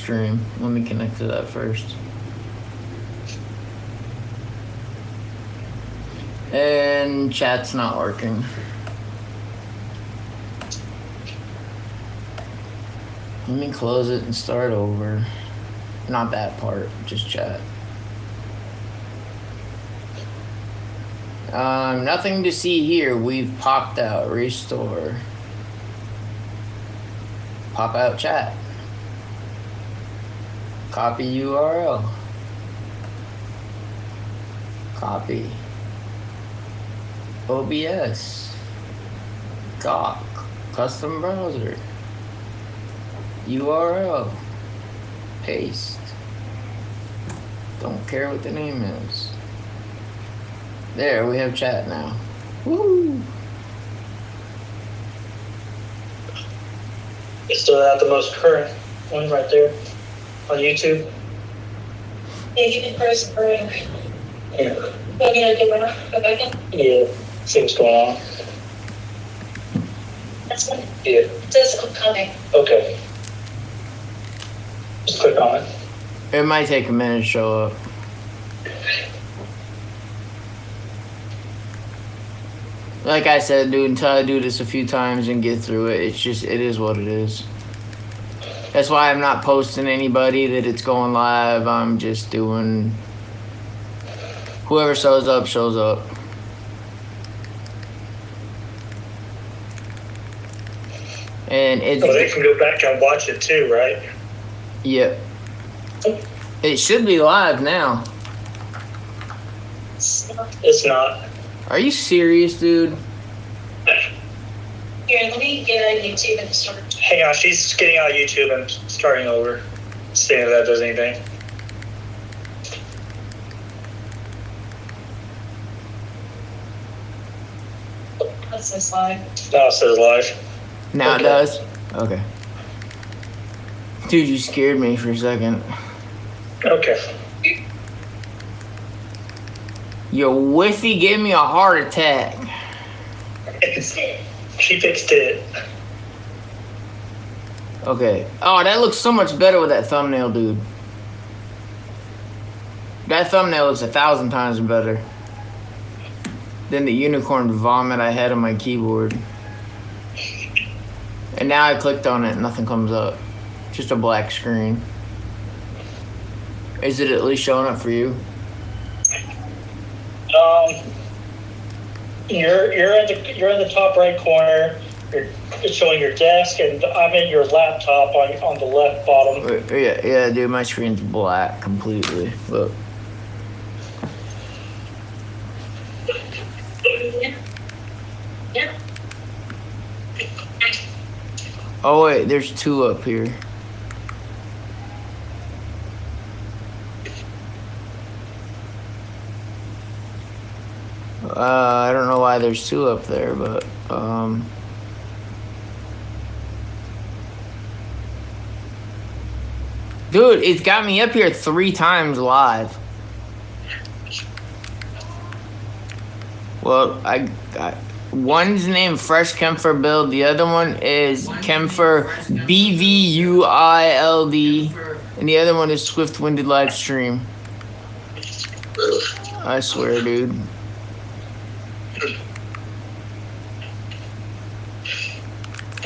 stream. Let me connect to that first. And chat's not working. Let me close it and start over. Not that part, just chat. Nothing to see here. We've popped out. Restore. Pop out chat. Copy URL. Copy. OBS. Gawk. Custom browser. URL. Paste. Don't care what the name is. There, we have chat now. Woo! It's still out the most current one right there on YouTube. Yeah, you can press for it. Yeah. Maybe I'll get one go back in. Yeah. See what's going on. That's one. Yeah. It says upcoming. Okay. Just click on it. It might take a minute to show up. Like I said, dude, until I do this a few times and get through it, it is what it is. That's why I'm not posting anybody that it's going live. I'm just doing... Whoever shows up, shows up. And it's... Oh, they can go back and watch it too, right? Yep. It should be live now. It's not. Are you serious, dude? Here, let me get on YouTube and start. Hang on, she's getting out of YouTube and starting over. Seeing if that does anything. That says live. Now it says live. Now Okay. it does? Okay. Dude, you scared me for a second. Okay. Your Wi-Fi gave me a heart attack. She fixed it. Okay. Oh, that looks so much better with that thumbnail, dude. That thumbnail looks 1,000 times better than the unicorn vomit I had on my keyboard. And now I clicked on it and nothing comes up. Just a black screen. Is it at least showing up for you? You're in the top right corner. It's showing your desk, and I'm in your laptop on the left bottom. Yeah, dude, my screen's black completely. Look. Yeah. Oh wait, there's two up here. I don't know why there's two up there, but dude, it's got me up here 3 times live. Well, I got one's named Fresh Kemper Build, the other one is Kemper BVUILD, and the other one is Swiftwinded live stream. I swear, dude.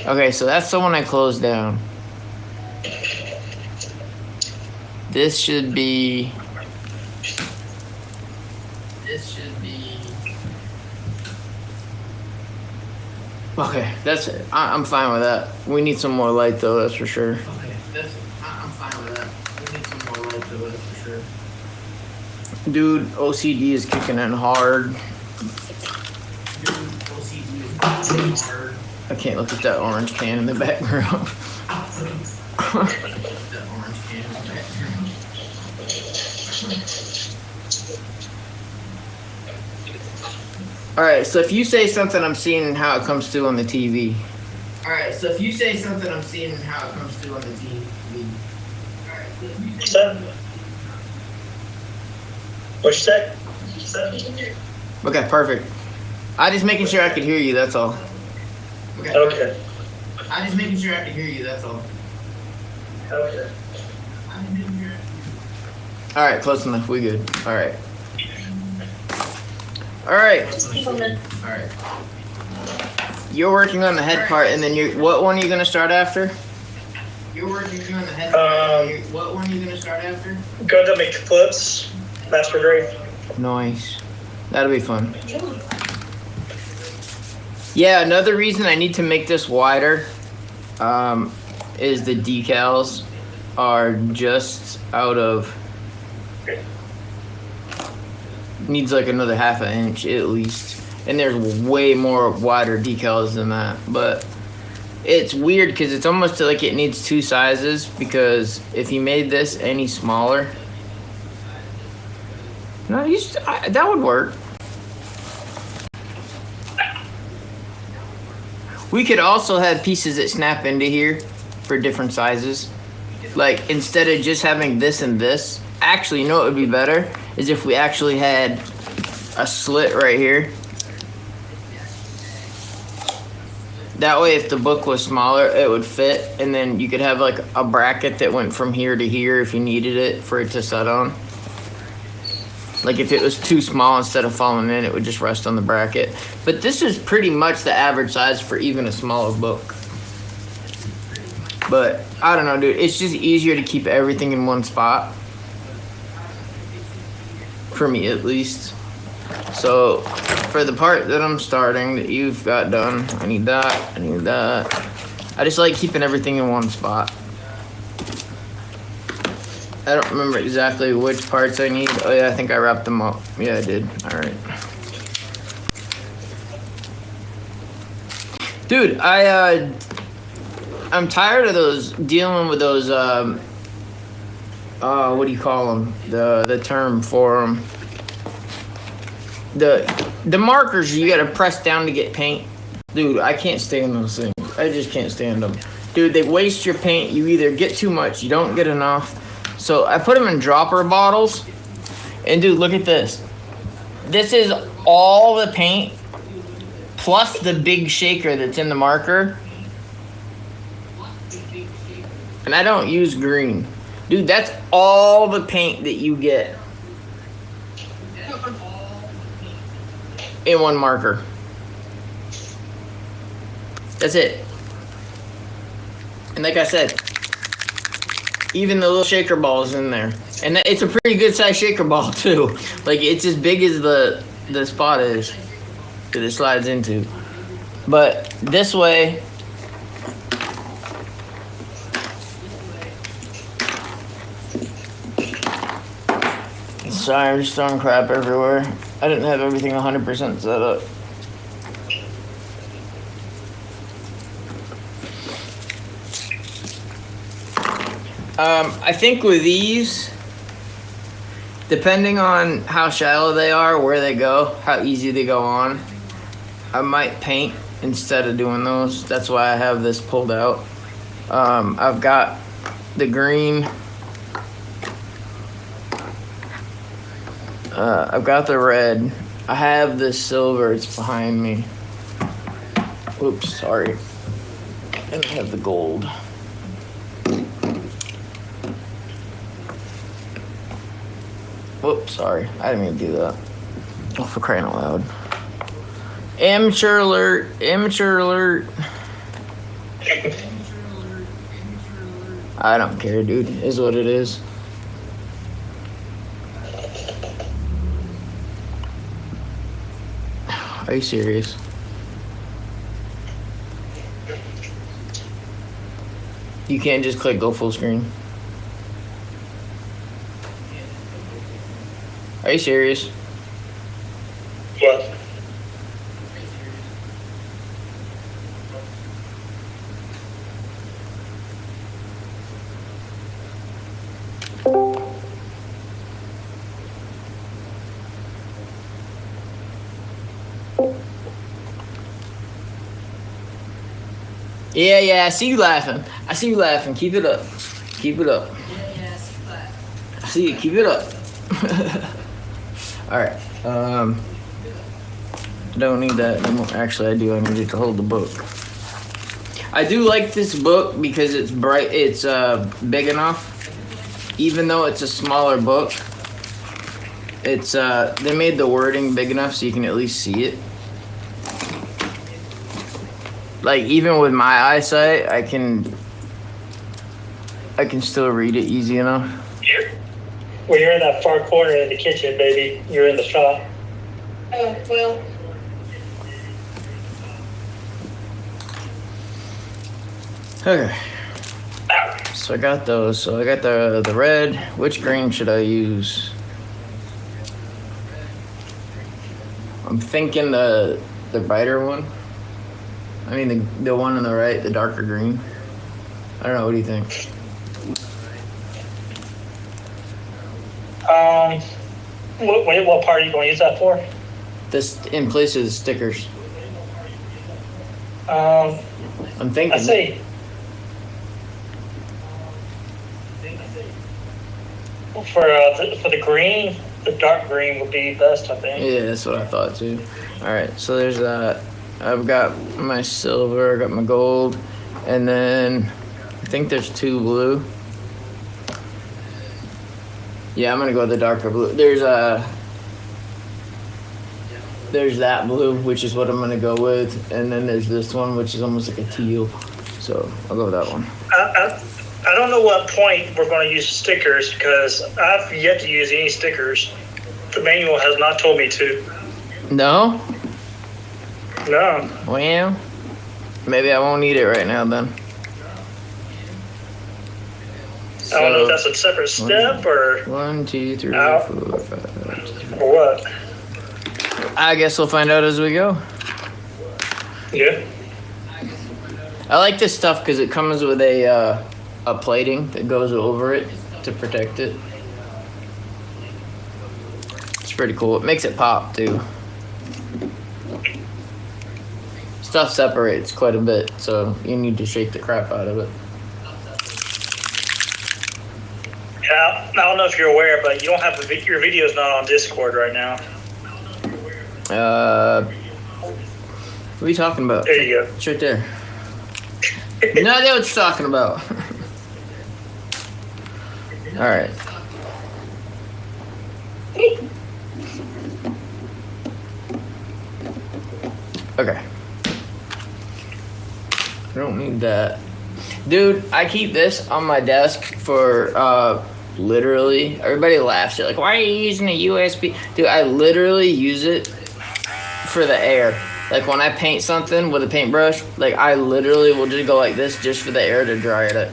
Okay, so that's the one I closed down. This should be... Okay, that's it. I'm fine with that. We need some more light though, that's for sure. Okay, I'm fine with that. We need some more light though, that's for sure. Dude, OCD is kicking in hard. I can't look at that orange can in the background. Alright, so if you say something, I'm seeing how it comes through on the TV. Alright, so if you say something, I'm seeing how it comes through on the TV. Alright, so if you say something... What'd you say? Okay, perfect. I just making sure I could hear you, that's all. Okay. I just making sure I could hear you, that's all. Okay. All right, close enough. We good. All right. All right. Just keep them in. All right. You're working on the head part, and then what one are you gonna start after? You're working on the head part. What one are you gonna start after? Go to make flips. Master Grave. Nice. That'll be fun. Yeah, another reason I need to make this wider is the decals are just out of... Needs like another half an inch at least. And there's way more wider decals than that. But it's weird because it's almost like it needs two sizes, because if you made this any smaller... No, that would work. We could also have pieces that snap into here for different sizes. Like, instead of just having this and this, actually, you know what would be better? Is if we actually had a slit right here. That way, if the book was smaller, it would fit. And then you could have like a bracket that went from here to here if you needed it for it to set on. Like if it was too small, instead of falling in, it would just rest on the bracket. But this is pretty much the average size for even a smaller book. But I don't know, dude. It's just easier to keep everything in one spot. For me, at least. So for the part that I'm starting, that you've got done, I need that, I need that. I just like keeping everything in one spot. I don't remember exactly which parts I need. Oh yeah, I think I wrapped them up. Yeah, I did. All right. Dude, I'm tired of dealing with those, what do you call them? The term for them. The markers you gotta press down to get paint. Dude, I can't stand those things. I just can't stand them. Dude, they waste your paint. You either get too much, you don't get enough. So I put them in dropper bottles. And dude, look at this. This is all the paint plus the big shaker that's in the marker. And I don't use green. Dude, that's all the paint that you get in one marker. That's it. And like I said, even the little shaker ball is in there. And it's a pretty good size shaker ball too. Like it's as big as the spot is that it slides into. But this way, sorry, I'm just throwing crap everywhere. I didn't have everything 100% set up. I think with these, depending on how shallow they are, where they go, how easy they go on, I might paint instead of doing those. That's why I have this pulled out. I've got the green. I've got the red. I have the silver. It's behind me. Oops, sorry. And I have the gold. Whoops, sorry. I didn't mean to do that. Oh, for crying out loud. Amateur alert. Amateur alert. I don't care, dude. It is what it is. Are you serious? You can't just click go full screen. Are you serious? What? Yeah, I see you laughing. I see you laughing. Keep it up. Keep it up. I see you. Keep it up. All right. I don't need that anymore. Actually, I do. I need it to hold the book. I do like this book because it's bright. It's big enough even though it's a smaller book, it's they made the wording big enough so you can at least see it. Like even with my eyesight, I can still read it easy enough. Well, you're in that far corner in the kitchen, baby. You're in the shop. Oh, well, Okay. So I got those. So I got the red. Which green should I use? I'm thinking the brighter one. I mean the one on the right, the darker green. I don't know. What do you think? What part are you going to use that for? This in place of the stickers. Um, I'm thinking. I say. For the green, the dark green would be best, I think. Yeah, that's what I thought too. All right, so there's that. I've got my silver, I got my gold, and then I think there's 2 blue. Yeah, I'm gonna go with the darker blue. There's that blue, which is what I'm gonna go with, and then there's this one, which is almost like a teal. So I'll go with that one. I don't know what point we're going to use stickers because I've yet to use any stickers. The manual has not told me to. No? No. Well, maybe I won't need it right now then. I don't know if that's a separate step or 1, 2, 3, Ow. 4, 5. or what. I guess we'll find out as we go. Yeah. I like this stuff because it comes with a plating that goes over it to protect it. It's pretty cool. It makes it pop too. Stuff separates quite a bit, so you need to shake the crap out of it. Yeah. I don't know if you're aware, but you don't have your video's not on Discord right now. What are you talking about? There you go. It's right there. No idea what you're talking about. All right. Okay. I don't need that. Dude, I keep this on my desk for literally, everybody laughs at like, why are you using a USB? Dude, I literally use it for the air. Like when I paint something with a paintbrush, like I literally will just go like this just for the air to dry it.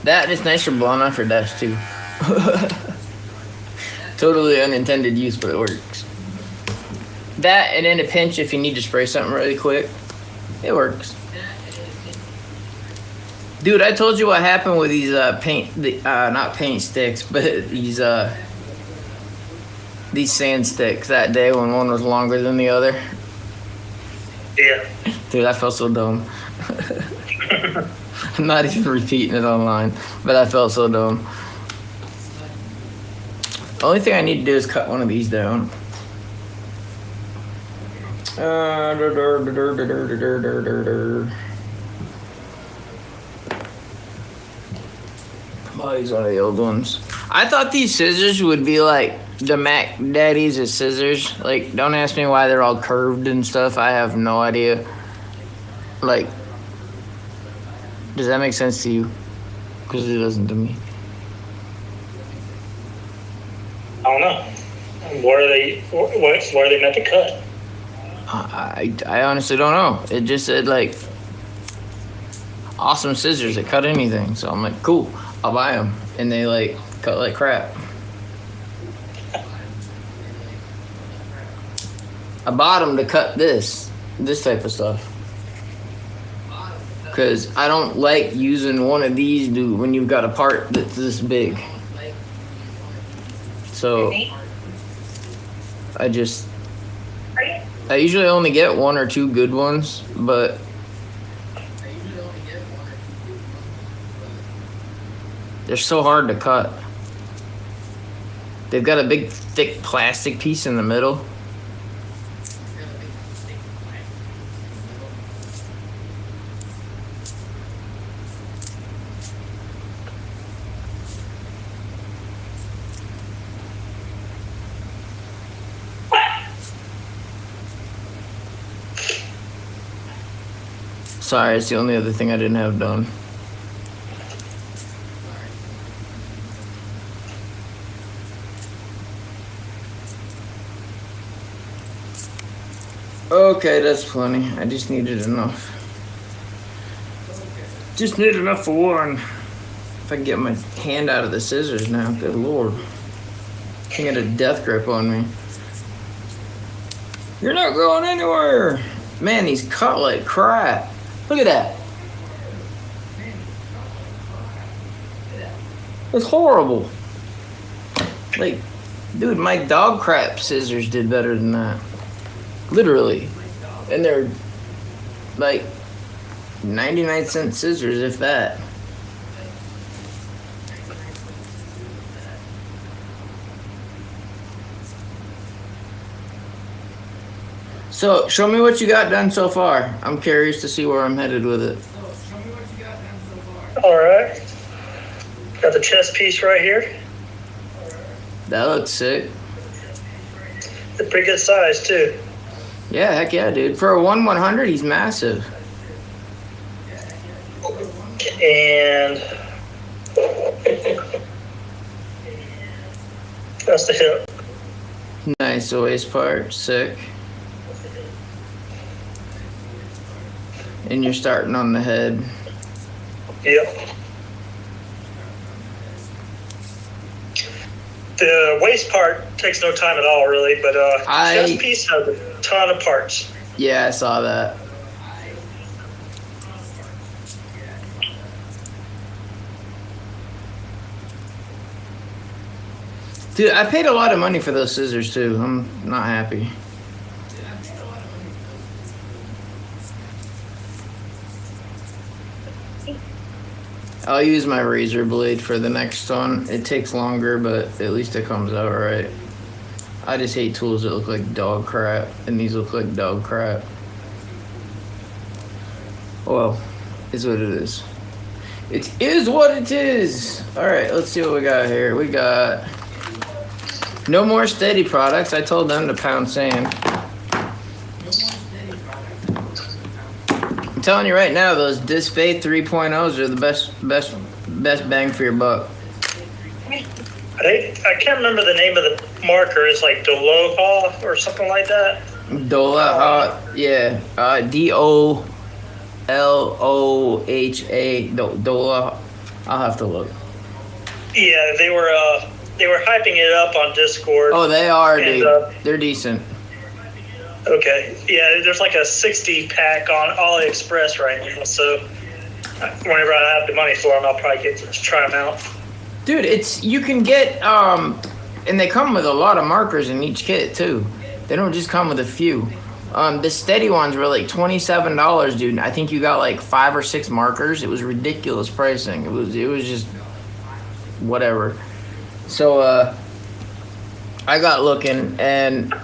That is nice for blowing off your desk too. Totally unintended use, but it works. That and in a pinch, if you need to spray something really quick, it works. Dude, I told you what happened with these not paint sticks, but these sand sticks that day when one was longer than the other. Yeah. Dude, I felt so dumb. I'm not even repeating it online, but I felt so dumb. The only thing I need to do is cut one of these down. Oh, he's one of the old ones. I thought these scissors would be like the Mac Daddies of scissors. Like, don't ask me why they're all curved and stuff. I have no idea. Like, does that make sense to you? Because it doesn't to me. I don't know. What are they meant to cut? I honestly don't know. It just said like awesome scissors that cut anything. So I'm like, cool, I'll buy them. And they like cut like crap. I bought them to cut this type of stuff. Because I don't like using one of these, dude, when you've got a part that's this big. So I usually only get 1 or 2 good ones, but they're so hard to cut. They've got a big, thick plastic piece in the middle. sorry, it's the only other thing I didn't have done. Okay, that's plenty. I just needed enough. Just need enough for one. If I can get my hand out of the scissors now, good lord. I can get a death grip on me. You're not going anywhere. Man, he's cut like crap. Look at that. It's horrible. Like, dude, my dog crap scissors did better than that. Literally. And they're like 99-cent scissors, if that. So, show me what you got done so far. I'm curious to see where I'm headed with it. All right. Got the chest piece right here. That looks sick. It's a pretty good size, too. Yeah, heck yeah, dude. For a 1/100, he's massive. And that's the hip. Nice, the waist part. Sick. And you're starting on the head. Yep. The waist part takes no time at all, really, but chest piece has a ton of parts. Yeah, I saw that. Dude, I paid a lot of money for those scissors too. I'm not happy. I'll use my razor blade for the next one. It takes longer, but at least it comes out right. I just hate tools that look like dog crap, and these look like dog crap. Well, is what it is. It is what it is. All right, let's see what we got here. We got no more steady products. I told them to pound sand. I'm telling you right now, those Display 3.0s are the best bang for your buck. I can't remember the name of the marker. It's like Doloha or something like that. Doloha, yeah. Doloha. Doloha. I'll have to look. Yeah, they were hyping it up on Discord. Oh, they are, dude. They're decent. Okay. Yeah, there's like a 60 pack on AliExpress right now. So whenever I have the money for them, I'll probably get to try them out. Dude, you can get, and they come with a lot of markers in each kit too. They don't just come with a few. The steady ones were like $27, dude. I think you got like 5 or 6 markers. It was ridiculous pricing. It was just whatever. So I got looking, and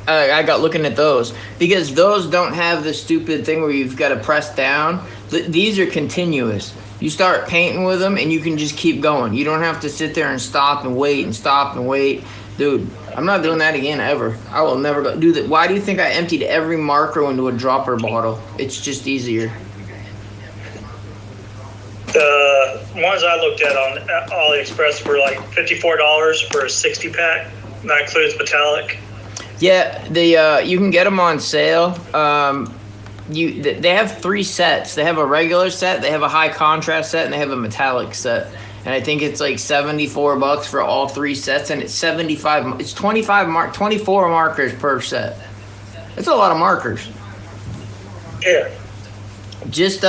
I got looking at those because those don't have the stupid thing where you've got to press down. These are continuous. You start painting with them and you can just keep going. You don't have to sit there and stop and wait and stop and wait. Dude, I'm not doing that again ever. I will never do that. Why do you think I emptied every marker into a dropper bottle? It's just easier. The ones I looked at on AliExpress were like $54 for a 60 pack. That includes metallic. Yeah, you can get them on sale. They have 3 sets. They have a regular set, they have a high contrast set, and they have a metallic set. And I think it's like $74 for all 3 sets, and it's 24 markers per set. It's a lot of markers. Yeah. Just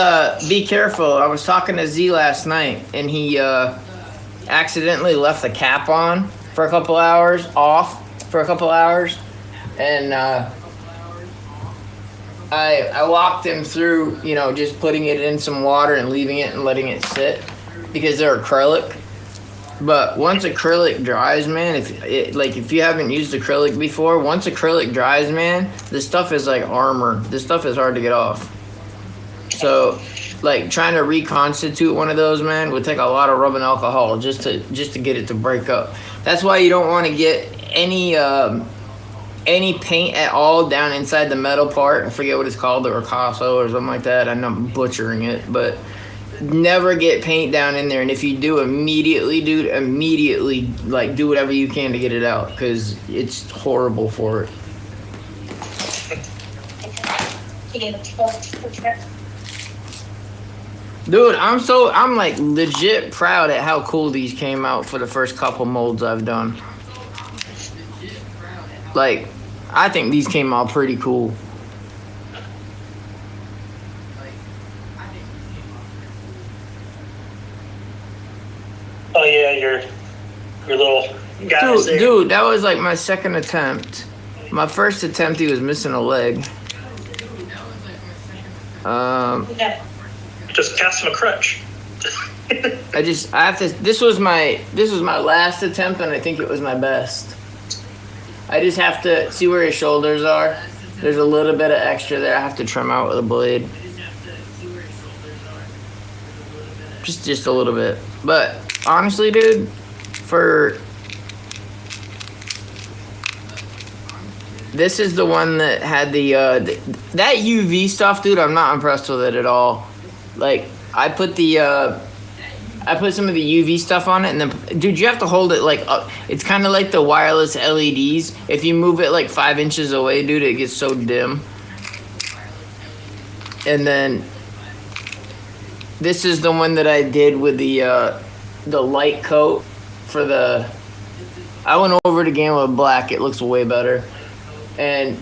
be careful. I was talking to Z last night, and he accidentally left the cap on for a couple hours, and I walked him through, just putting it in some water and leaving it and letting it sit because they're acrylic. But once acrylic dries, man, if you haven't used acrylic before, once acrylic dries, man, this stuff is like armor. This stuff is hard to get off. So, like, trying to reconstitute one of those, man, would take a lot of rubbing alcohol just to get it to break up. That's why you don't want to get any any paint at all down inside the metal part. I forget what it's called, the ricasso or something like that. I know I'm butchering it, but never get paint down in there. And if you do, immediately, dude, like do whatever you can to get it out, because it's horrible for it. Dude, I'm like legit proud at how cool these came out for the first couple molds I've done. Like, I think these came out pretty cool. Oh yeah, your little guys there. Dude, that was like my second attempt. My first attempt, he was missing a leg. Just cast him a crutch. I have to. This was my last attempt, and I think it was my best. I just have to see where his shoulders are. There's a little bit of extra there. I have to trim out with a blade. Just a little bit. But honestly, dude, this is the one that had that UV stuff, dude. I'm not impressed with it at all. Like, I put some of the UV stuff on it, and then, dude, you have to hold it like up. It's kind of like the wireless LEDs. If you move it like 5 inches away, dude, it gets so dim. And then this is the one that I did with the light coat for the. I went over the game with black. It looks way better. And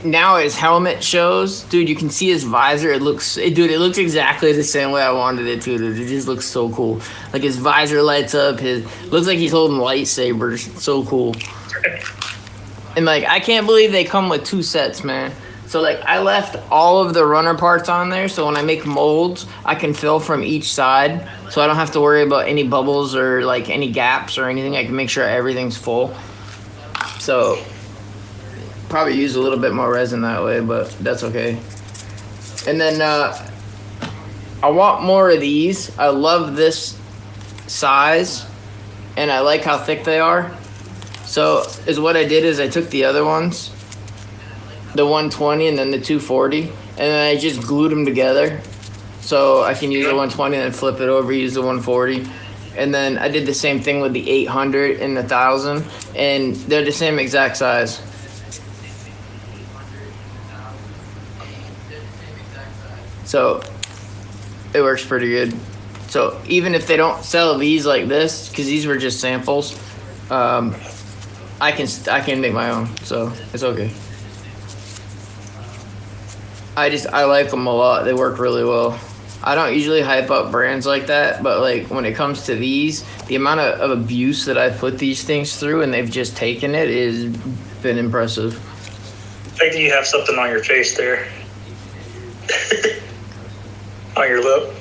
now his helmet shows, dude. You can see his visor. It looks exactly the same way I wanted it to. Dude, it just looks so cool. Like, his visor lights up. Looks like he's holding lightsabers. It's so cool. And like, I can't believe they come with 2 sets, man. So like, I left all of the runner parts on there, so when I make molds, I can fill from each side, so I don't have to worry about any bubbles or like any gaps or anything. I can make sure everything's full. So probably use a little bit more resin that way, but that's okay. And then I want more of these. I love this size, and I like how thick they are. So what I did is I took the other ones, the 120 and then the 240, and then I just glued them together. So I can use the 120 and then flip it over, use the 140. And then I did the same thing with the 800 and the 1000, and they're the same exact size. So it works pretty good. So even if they don't sell these like this, because these were just samples, I can make my own, so it's okay. I like them a lot. They work really well. I don't usually hype up brands like that, but like when it comes to these, the amount of abuse that I've put these things through and they've just taken it has been impressive. I think you have something on your face there. On your lip.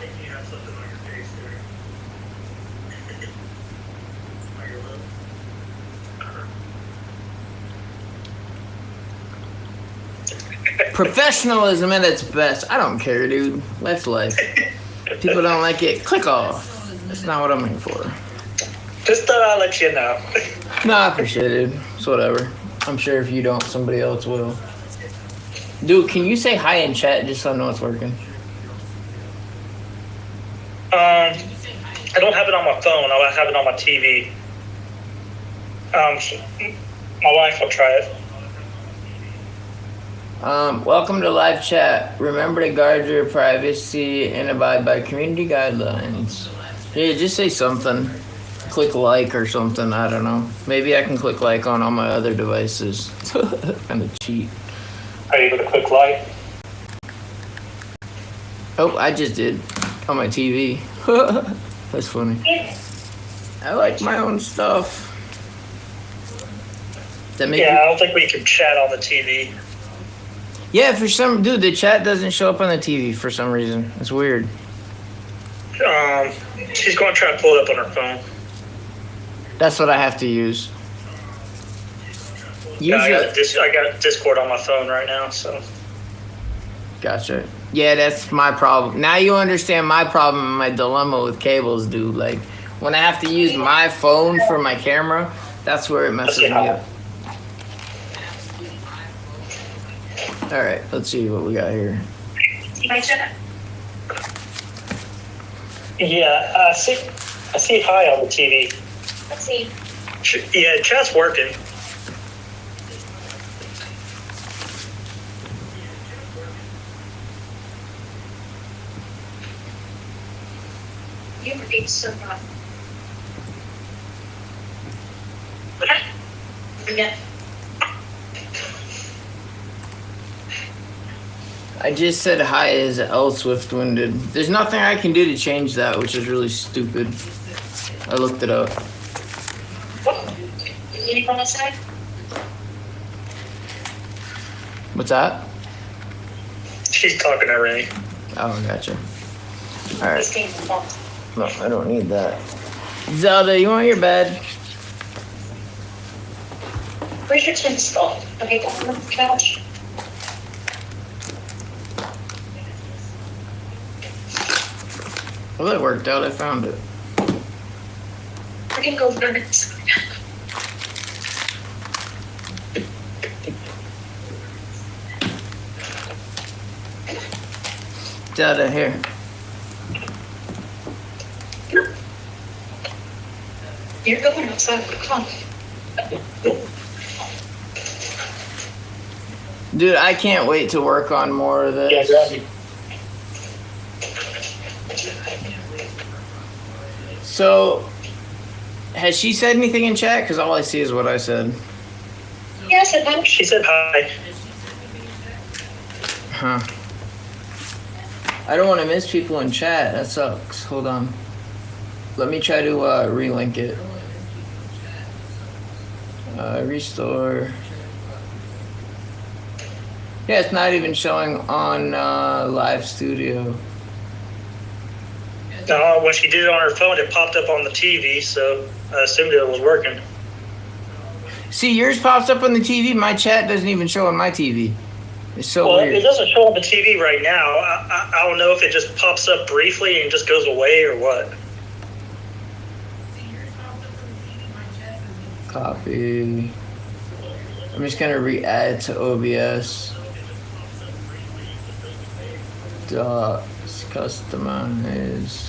Professionalism at its best. I don't care, dude. That's life. People don't like it. Click off. That's not what I'm here for. Just thought I'd let you know. No, I appreciate it, dude. It's whatever. I'm sure if you don't, somebody else will. Dude, can you say hi in chat just so I know it's working? I don't have it on my phone. I have it on my TV. My wife will try it. Welcome to live chat. Remember to guard your privacy and abide by community guidelines. Yeah, just say something. Click like or something. I don't know. Maybe I can click like on all my other devices. Kind of cheat. Are you going to click like? Oh, I just did. On my TV. That's funny. I like my own stuff. I don't think we can chat on the TV. Yeah, dude, the chat doesn't show up on the TV for some reason. It's weird. She's going to try to pull it up on her phone. That's what I have to use. Yeah, I got Discord on my phone right now, so. Gotcha. Yeah, that's my problem. Now you understand my problem and my dilemma with cables, dude. Like, when I have to use my phone for my camera, that's where it messes me up. All right, let's see what we got here. See my chat? Yeah, I see hi on the TV. Let's see. Yeah, chat's working. You read so much. Forget. I just said hi as L Swiftwinded. There's nothing I can do to change that, which is really stupid. I looked it up. Anything on the side? What's that? She's talking to Rennie. Oh, gotcha. All This right. game is fun. No, I don't need that. Zelda, you want your bed? Where's your tin skull? Okay, down on the couch. Well, that worked out. I found it. We're gonna go birds. Zelda, here. You're going outside. Come on. Dude, I can't wait to work on more of this. Yeah, grab me. So, has she said anything in chat? Because all I see is what I said. Yes, and then She said hi. Huh. I don't want to miss people in chat. That sucks. Hold on. Let me try to relink it. Restore. Yeah, it's not even showing on Live Studio. No, when she did it on her phone, it popped up on the TV, so I assumed it was working. See, yours pops up on the TV. My chat doesn't even show on my TV. It's so Well, weird. it doesn't show on the TV right now. I don't know if it just pops up briefly and just goes away or what. Copy. I'm just gonna re-add to OBS. Docs, customize.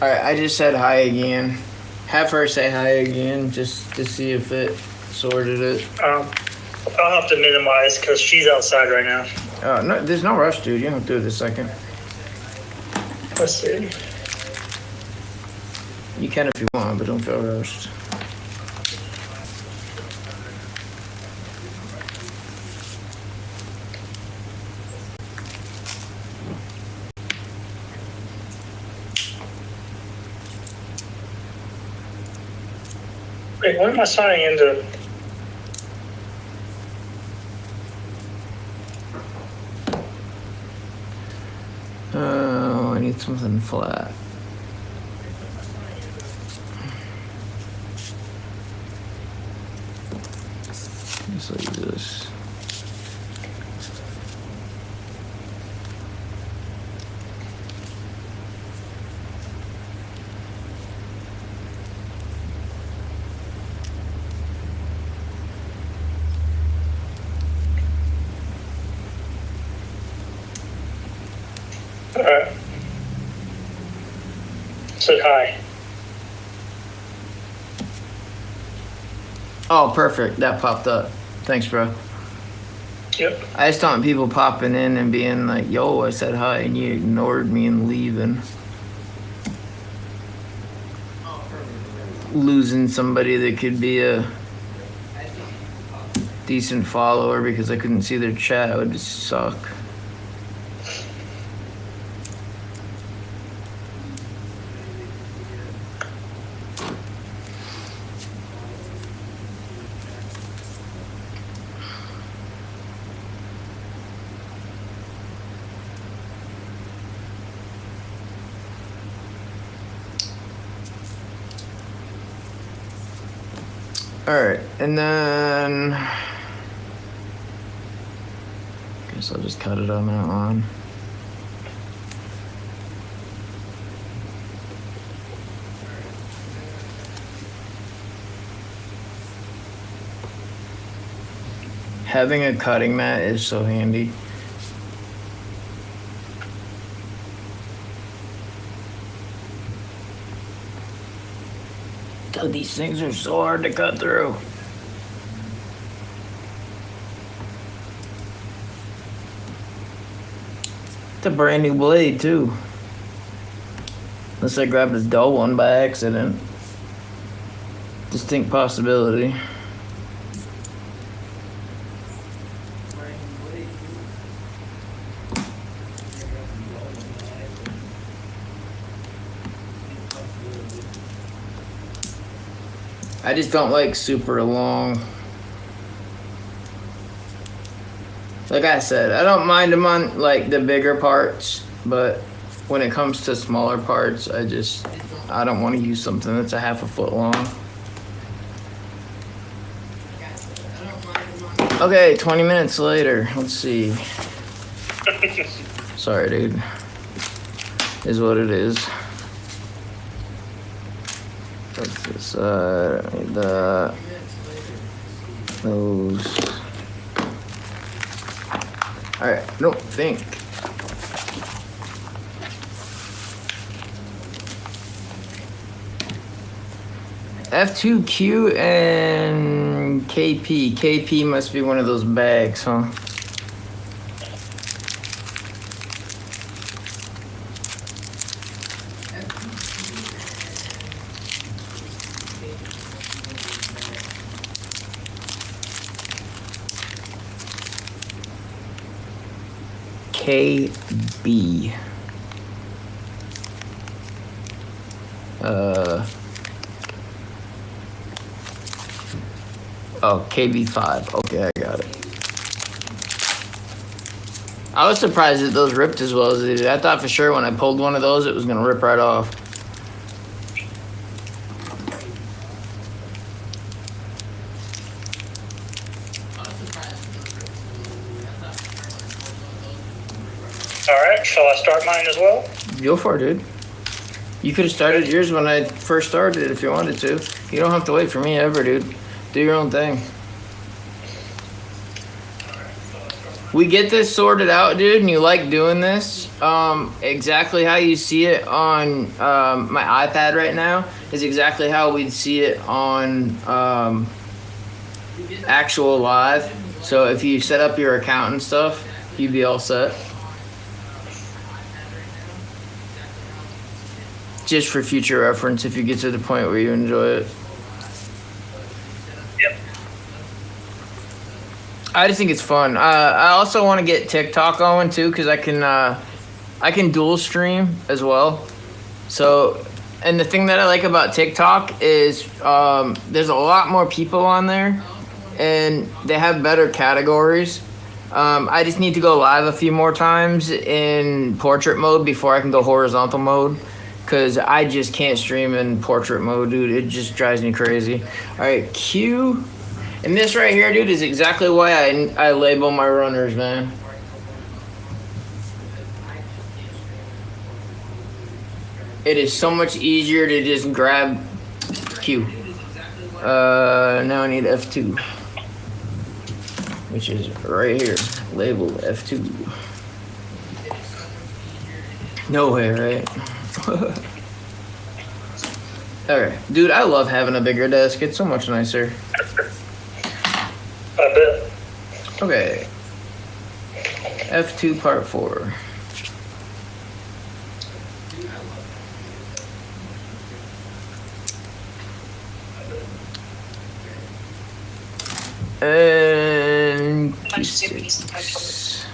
Alright, I just said hi again. Have her say hi again just to see if it sorted it. I'll have to minimize because she's outside right now. No, there's no rush, dude. You don't do it this second. Let's see. You can if you want, but don't feel rushed. Wait, when am I signing into? Oh, I need something flat. Just like this. All right. Said hi. Oh, perfect. That popped up. Thanks, bro. Yep. I just don't want people popping in and being like, yo, I said hi, and you ignored me and leaving. Losing somebody that could be a decent follower because I couldn't see their chat would just suck. Alright, and then guess I'll just cut it on that line. Having a cutting mat is so handy. Dude, these things are so hard to cut through. It's a brand new blade too. Unless I grabbed a dull one by accident. Distinct possibility. I just don't like super long. Like I said, I don't mind them on like the bigger parts, but when it comes to smaller parts, I don't want to use something that's a half a foot long. Okay, 20 minutes later. Let's see. Sorry, dude. Is what it is. That's this side, those. Alright, I don't think. F2Q and KP. KP must be one of those bags, huh? KB. Oh, KB5. Okay, I got it. I was surprised that those ripped as well as they did. I thought for sure when I pulled one of those, it was gonna rip right off. All right, shall I start mine as well? Go for it, dude. You could have started yours when I first started if you wanted to. You don't have to wait for me ever, dude. Do your own thing. We get this sorted out, dude, and you like doing this. Exactly how you see it on my iPad right now is exactly how we'd see it on actual live. So if you set up your account and stuff, you'd be all set. Just for future reference if you get to the point where you enjoy it. Yep. I just think it's fun. I also want to get TikTok going too because I can dual stream as well. So, and the thing that I like about TikTok is there's a lot more people on there, and they have better categories. I just need to go live a few more times in portrait mode before I can go horizontal mode. Because I just can't stream in portrait mode, dude. It just drives me crazy. All right, Q. And this right here, dude, is exactly why I label my runners, man. It is so much easier to just grab Q. Now I need F2. Which is right here. Labeled F2. No way, right? Alright, dude, I love having a bigger desk. It's so much nicer. I bet. Okay. F2 part 4. And Q6.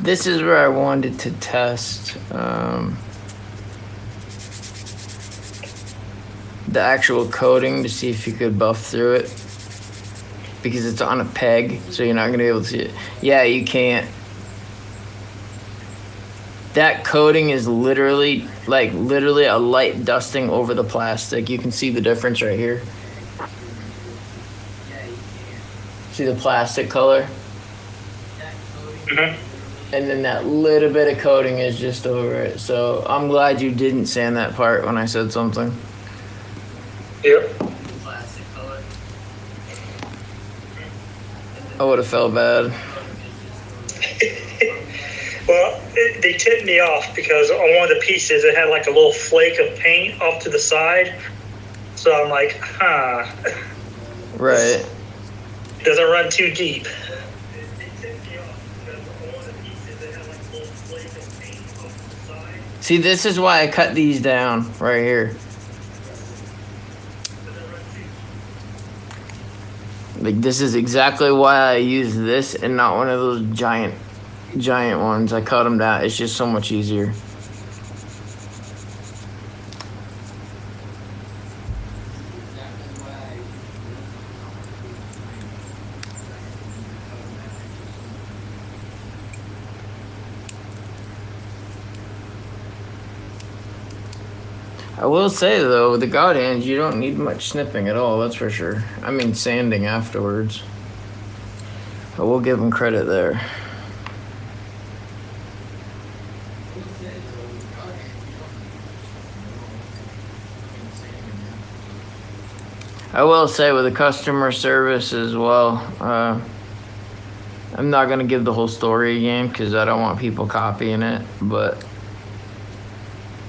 This is where I wanted to test the actual coating to see if you could buff through it. Because it's on a peg, so you're not going to be able to see it. Yeah, you can't. That coating is literally a light dusting over the plastic. You can see the difference right here. See the plastic color? Mm-hmm. And then that little bit of coating is just over it. So I'm glad you didn't sand that part when I said something. Yep. I would have felt bad. Well, they tipped me off because on one of the pieces it had like a little flake of paint off to the side. So I'm like, huh. Right. Doesn't run too deep. See, this is why I cut these down right here. Like, this is exactly why I use this and not one of those giant ones. I cut them down. It's just so much easier. I will say though, with the God hands, you don't need much snipping at all. That's for sure. I mean, sanding afterwards. But we'll give them credit there. I will say with the customer service as well, I'm not gonna give the whole story again because I don't want people copying it, but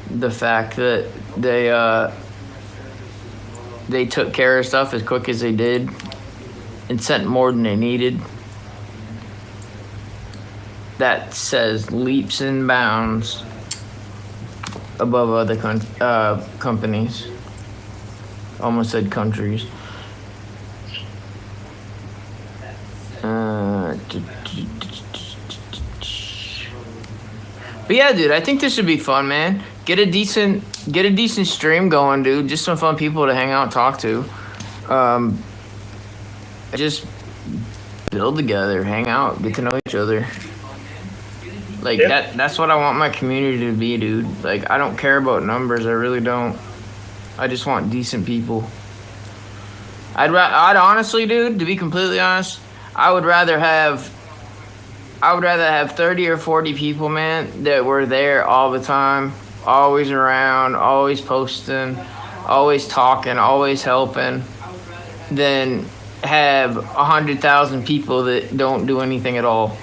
the fact that they took care of stuff as quick as they did and sent more than they needed, that says leaps and bounds above other companies. Almost said countries. But yeah, dude, I think this would be fun, man. Get a decent stream going, dude. Just some fun people to hang out and talk to. Just build together, hang out, get to know each other. Like that's what I want my community to be, dude. Like, I don't care about numbers, I really don't. I just want decent people. I'd honestly, dude, to be completely honest, I would rather have 30 or 40 people, man, that were there all the time, always around, always posting, always talking, always helping, than have 100,000 people that don't do anything at all.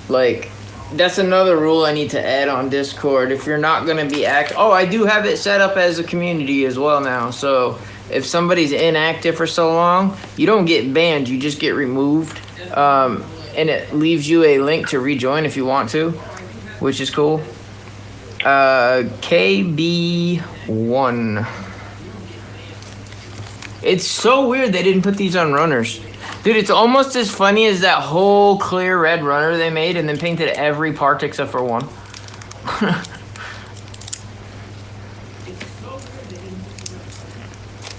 Like, that's another rule I need to add on Discord. If you're not going to be I do have it set up as a community as well now. So if somebody's inactive for so long, you don't get banned, you just get removed. And it leaves you a link to rejoin if you want to, which is cool. KB1. It's so weird they didn't put these on runners. Dude, it's almost as funny as that whole clear red runner they made and then painted every part except for one.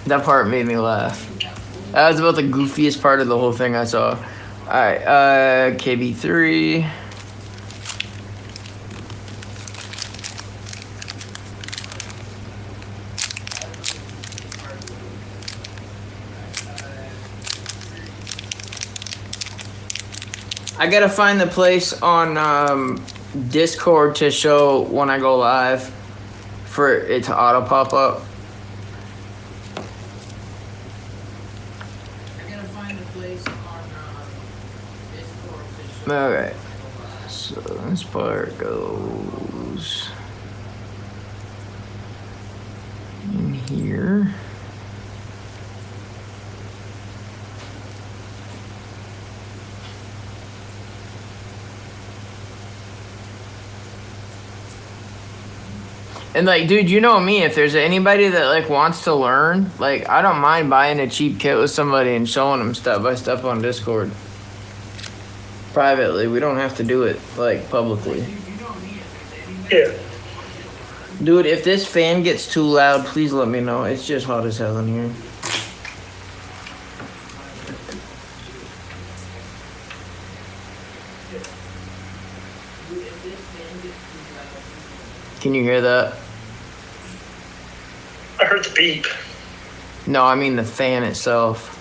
That part made me laugh. That was about the goofiest part of the whole thing I saw. Alright, KB3. I gotta find the place on Discord to show when I go live for it to auto pop up. I gotta find the place on Discord to show. Alright, so this part goes in here. And like, dude, you know me, if there's anybody that like wants to learn, like, I don't mind buying a cheap kit with somebody and showing them step by step on Discord. privately. We don't have to do it like publicly. Yeah. Dude, if this fan gets too loud, please let me know. It's just hot as hell in here. Can you hear that? I heard the beep. No, I mean the fan itself.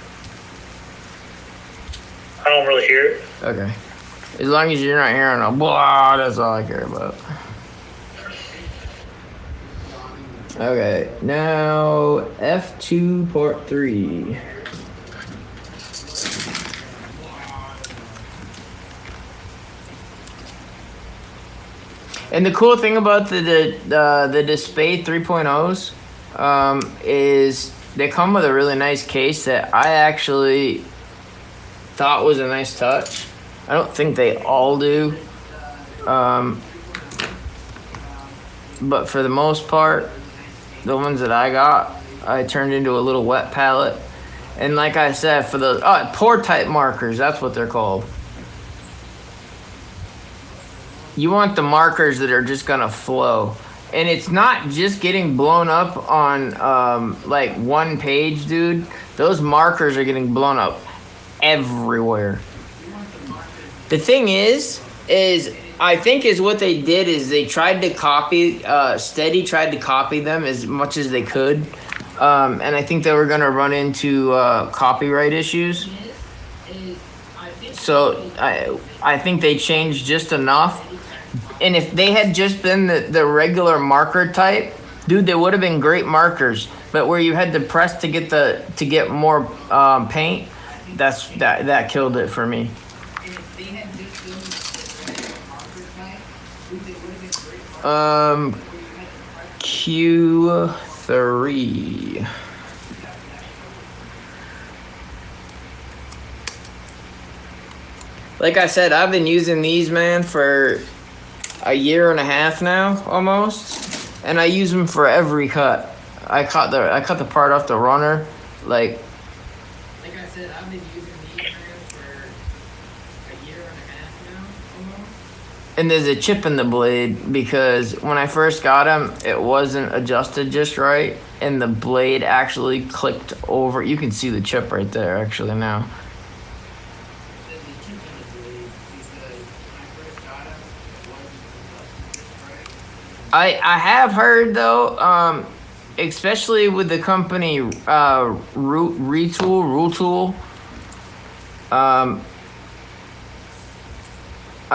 I don't really hear it. Okay. As long as you're not hearing a blah, that's all I care about. Okay, now F2 port 3. And the cool thing about the Display 3.0s is they come with a really nice case that I actually thought was a nice touch. I don't think they all do. But for the most part, the ones that I got, I turned into a little wet palette. And like I said, for the pour type markers, that's what they're called. You want the markers that are just gonna flow. And it's not just getting blown up on like one page, dude. Those markers are getting blown up everywhere. The thing is I think is what they did is they tried to copy, Steady tried to copy them as much as they could. And I think they were gonna run into copyright issues. So I think they changed just enough. And if they had just been the regular marker type, dude, they would have been great markers. But where you had to press to get more paint, that killed it for me. Q3. Like I said, I've been using these, man, for a year and a half now, almost, and I use them for every cut. I cut the part off the runner, like I said, I've been using these for a year and a half now, almost. And there's a chip in the blade because when I first got them, it wasn't adjusted just right, and the blade actually clicked over. You can see the chip right there, actually now. I have heard though, especially with the company Retool. I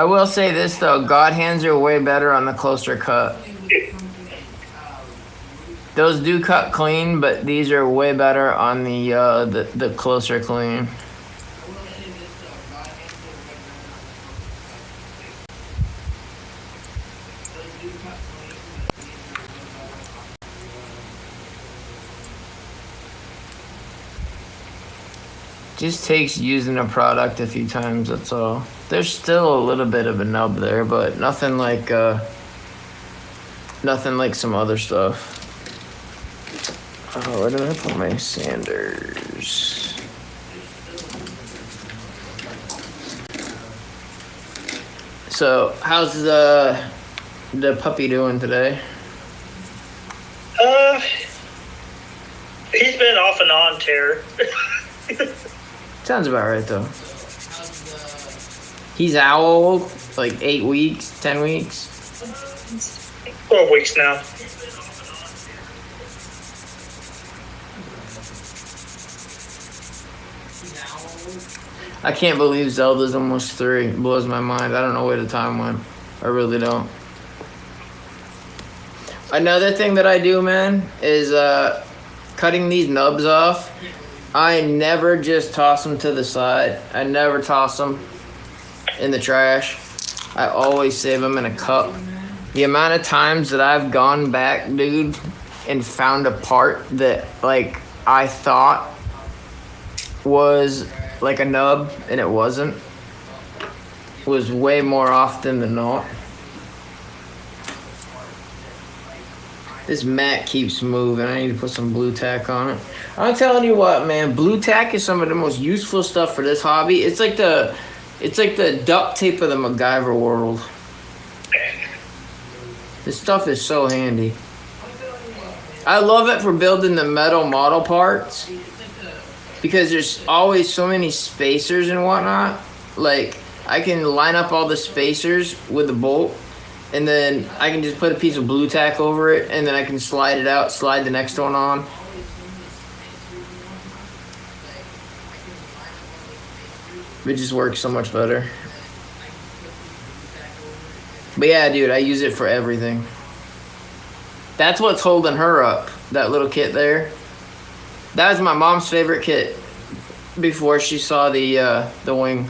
will say this though, God hands are way better on the closer cut. Those do cut clean, but these are way better on the closer clean. Just takes using a product a few times, that's all. There's still a little bit of a nub there, but nothing like some other stuff. Oh, where did I put my sanders? So, how's the puppy doing today? He's been off and on terror. Sounds about right though. He's how old? Like 8 weeks, 10 weeks? 12 weeks now. I can't believe Zelda's almost 3. It blows my mind. I don't know where the time went. I really don't. Another thing that I do, man, is cutting these nubs off. I never just toss them to the side. I never toss them in the trash. I always save them in a cup. The amount of times that I've gone back, dude, and found a part that, like, I thought was like a nub and it wasn't, was way more often than not. This mat keeps moving. I need to put some blue tack on it. I'm telling you what, man, blue tack is some of the most useful stuff for this hobby. It's like the It's like the duct tape of the MacGyver world. This stuff is so handy. I love it for building the metal model parts because there's always so many spacers and whatnot. Like, I can line up all the spacers with the bolt, and then I can just put a piece of blue tack over it, and then I can slide it out, slide the next one on. It just works so much better. But yeah, dude, I use it for everything. That's what's holding her up, that little kit there. That was my mom's favorite kit before she saw the wing.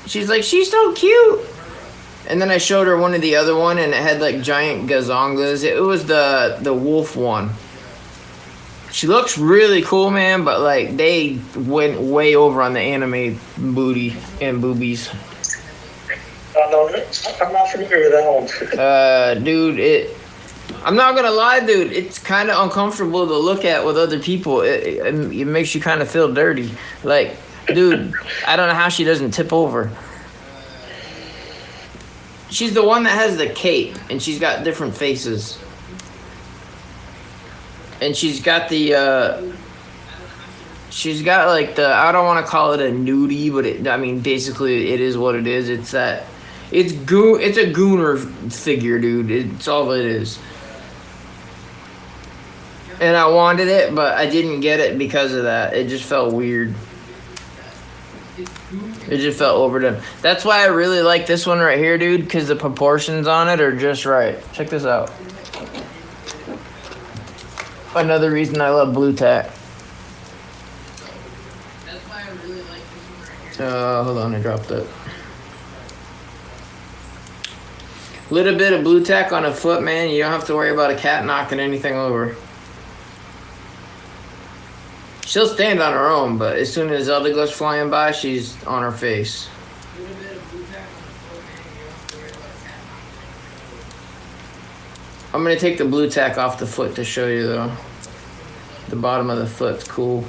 She's like, she's so cute. And then I showed her one of the other one, and it had like giant gazongas. It was the wolf one. She looks really cool, man, but like they went way over on the anime booty and boobies. I'm not familiar with that one. Dude, I'm not gonna lie, dude. It's kind of uncomfortable to look at with other people. It makes you kind of feel dirty. Like, dude, I don't know how she doesn't tip over. She's the one that has the cape, and she's got different faces. And she's got she's got like I don't want to call it a nudie, but I mean, basically it is what it is. It's a gooner figure, dude. It's all it is. And I wanted it, but I didn't get it because of that. It just felt weird. It just felt overdone. That's why I really like this one right here, dude, because the proportions on it are just right. Check this out. Another reason I love blue tack. That's why I really like this one right here. Hold on, I dropped it. Little bit of blue tack on a foot, man. You don't have to worry about a cat knocking anything over. She'll stand on her own, but as soon as Zelda goes flying by, she's on her face. I'm gonna take the blue tack off the foot to show you though. The bottom of the foot's cool.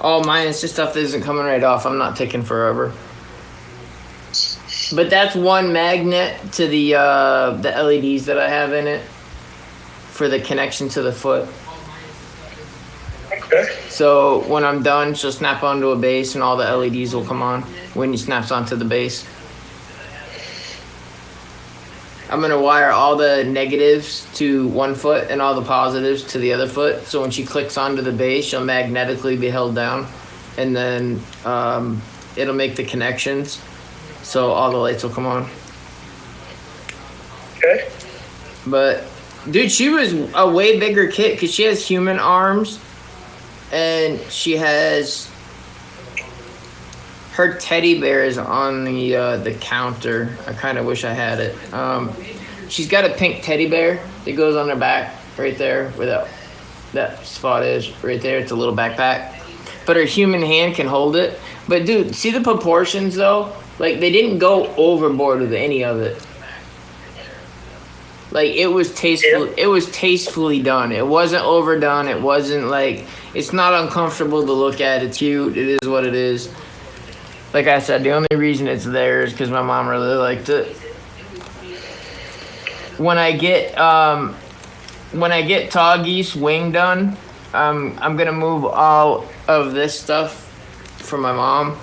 Oh, mine, it's just stuff that isn't coming right off. I'm not taking forever. But that's one magnet to the LEDs that I have in it for the connection to the foot. Okay. So when I'm done, she'll snap onto a base and all the LEDs will come on when he snaps onto the base. I'm going to wire all the negatives to one foot and all the positives to the other foot. So when she clicks onto the base, she'll magnetically be held down. And then it'll make the connections. So all the lights will come on. Okay. But, dude, she was a way bigger kit because she has human arms. And she has her teddy bear is on the counter. I kind of wish I had it. She's got a pink teddy bear that goes on her back right there where that spot is right there. It's a little backpack. But her human hand can hold it. But dude, see the proportions though? Like they didn't go overboard with any of it. Like it was tasteful. It was tastefully done. It wasn't overdone. It wasn't like it's not uncomfortable to look at. It's cute. It is what it is. Like I said, the only reason it's there is because my mom really liked it. When I get Toggy's wing done, I'm gonna move all of this stuff for my mom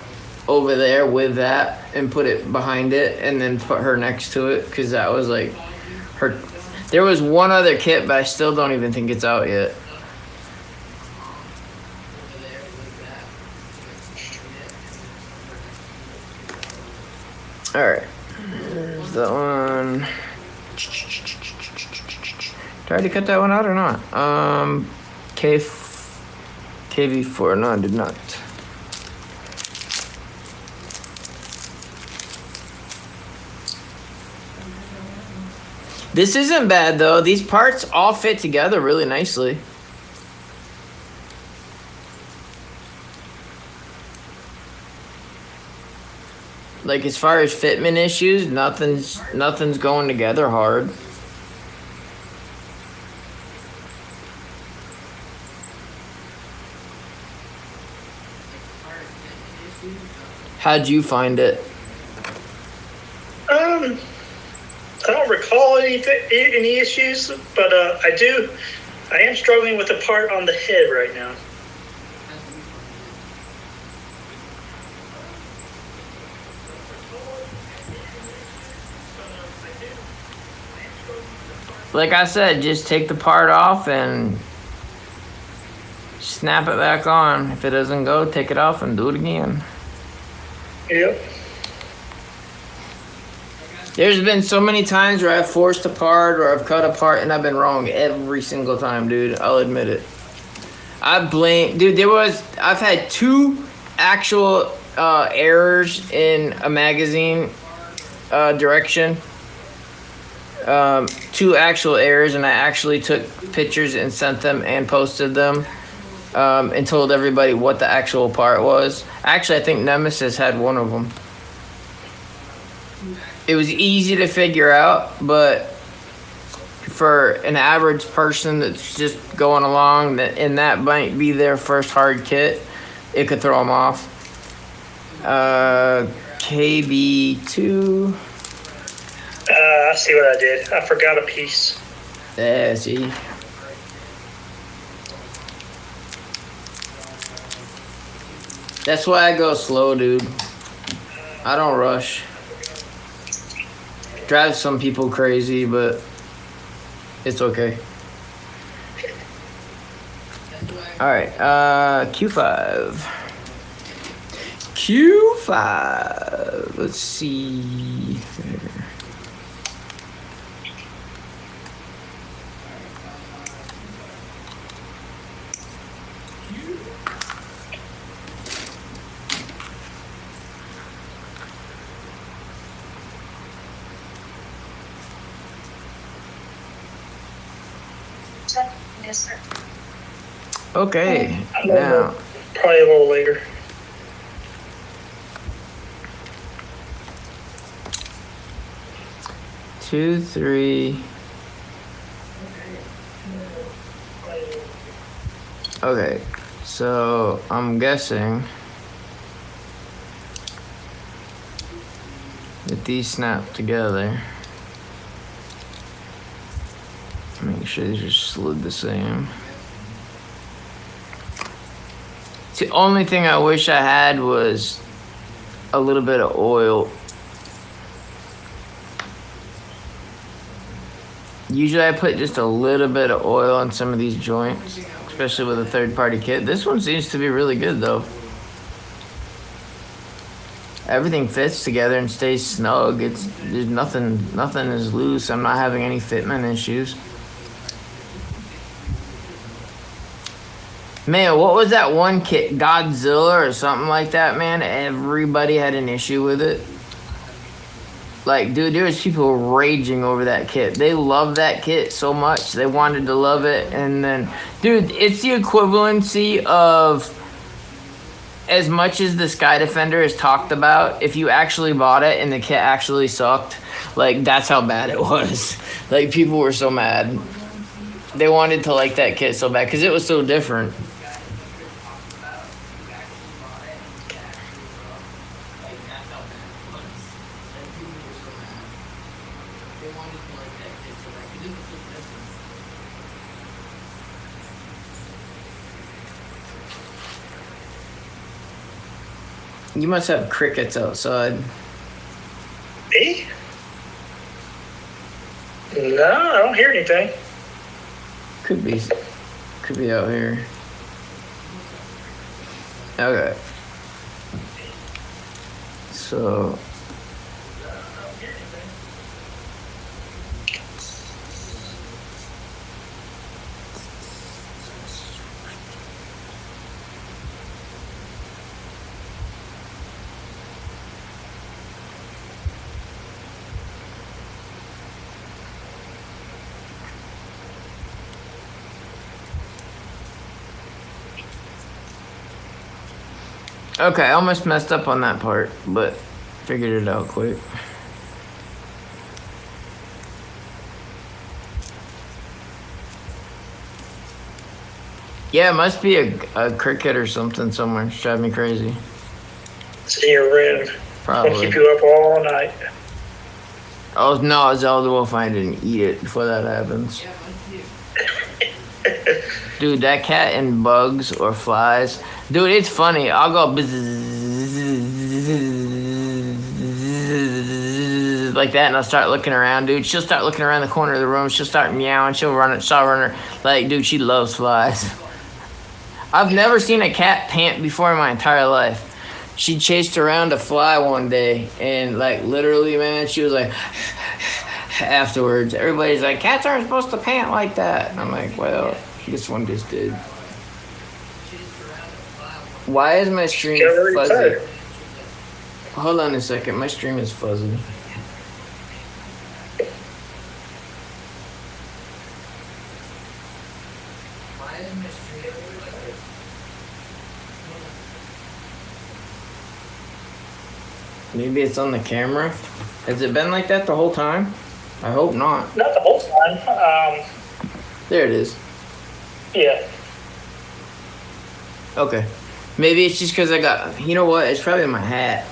over there with that and put it behind it and then put her next to it because that was like her. There was one other kit, but I still don't even think it's out yet. All right, there's that one. Did I already cut that one out or not? KV4, no, I did not. This isn't bad though. These parts all fit together really nicely. Like as far as fitment issues, nothing's going together hard. How'd you find it? I don't recall any issues, but I am struggling with the part on the head right now. Like I said, just take the part off and snap it back on. If it doesn't go, take it off and do it again. Yep. There's been so many times where I've forced a part or I've cut a part and I've been wrong every single time, dude. I'll admit it. I've had 2 actual errors in a magazine direction. 2 actual errors, and I actually took pictures and sent them and posted them and told everybody what the actual part was. Actually, I think Nemesis had one of them. It was easy to figure out, but for an average person that's just going along, and that might be their first hard kit, it could throw them off. KB2. I see what I did. I forgot a piece. Yeah, see. That's why I go slow, dude. I don't rush. Drives some people crazy, but it's okay. Alright, Q5. Q5. Let's see. Yes, sir. Okay, now. Probably a little later. Two, 3. Okay, so I'm guessing that these snap together. Make sure these are slid the same. The only thing I wish I had was a little bit of oil. Usually I put just a little bit of oil on some of these joints, especially with a third-party kit. This one seems to be really good though. Everything fits together and stays snug. There's nothing is loose. I'm not having any fitment issues. Man, what was that one kit? Godzilla or something like that, man? Everybody had an issue with it. Like, dude, there was people raging over that kit. They loved that kit so much. They wanted to love it. And then, dude, it's the equivalency of as much as the Sky Defender is talked about, if you actually bought it and the kit actually sucked, like, that's how bad it was. Like, people were so mad. They wanted to like that kit so bad because it was so different. You must have crickets outside. Me? No, I don't hear anything. Could be out here. Okay. So. Okay, I almost messed up on that part, but figured it out quick. Yeah, it must be a cricket or something somewhere. It's driving me crazy. in your room. It's gonna Probably. keep you up all night. Oh no, Zelda will find it and eat it before that happens. Dude, that cat and bugs or flies. Dude, it's funny. I'll go like that, and I'll start looking around, dude. She'll start looking around the corner of the room. She'll start meowing. She'll run it. Start running. Like, dude, she loves flies. I've never seen a cat pant before in my entire life. She chased around a fly one day, and like literally, man, she was like. Afterwards, everybody's like, cats aren't supposed to pant like that. And I'm like, well, this one just did. Why is my stream fuzzy? Hold on a second, my stream is fuzzy. Maybe it's on the camera. Has it been like that the whole time? I hope not. Not the whole time. There it is. Yeah. Okay. Maybe it's just because I got... You know what? It's probably my hat.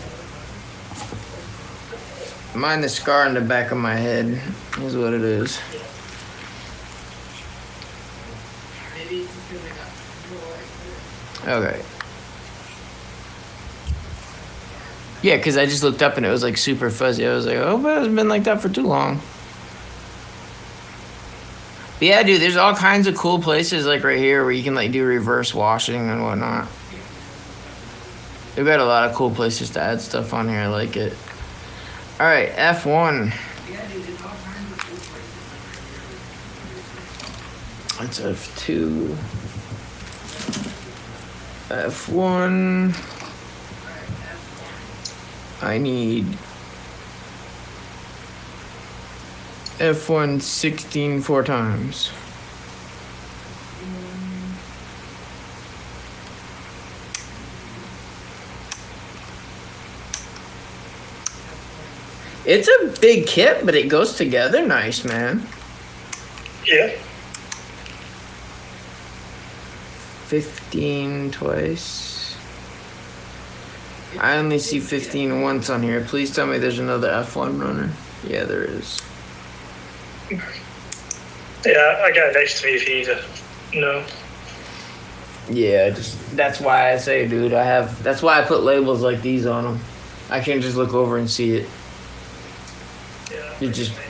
Mine the scar on the back of my head is what it is. Okay. Yeah, because I just looked up and it was like super fuzzy. I was like, oh, but it's been like that for too long. But yeah, dude, there's all kinds of cool places like right here where you can like do reverse washing and whatnot. We've got a lot of cool places to add stuff on here. I like it. All right, F1. That's F2. F1. I need F1 16 4 times. It's a big kit, but it goes together nice, man. Yeah. 15 twice. I only see 15 once on here. Please tell me there's another F1 runner. Yeah, there is. Yeah, I got it next to me if you need to know. Yeah, that's why I say, dude, that's why I put labels like these on them. I can just look over and see it. Yeah.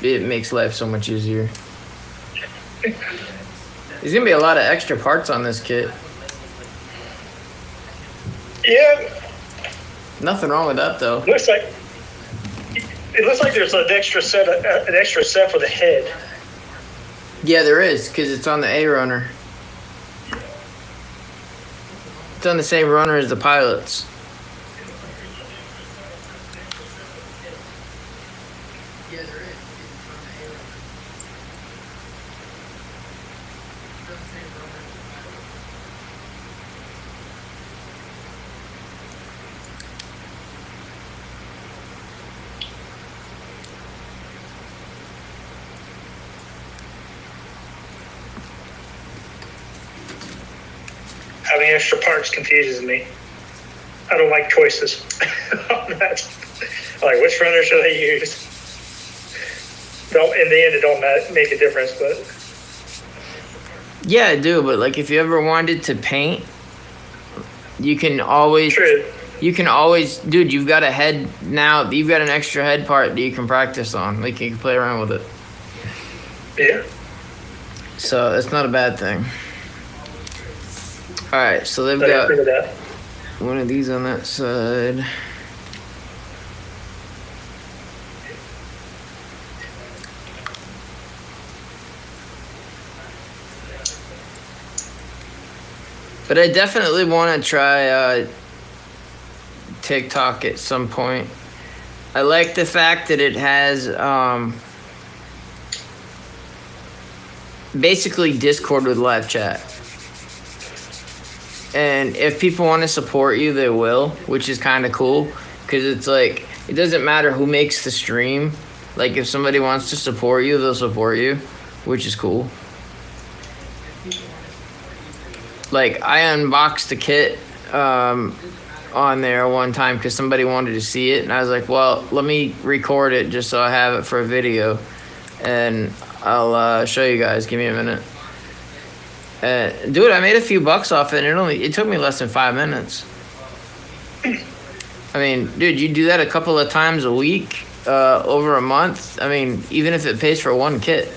It makes life so much easier. There's gonna be a lot of extra parts on this kit. Yeah. Nothing wrong with that though. It looks like there's an extra set for the head. Yeah, there is, because it's on the A runner. It's on the same runner as the pilots. Having extra parts confuses me. I don't like choices on that. Like, which runner should I use? In the end, it don't make a difference, but... Yeah, I do, but like if you ever wanted to paint, you can always... True. You can always... Dude, you've got a head now. You've got an extra head part that you can practice on. Like, you can play around with it. Yeah. So, that's not a bad thing. Alright, so they've I got agree with that. one of these on that side. But I definitely want to try TikTok at some point. I like the fact that it has basically Discord with live chat. And if people want to support you, they will, which is kind of cool. Because it's like, it doesn't matter who makes the stream. Like, if somebody wants to support you, they'll support you, which is cool. Like, I unboxed the kit on there one time because somebody wanted to see it, and I was like, well, let me record it just so I have it for a video, and I'll show you guys. Give me a minute. Dude, I made a few bucks off it, and it took me less than 5 minutes. I mean, dude, you do that a couple of times a week, over a month. I mean, even if it pays for one kit,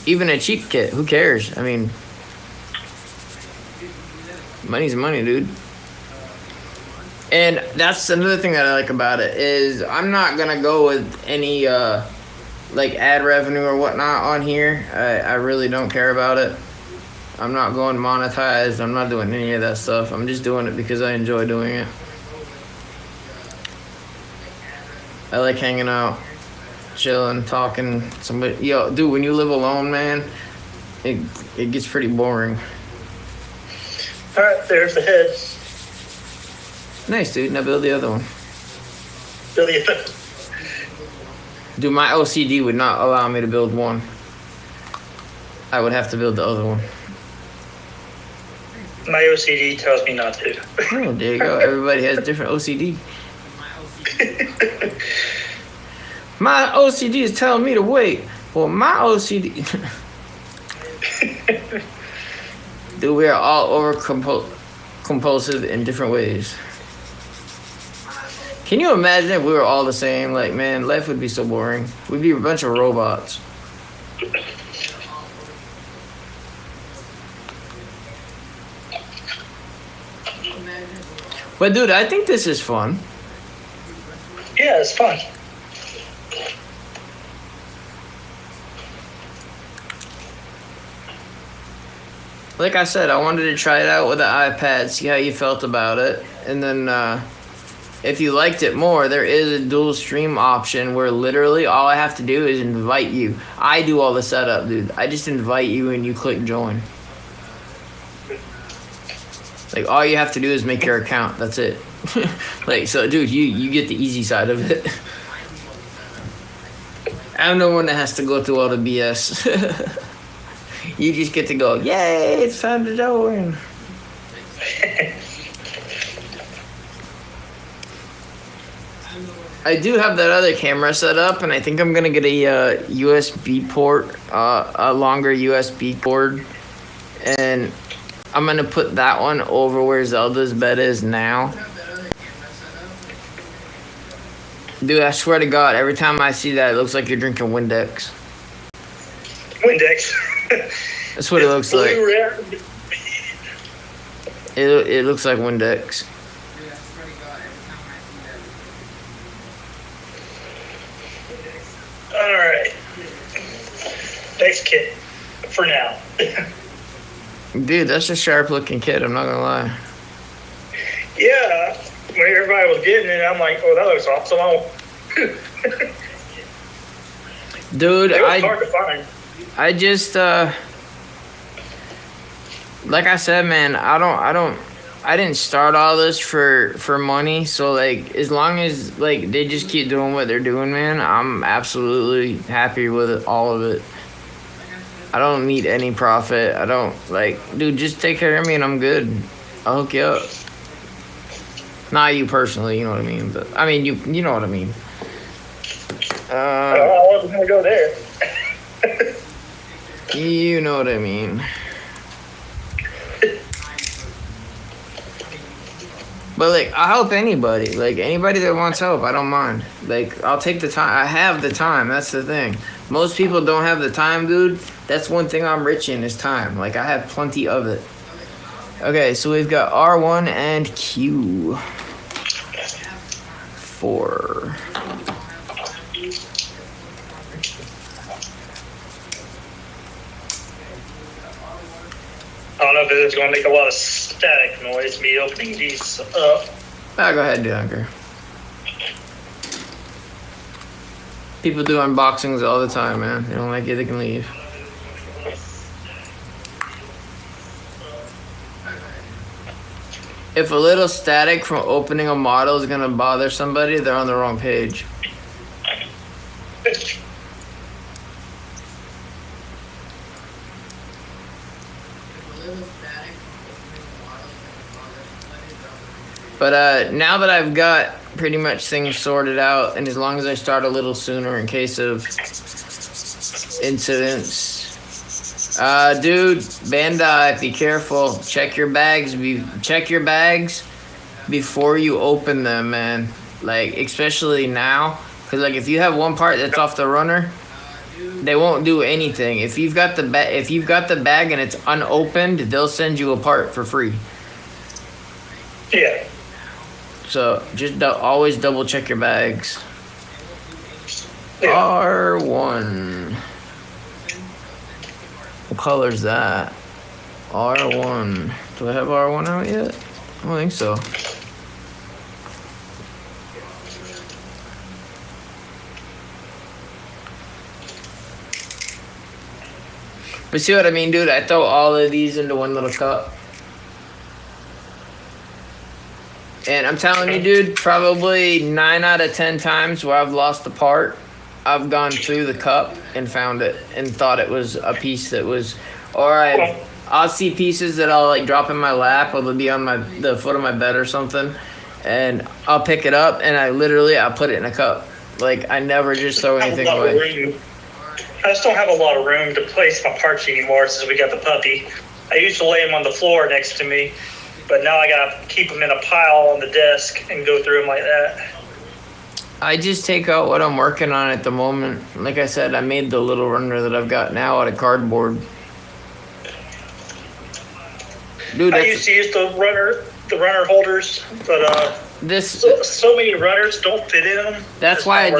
even a cheap kit, who cares? I mean, money's money, dude. And that's another thing that I like about it is I'm not gonna go with any like ad revenue or whatnot on here. I really don't care about it. I'm not going monetized. I'm not doing any of that stuff. I'm just doing it because I enjoy doing it. I like hanging out, chilling, talking. Somebody, yo, dude, when you live alone, man, it gets pretty boring. All right, there's the head. Nice, dude. Now build the other one. Build the other. Dude, my OCD would not allow me to build one. I would have to build the other one. My OCD tells me not to. Oh, there you go. Everybody has different OCD. My OCD is telling me to wait. Well, my OCD... Dude, we are all over compulsive in different ways. Can you imagine if we were all the same? Like, man, life would be so boring. We'd be a bunch of robots. But dude, I think this is fun. Yeah, it's fun. Like I said, I wanted to try it out with the iPad, see how you felt about it. And then if you liked it more, there is a dual stream option where literally all I have to do is invite you. I do all the setup, dude. I just invite you and you click join. Like, all you have to do is make your account. That's it. Like, so, dude, you get the easy side of it. I'm the one that has to go through all the BS. You just get to go, yay, it's time to join. I do have that other camera set up, and I think I'm going to get a USB port, a longer USB cord. And I'm going to put that one over where Zelda's bed is now. Dude, I swear to God, every time I see that, it looks like you're drinking Windex. Windex. That's what it looks like. It looks like Windex. All right. Next kit for now. Dude, that's a sharp looking kid, I'm not gonna lie. Yeah, when everybody was getting it, I'm like, oh, that looks awesome. Dude, it was hard to find. I just like I said, man, I didn't start all this for money, so like as long as like they just keep doing what they're doing, man, I'm absolutely happy with it, all of it. I don't need any profit. I don't like, dude, just take care of me and I'm good. I'll hook you up. Not you personally, you know what I mean, but I mean you know what I mean. I wasn't gonna go there. You know what I mean. But like, I help anybody. Like anybody that wants help, I don't mind. Like I'll take the time. I have the time. That's the thing. Most people don't have the time, dude. That's one thing I'm rich in is time. Like I have plenty of it. Okay, so we've got R1 and Q4. I don't know if it's going to make a lot of static noise, me opening these up. Ah, go ahead, Dunker. People do unboxings all the time, man. They don't like it, they can leave. If a little static from opening a model is going to bother somebody, they're on the wrong page. But now that I've got pretty much things sorted out, and as long as I start a little sooner in case of incidents, dude, Bandai, be careful. Check your bags. Check your bags before you open them, man. Like especially now, because like if you have one part that's off the runner, they won't do anything. If you've got the bag and it's unopened, they'll send you a part for free. Yeah. So just always double check your bags. Yeah. R1. What color's that? R1. Do I have R1 out yet? I don't think so. But see what I mean, dude? I throw all of these into one little cup. And I'm telling you, dude, probably 9 out of 10 times where I've lost the part, I've gone through the cup and found it and thought it was a piece that was, or I'll see pieces that I'll like drop in my lap or they'll be on the foot of my bed or something, and I'll pick it up and I'll put it in a cup. Like I never just throw anything away. I just don't have a lot of room to place my parts anymore since we got the puppy. I used to lay them on the floor next to me, but now I gotta keep them in a pile on the desk and go through them like that. I just take out what I'm working on at the moment. Like I said, I made the little runner that I've got now out of cardboard. Dude, I used to use the runner holders, but so many runners don't fit in them. That's why I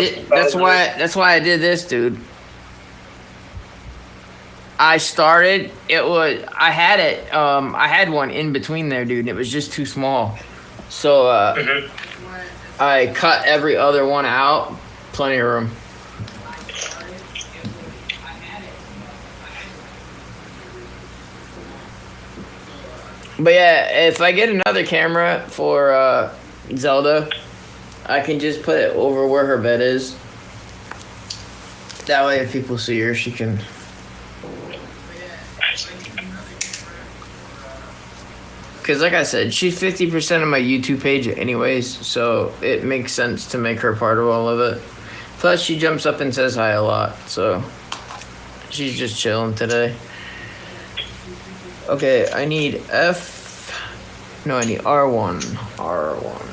did this, dude. I had one in between there, dude, and it was just too small. So I cut every other one out. Plenty of room. But yeah, if I get another camera for Zelda, I can just put it over where her bed is. That way if people see her, she can... Because like I said, she's 50% of my YouTube page anyways, so it makes sense to make her part of all of it. Plus, she jumps up and says hi a lot, so she's just chilling today. Okay, I need F... No, I need R1. R1.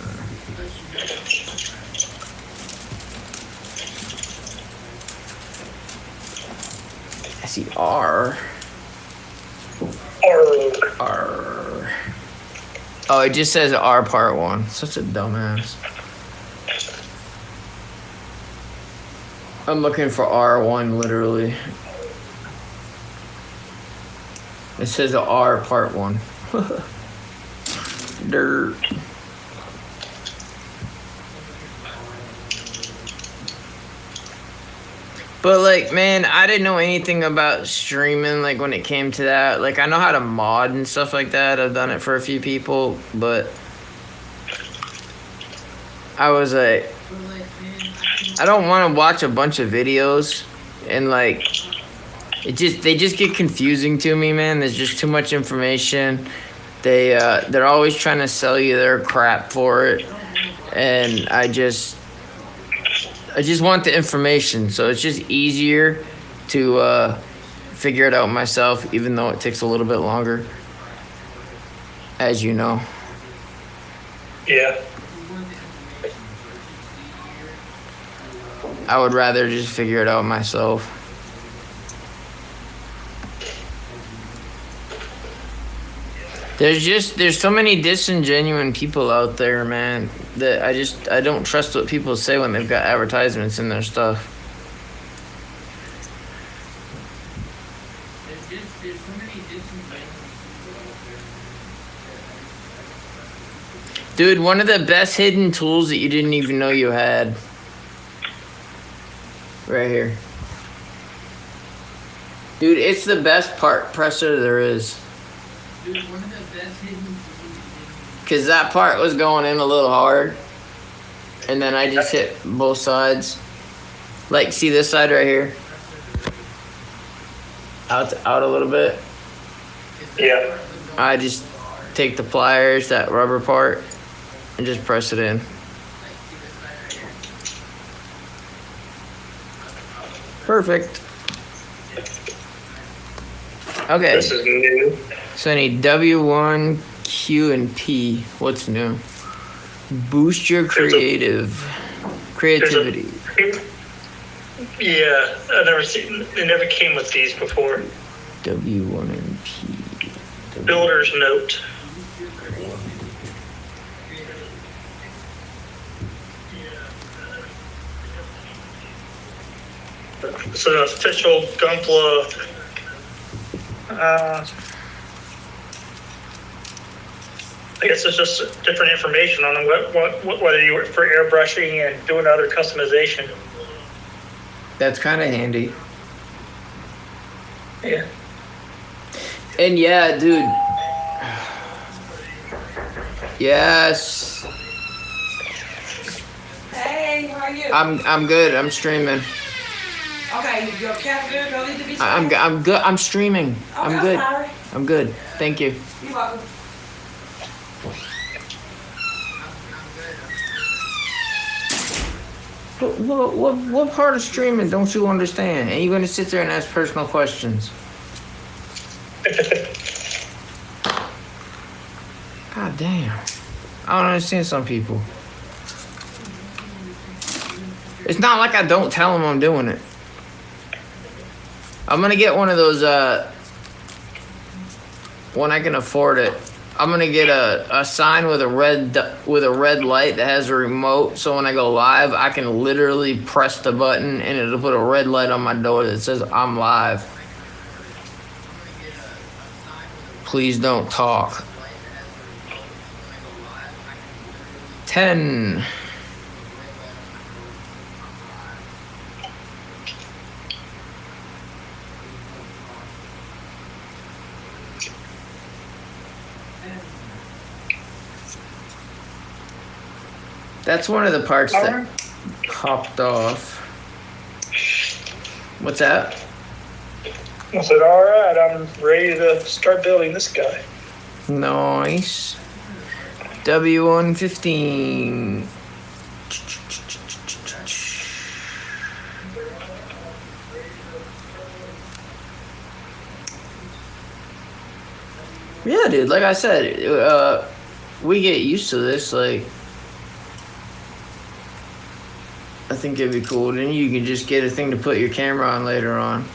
I see R. R. Oh, it just says R part 1. Such a dumbass. I'm looking for R1 literally. It says R part 1. Dirt. But like, man, I didn't know anything about streaming, like when it came to that. Like, I know how to mod and stuff like that. I've done it for a few people, but I was like, I don't want to watch a bunch of videos and like, they just get confusing to me, man. There's just too much information. They're always trying to sell you their crap for it, and I just want the information, so it's just easier to figure it out myself, even though it takes a little bit longer, as you know. Yeah. I would rather just figure it out myself. There's so many disingenuous people out there, man, that I don't trust what people say when they've got advertisements in their stuff. There's so many disingenuous people out there. Dude, one of the best hidden tools that you didn't even know you had. Right here. Dude, it's the best part presser there is. Dude, one of the best hidden tools. Because that part was going in a little hard. And then I just hit both sides. Like, see this side right here? Out a little bit. Yeah. I just take the pliers, that rubber part, and just press it in. Perfect. Okay. This is new. So I need W1, Q, and P. What's new? Boost your creativity. Yeah, I've never seen. It never came with these before. W1 and P. Builder's note. So the official Gunpla. I guess it's just different information on whether you were for airbrushing and doing other customization. That's kind of handy. Yeah. And yeah, dude. Yes. Hey, how are you? I'm good. I'm streaming. Okay, your cat good? Don't need to be. I'm good. I'm streaming. Okay, I'm good. sorry. I'm good. Thank you. You're welcome. What part of streaming don't you understand? And you're gonna sit there and ask personal questions? God damn. I don't understand some people. It's not like I don't tell them I'm doing it. I'm gonna get one of those, when I can afford it. I'm gonna get a sign with a red light that has a remote, so when I go live, I can literally press the button and it'll put a red light on my door that says I'm live. Please don't talk. 10. That's one of the parts that popped off. What's that? I said, all right, I'm ready to start building this guy. Nice. W115. Yeah, dude, like I said, we get used to this, like, I think it'd be cool. Then you can just get a thing to put your camera on later on.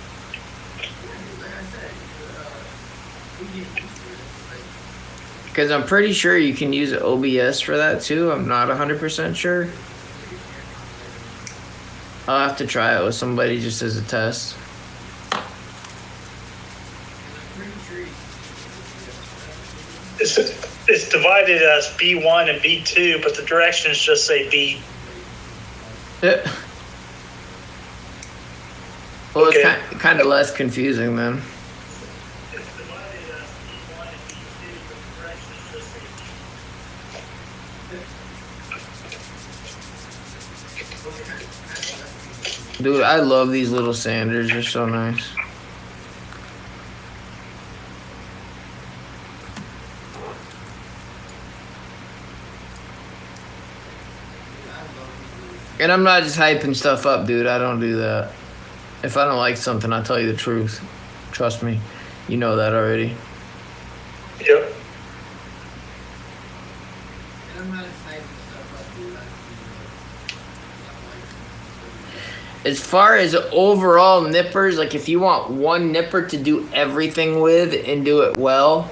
Because I'm pretty sure you can use OBS for that too. I'm not 100% sure. I'll have to try it with somebody just as a test. It's divided as B1 and B2, but the directions just say B. Yeah. Well, Okay. it's kind of less confusing then. Dude, I love these little sanders. They're so nice. And I'm not just hyping stuff up, dude. I don't do that. If I don't like something, I'll tell you the truth. Trust me. You know that already. Yep. As far as overall nippers, like if you want one nipper to do everything with and do it well,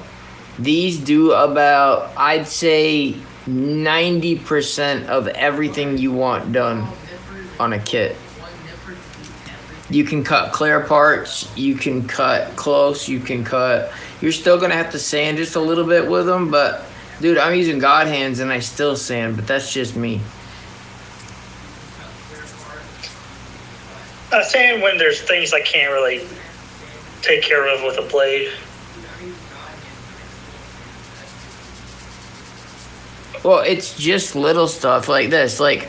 these do about, I'd say, 90% of everything you want done on a kit. You can cut clear parts, you can cut close, you can cut. You're still gonna have to sand just a little bit with them, but dude, I'm using God hands and I still sand, but that's just me. I'm saying when there's things I can't really take care of with a blade. Well, it's just little stuff like this. Like,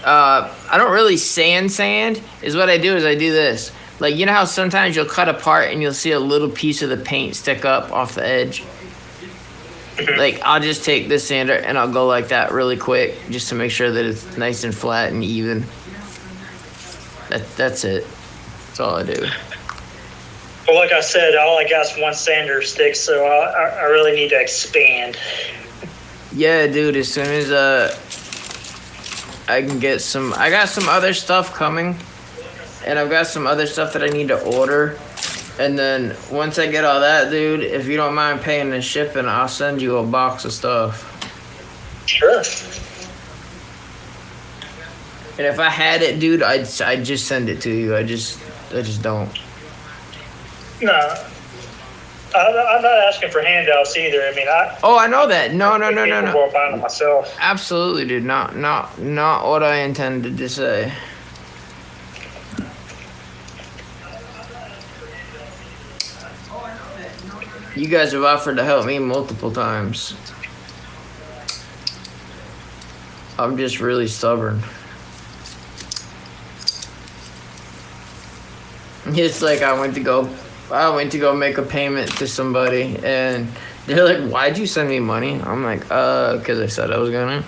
I don't really sand. Is what I do is I do this. Like, you know how sometimes you'll cut a part and you'll see a little piece of the paint stick up off the edge? Like, I'll just take this sander and I'll go like that really quick just to make sure that it's nice and flat and even. That's it. That's all I do. Well, like I said, all I got is one sander stick, so I really need to expand. Yeah, dude, as soon as I can get I got some other stuff coming, and I've got some other stuff that I need to order. And then once I get all that, dude, if you don't mind paying the shipping, I'll send you a box of stuff. Sure. And if I had it, dude, I'd just send it to you. I just don't. No, I'm not asking for handouts either. I mean, Oh, I know that. No. capable of buying it myself. Absolutely, dude. Not what I intended to say. You guys have offered to help me multiple times. I'm just really stubborn. It's like I went to go make a payment to somebody, and they're like, "Why'd you send me money?" I'm like, because I said I was gonna."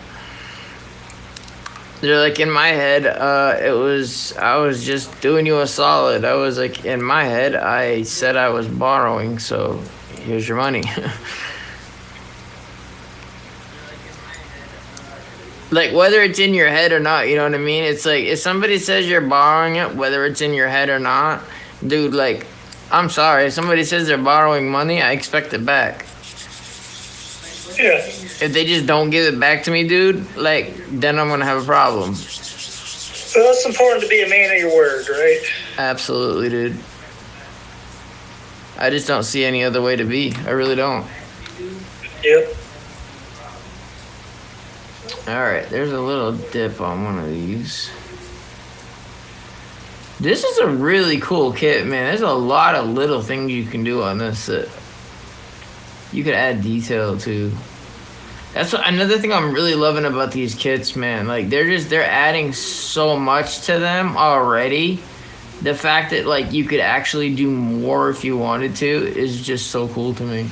They're like, in my head, I was just doing you a solid. I was like, in my head, I said I was borrowing, so here's your money. Like, whether it's in your head or not, you know what I mean? It's like, if somebody says you're borrowing it, whether it's in your head or not, dude, like, I'm sorry. If somebody says they're borrowing money, I expect it back. Yeah. If they just don't give it back to me, dude, like, then I'm going to have a problem. So it's important to be a man of your word, right? Absolutely, dude. I just don't see any other way to be. I really don't. Yep. All right, there's a little dip on one of these. This is a really cool kit, man. There's a lot of little things you can do on this that you could add detail to. That's another thing I'm really loving about these kits, man. Like, they're adding so much to them already. The fact that, like, you could actually do more if you wanted to is just so cool to me.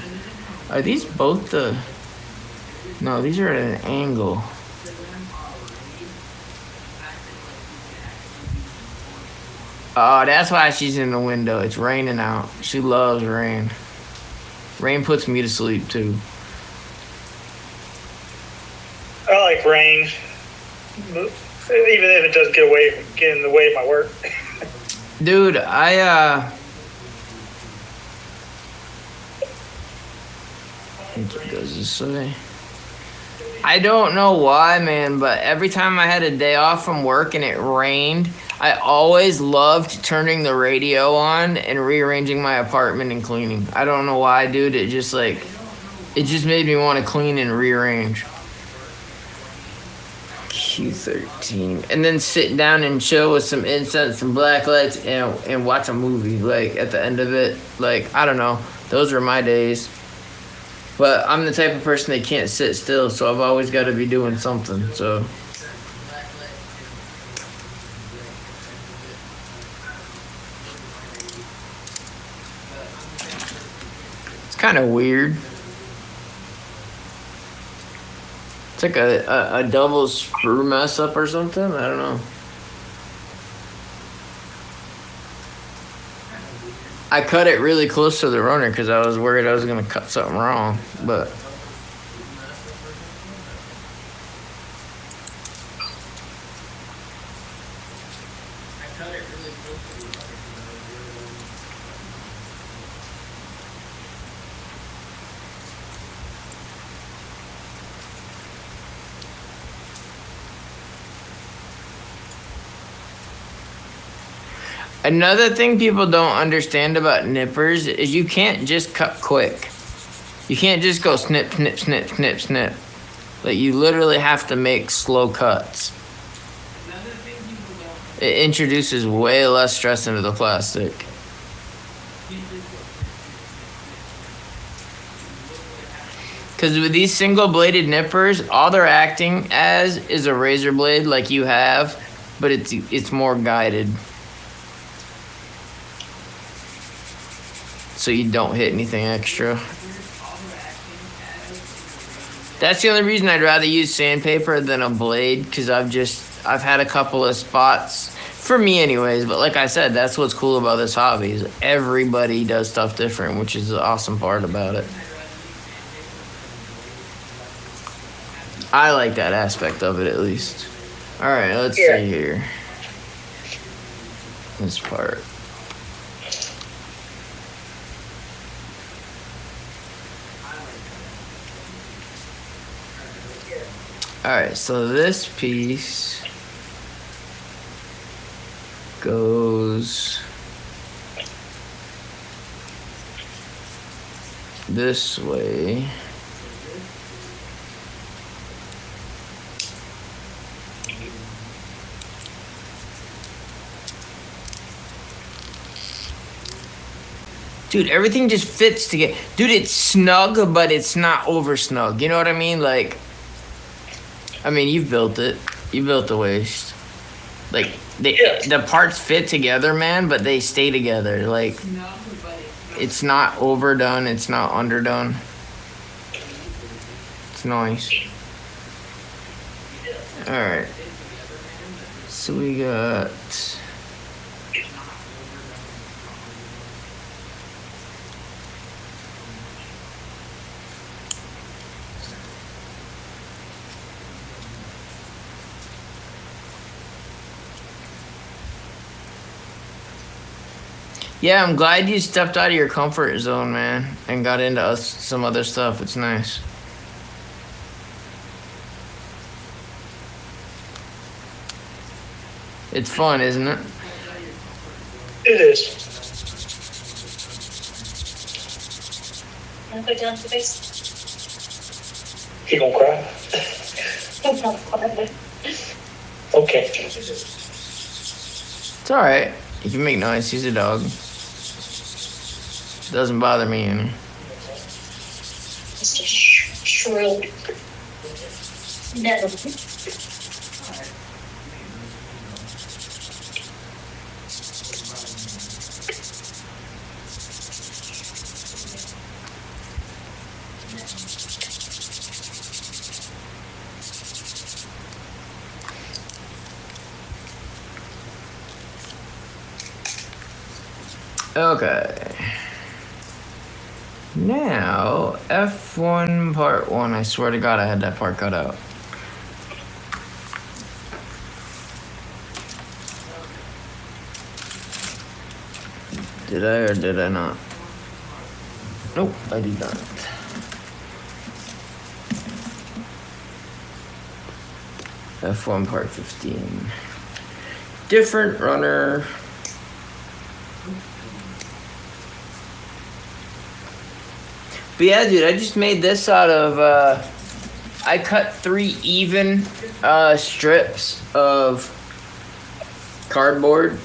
Are these both the... No, these are at an angle. Oh, that's why she's in the window. It's raining out. She loves rain. Rain puts me to sleep, too. I like rain, even if it does get in the way of my work. Dude, it goes this way. I don't know why, man, but every time I had a day off from work and it rained, I always loved turning the radio on and rearranging my apartment and cleaning. I don't know why, dude. It just made me want to clean and rearrange. Q13. And then sit down and chill with some incense and black lights and watch a movie, like, at the end of it. Like, I don't know. Those were my days. But I'm the type of person that can't sit still, so I've always got to be doing something, so... It's kind of weird. It's like a double screw mess up or something. I don't know. I cut it really close to the runner because I was worried I was going to cut something wrong. But another thing people don't understand about nippers is you can't just cut quick. You can't just go snip, snip, snip, snip, snip. Like, you literally have to make slow cuts. It introduces way less stress into the plastic. Because with these single-bladed nippers, all they're acting as is a razor blade like you have, but it's more guided. So you don't hit anything extra. That's the only reason I'd rather use sandpaper than a blade, because I've had a couple of spots, for me anyways, but like I said, that's what's cool about this hobby, is everybody does stuff different, which is the awesome part about it. I like that aspect of it, at least. Alright, let's see here. This part. Alright, so this piece goes this way. Dude, everything just fits together. Dude, it's snug, but it's not over snug. You know what I mean? Like, I mean, you've built it. You built the waist. Like, the parts fit together, man, but they stay together. Like, it's not overdone. It's not underdone. It's nice. Alright. So we got... Yeah, I'm glad you stepped out of your comfort zone, man, and got into some other stuff. It's nice. It's fun, isn't it? It is. Wanna go down to base? He gonna cry? Okay. It's alright. You can make noise. He's a dog. Doesn't bother me any. Mr. Shrewd. Never. Okay. Now, F1 part 1. I swear to God I had that part cut out. Did I or did I not? Nope, I did not. F1 part 15. Different runner. But yeah, dude, I just made this out of, I cut 3 even strips of cardboard.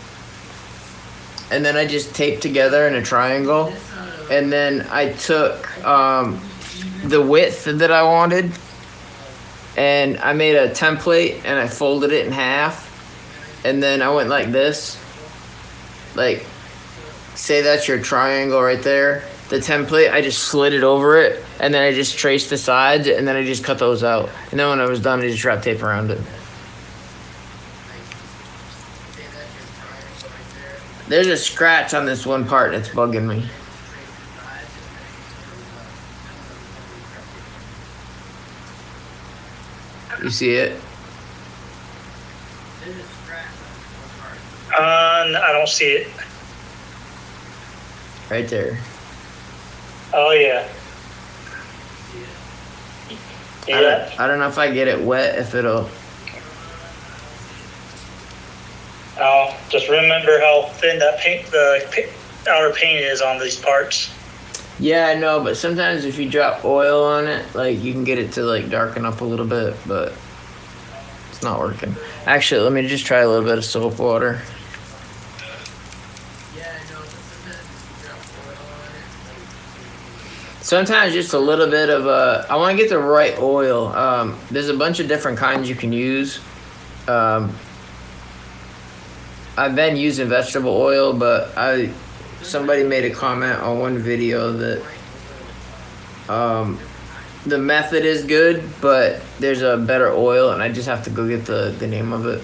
And then I just taped together in a triangle. And then I took the width that I wanted. And I made a template and I folded it in half. And then I went like this. Like, say that's your triangle right there. The template, I just slid it over it, and then I just traced the sides, and then I just cut those out. And then when I was done, I just wrapped tape around it. There's a scratch on this one part that's bugging me. You see it? I don't see it. Right there. Oh, yeah. Yeah. I don't know if I get it wet, if it'll... Oh, just remember how thin that outer paint is on these parts. Yeah, I know, but sometimes if you drop oil on it, like, you can get it to, like, darken up a little bit, but it's not working. Actually, let me just try a little bit of soap water. Sometimes just a little bit of I want to get the right oil. There's a bunch of different kinds you can use. I've been using vegetable oil, but somebody made a comment on one video that The method is good, but there's a better oil, and I just have to go get the name of it.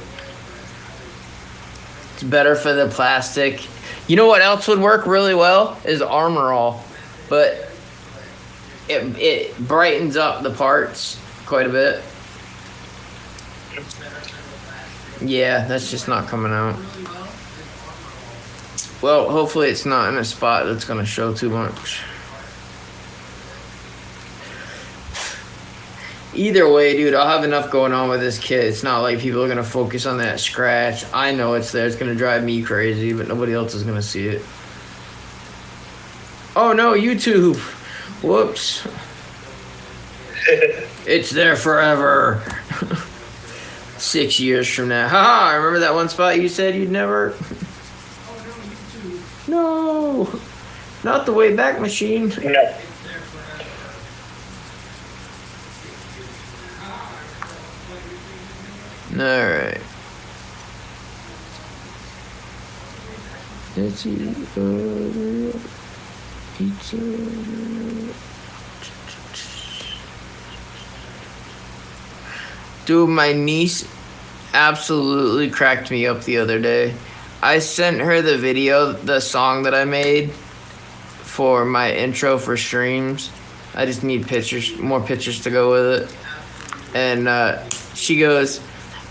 It's better for the plastic. You know what else would work really well is Armor All, but it brightens up the parts quite a bit. Yeah, that's just not coming out. Well, hopefully it's not in a spot that's gonna show too much. Either way, dude, I'll have enough going on with this kit. It's not like people are gonna focus on that scratch. I know it's there. It's gonna drive me crazy, but nobody else is gonna see it. Oh no, YouTube. Whoops. It's there forever. 6 years from now. Haha, remember that one spot you said you'd never? No. Not the Wayback Machine. No. Alright. Let's eat pizza. Dude, my niece absolutely cracked me up the other day. I sent her the video, the song that I made for my intro for streams. I just need pictures, more pictures to go with it. And she goes,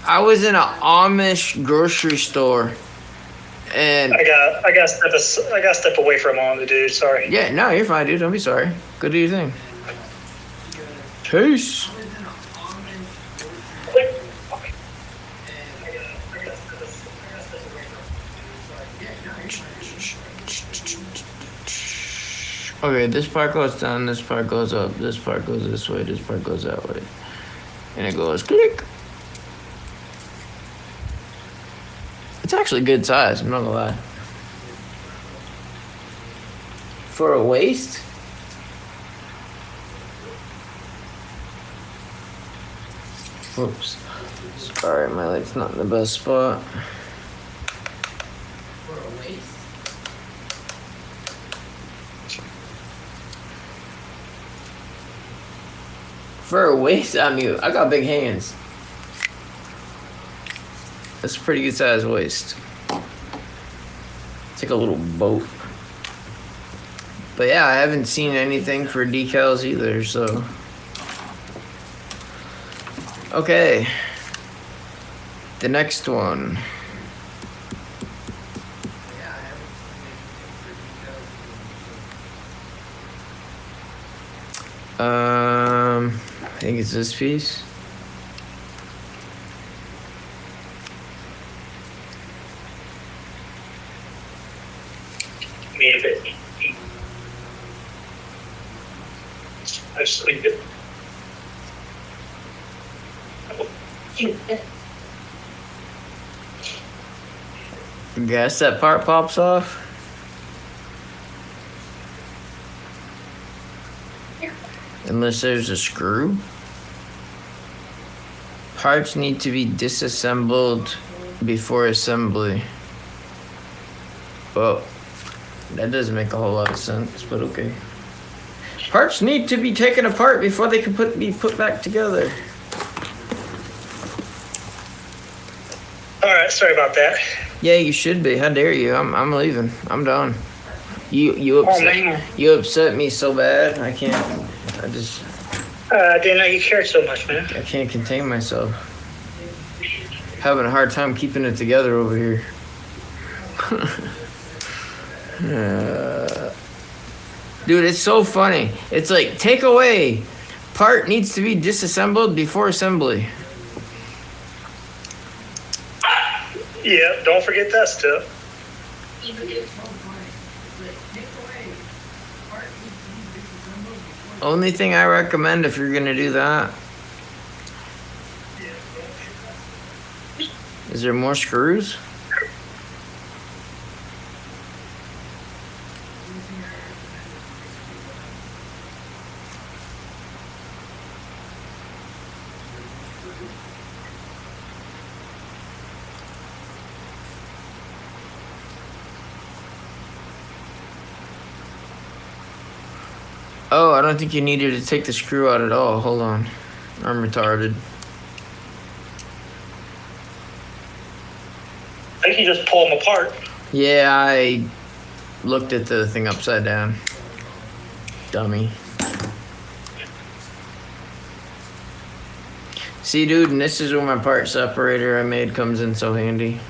I was in an Amish grocery store, and I got to step away from all the dude. Sorry. yeah, no, you're fine, dude. Don't be sorry. Go do your thing. Peace. Okay, this part goes down, this part goes up, this part goes this way, this part goes that way. And it goes click. It's actually good size, I'm not gonna lie. For a waist? Oops. Sorry, my leg's not in the best spot. For a waist, I mean, I got big hands. That's a pretty good size waist. It's like a little boat. But yeah, I haven't seen anything for decals either, so. Okay. The next one. I think it's this piece. Maybe. I sleep it. Guess that part pops off. Unless there's a screw. Parts need to be disassembled before assembly. Well, that doesn't make a whole lot of sense, but okay. Parts need to be taken apart before they can be put back together. All right, sorry about that. Yeah, you should be. How dare you? I'm leaving. I'm done. You upset me so bad. I can't. I didn't know you cared so much, man. I can't contain myself. Having a hard time keeping it together over here. Dude, it's so funny. It's like, take away. Part needs to be disassembled before assembly. Yeah, don't forget that step. Only thing I recommend if you're gonna do that. Is there more screws? Oh, I don't think you needed to take the screw out at all. Hold on. I'm retarded. I think you just pull them apart. Yeah, I looked at the thing upside down. Dummy. See, dude, and this is where my part separator I made comes in so handy.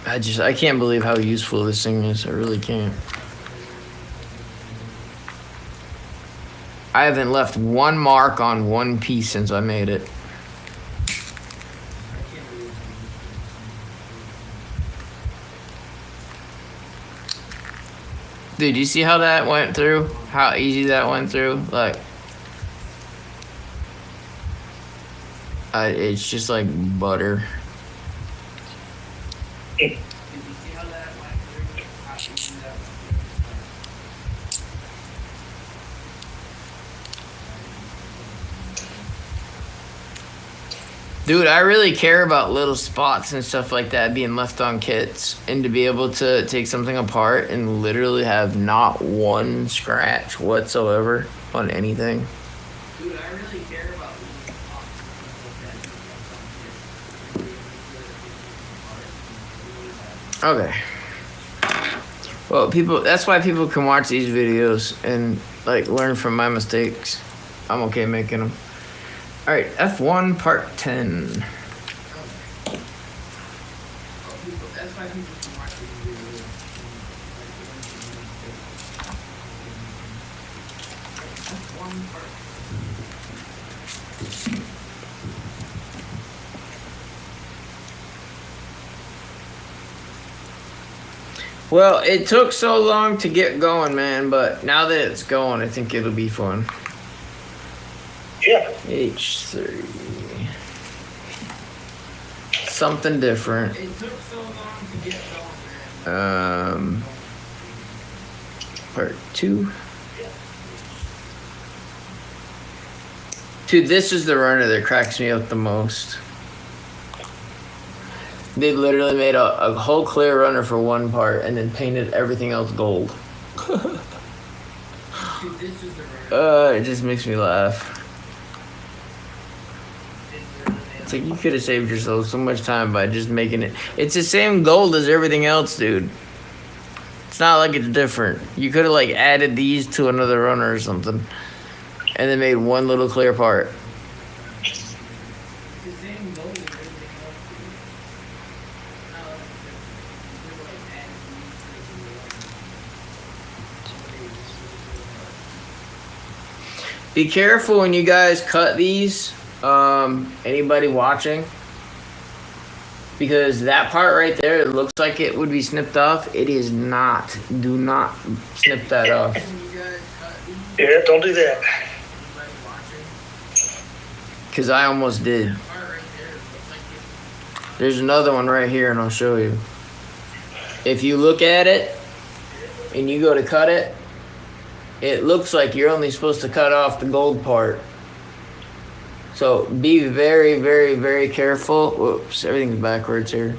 I can't believe how useful this thing is. I really can't. I haven't left one mark on one piece since I made it. Dude, you see how that went through? How easy that went through? Like, it's just like butter. Dude, I really care about little spots and stuff like that being left on kits, and to be able to take something apart and literally have not one scratch whatsoever on anything. Dude, I really care about little spots. Okay. Well, that's why people can watch these videos and like learn from my mistakes. I'm okay making them. All right, F1 part 10. Well, it took so long to get going, man, but now that it's going, I think it'll be fun. Yeah. H3. Something different. It took so long to get going, man. Part 2. Dude, this is the runner that cracks me up the most. They literally made a whole clear runner for one part and then painted everything else gold. Dude, this is the runner. It just makes me laugh. It's like you could have saved yourself so much time by just making it. It's the same gold as everything else, dude. It's not like it's different. You could have like added these to another runner or something, and then made one little clear part. It's the same gold as everything else, dude. Be careful when you guys cut these. Anybody watching, because that part right there, it looks like it would be snipped off. It is not. Do not snip that off. Yeah, don't do that. Because I almost did. There's another one right here, and I'll show you. If you look at it and you go to cut it, it looks like you're only supposed to cut off the gold part. So be very, very, very careful. Whoops, everything's backwards here.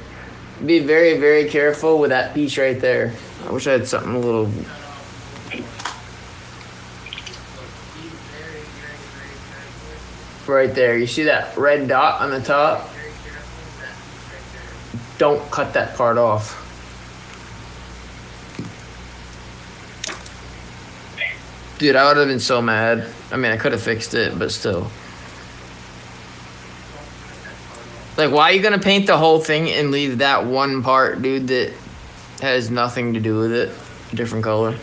Be very, very careful with that piece right there. I wish I had something a little... Right there. You see that red dot on the top? Don't cut that part off. Dude, I would have been so mad. I mean, I could have fixed it, but still. Like, why are you gonna paint the whole thing and leave that one part, dude, that has nothing to do with it? Different color.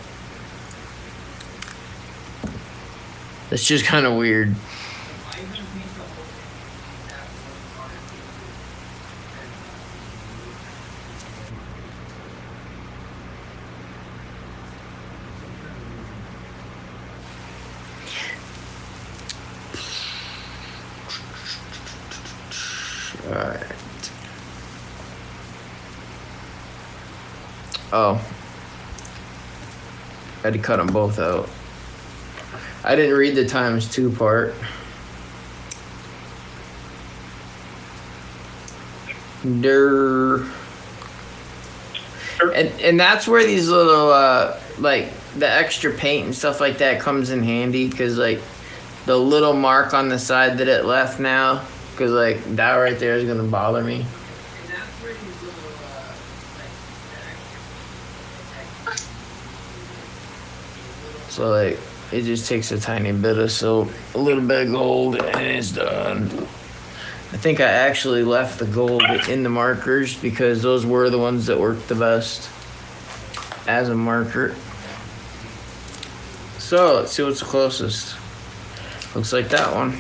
It's just kind of weird. Alright. Oh. I had to cut them both out. I didn't read the ×2 part. And that's where these little like the extra paint and stuff like that comes in handy, because like the little mark on the side that it left now, because like that right there is gonna bother me. So like it just takes a tiny bit of soap, a little bit of gold, and it's done. I think I actually left the gold in the markers because those were the ones that worked the best as a marker. So let's see what's the closest. Looks like that one.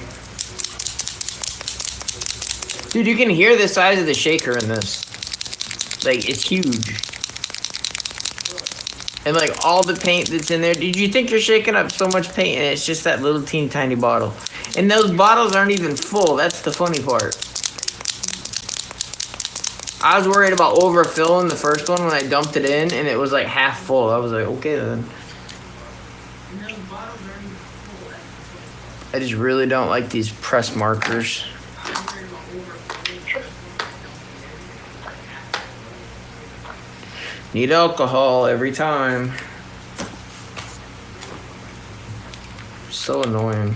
Dude, you can hear the size of the shaker in this. Like, it's huge. And like all the paint that's in there. Did you think you're shaking up so much paint and it's just that little teeny tiny bottle? And those bottles aren't even full. That's the funny part. I was worried about overfilling the first one when I dumped it in and it was like half full. I was like, okay then. I just really don't like these press markers. Need alcohol every time. So annoying.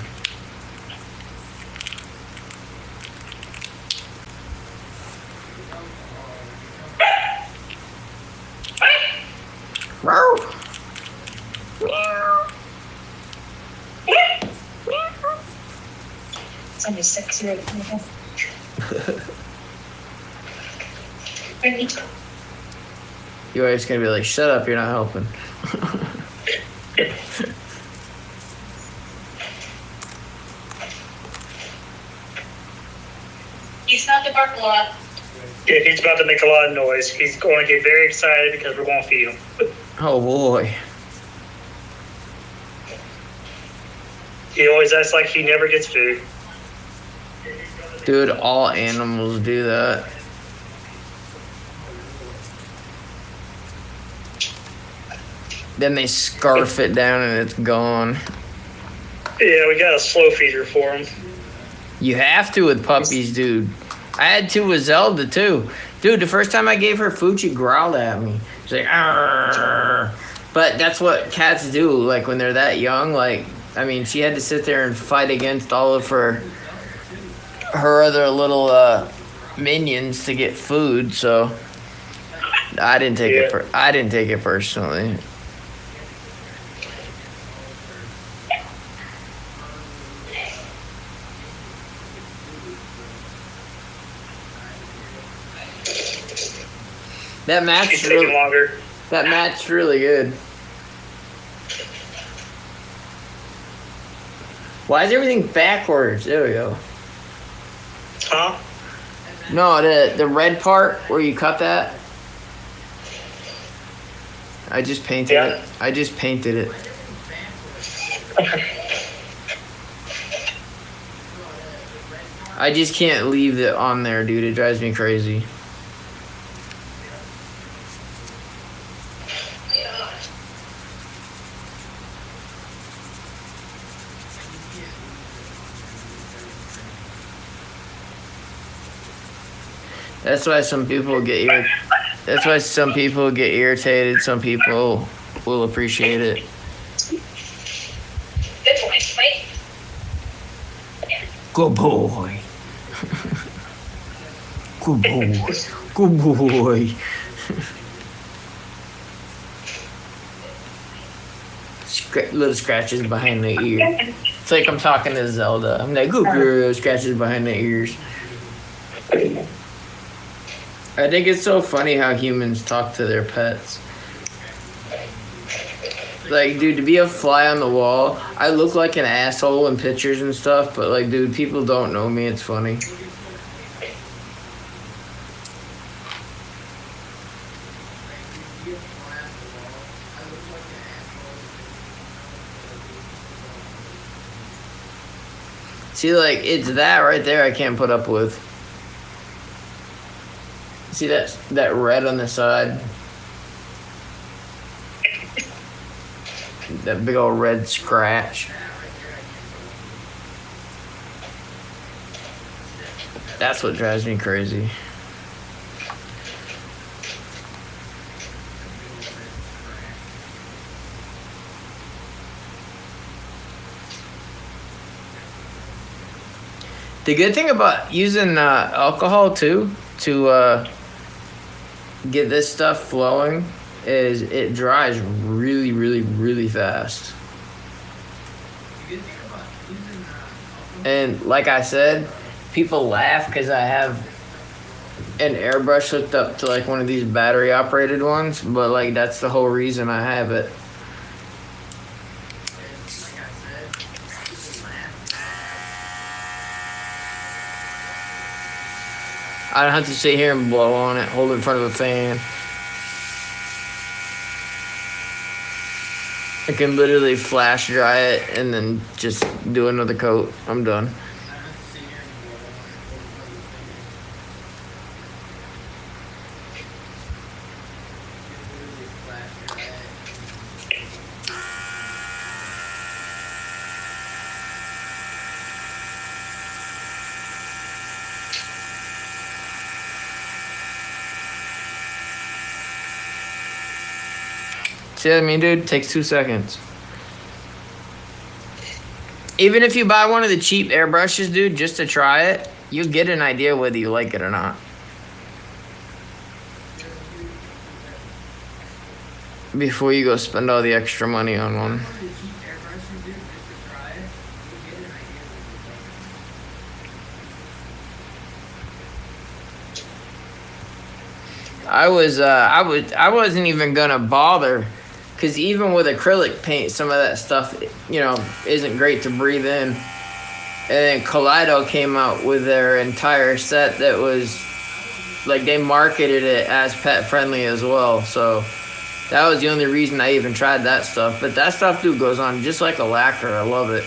Somebody sexy right now. Your wife's gonna be like, shut up, you're not helping. He's not the bark a lot. Yeah, he's about to make a lot of noise. He's going to get very excited because we're going to feed him. Oh boy. He always acts like he never gets food. Dude, all animals do that. Then they scarf it down and it's gone. Yeah, we got a slow feeder for him. You have to with puppies, dude. I had to with Zelda too. Dude, the first time I gave her food, she growled at me. She's like, arr. But that's what cats do, like when they're that young. Like, I mean, she had to sit there and fight against all of her other little minions to get food, so I didn't take it I didn't take it personally. That match taking longer. That match's really good. Why is everything backwards? There we go. Huh? No, the red part where you cut that. I just painted it. I just painted it. I just can't leave it on there, dude. It drives me crazy. That's why some people get That's why some people get irritated. Some people will appreciate it. Good boy, wait. Good boy. Good boy. Good boy. Little scratches behind the ear. It's like I'm talking to Zelda. I'm like, good girl, scratches behind the ears. I think it's so funny how humans talk to their pets. Like, dude, to be a fly on the wall, I look like an asshole in pictures and stuff, but like, dude, people don't know me. It's funny. See, like, it's that right there I can't put up with. See that red on the side? That big old red scratch. That's what drives me crazy. The good thing about using alcohol too to get this stuff flowing is it dries really, really, really fast. And like I said, people laugh because I have an airbrush hooked up to like one of these battery operated ones, but like that's the whole reason I have it. I don't have to sit here and blow on it, hold it in front of a fan. I can literally flash dry it and then just do another coat. I'm done. See what I mean, dude? It takes 2 seconds. Even if you buy one of the cheap airbrushes, dude, just to try it, you'll get an idea whether you like it or not. Before you go spend all the extra money on one. I wasn't even gonna bother, because even with acrylic paint, some of that stuff, you know, isn't great to breathe in. And then Kaleido came out with their entire set that was, like, they marketed it as pet friendly as well. So that was the only reason I even tried that stuff. But that stuff, dude, goes on just like a lacquer. I love it.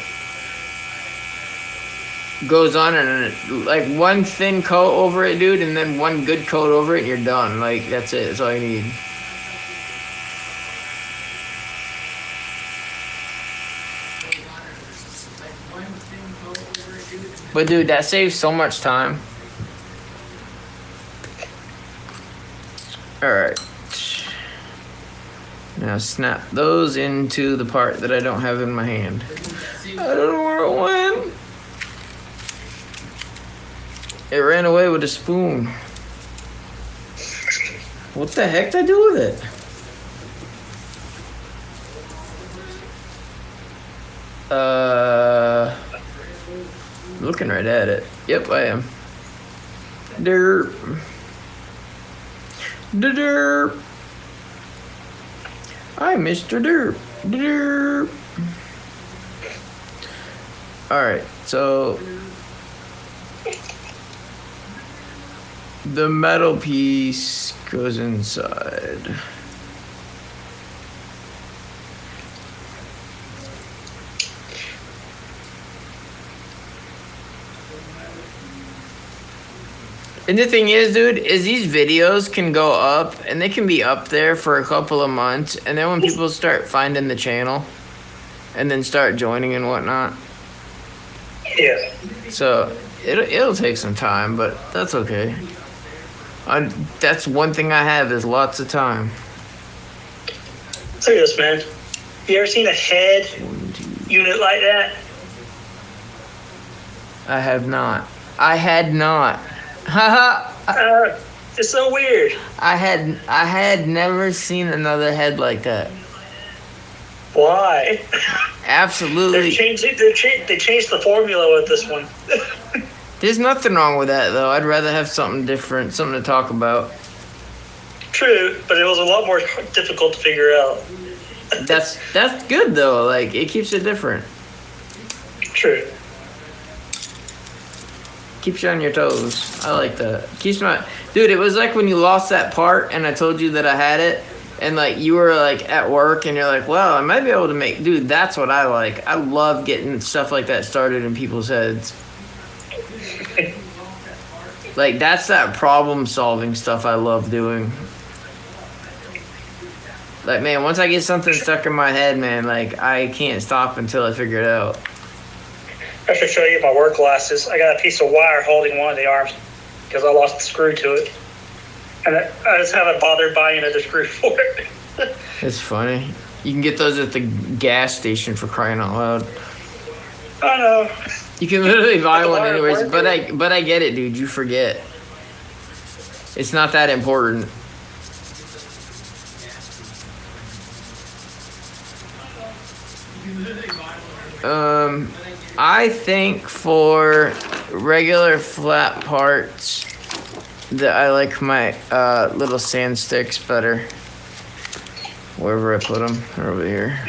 Goes on and like one thin coat over it, dude, and then one good coat over it, and you're done. Like, that's it. That's all you need. But dude, that saves so much time. Alright. Now snap those into the part that I don't have in my hand. I don't know where it went. It ran away with a spoon. What the heck did I do with it? Looking right at it. Yep, I am. Derp. Derp. I'm Mr. Derp. Derp. Alright, so the metal piece goes inside. And the thing is, dude, is these videos can go up and they can be up there for a couple of months, and then when people start finding the channel and then start joining and whatnot. Yeah. So it'll take some time, but that's okay. That's one thing I have is lots of time. Look at this, man. You ever seen a head unit like that? I have not. I had not. Haha. It's so weird. I had never seen another head like that. Why? Absolutely. They changed the formula with this one. There's nothing wrong with that, though. I'd rather have something different, something to talk about. True, but it was a lot more difficult to figure out. That's good, though. Like, it keeps it different. True. Keeps you on your toes. I like that. Keeps my... Dude, it was like when you lost that part and I told you that I had it, and like you were like at work and you're like, well, I might be able to make... Dude, that's what I like. I love getting stuff like that started in people's heads. Like, that's that problem solving stuff I love doing. Like, man, once I get something stuck in my head, man, like, I can't stop until I figure it out. I should show you my work glasses. I got a piece of wire holding one of the arms because I lost the screw to it. And I just haven't bothered buying another screw for it. It's funny. You can get those at the gas station, for crying out loud. I know. You can literally buy one anyways, but I get it, dude. You forget. It's not that important. I think for regular flat parts that I like my little sand sticks better. Wherever I put them, they're over here.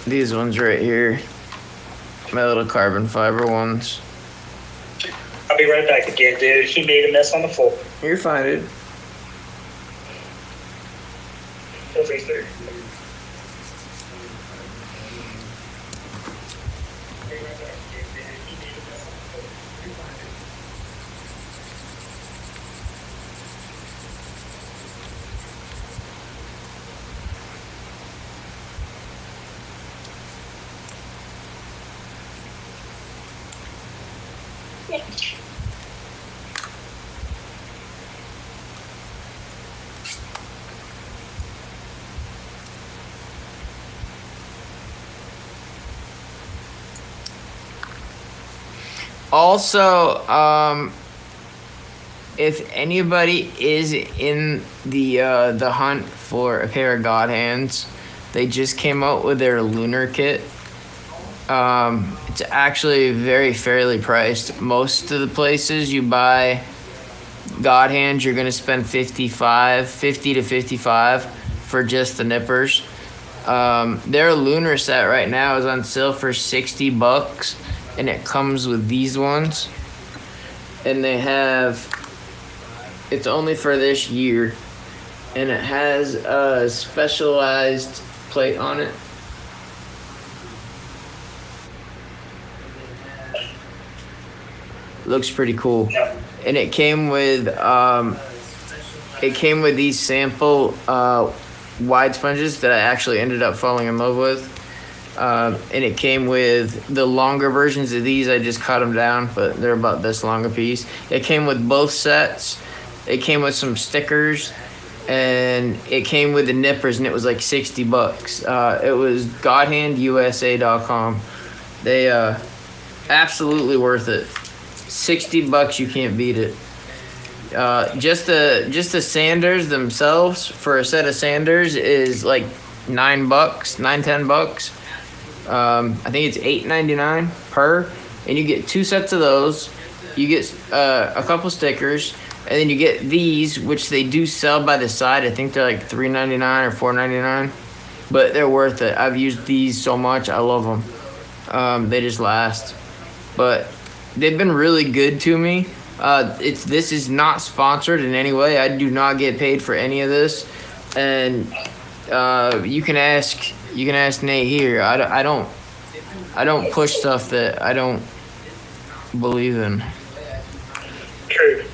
These ones right here, my little carbon fiber ones. I'll be right back again, dude. He made a mess on the floor. You're fine, dude. Over there. Also, if anybody is in the hunt for a pair of God hands, they just came out with their lunar kit. It's actually very fairly priced. Most of the places you buy God hands, you're gonna spend 50 to 55 for just the nippers. Their lunar set right now is on sale for $60, and it comes with these ones. And they have, it's only for this year, and it has a specialized plate on it. Looks pretty cool. And it came with these sample wide sponges that I actually ended up falling in love with. And it came with the longer versions of these. I just cut them down, but they're about this long a piece. It came with both sets. It came with some stickers, and it came with the nippers, and it was like $60. It was godhandusa.com. They absolutely worth it. $60, you can't beat it. Just the sanders themselves for a set of sanders is like $10. I think it's $8.99 per, and you get 2 sets of those. You get a couple stickers, and then you get these, which they do sell by the side. I think they're like $3.99 or $4.99, but they're worth it. I've used these so much. I love them. They just last. But they've been really good to me. This is not sponsored in any way. I do not get paid for any of this, and you can ask Nate here. I don't push stuff that I don't believe in. True.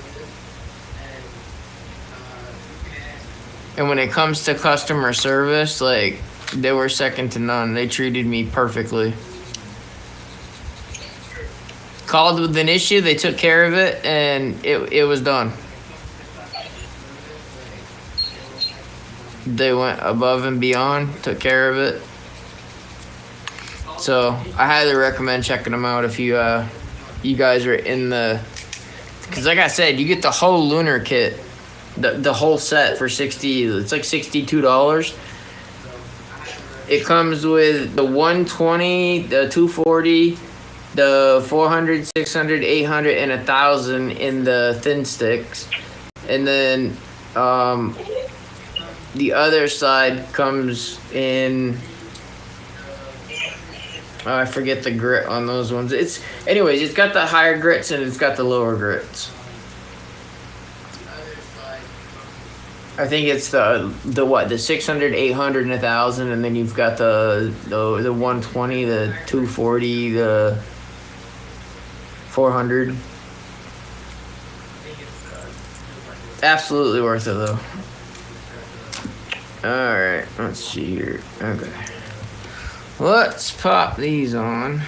And when it comes to customer service, like, they were second to none. They treated me perfectly. Called with an issue, they took care of it, and it was done. They went above and beyond, took care of it. So I highly recommend checking them out if you guys are in the, because like I said, you get the whole lunar kit, the whole set for it's like $62. It comes with the 120, the 240, the 400, 600, 800, and 1,000 in the thin sticks. And then the other side comes in, I forget the grit on those ones. It's got the higher grits and it's got the lower grits. I think it's the 600, 800, and 1,000, and then you've got the 120, the 240, the 400. Absolutely worth it though. Alright, let's see here. Okay. Let's pop these on.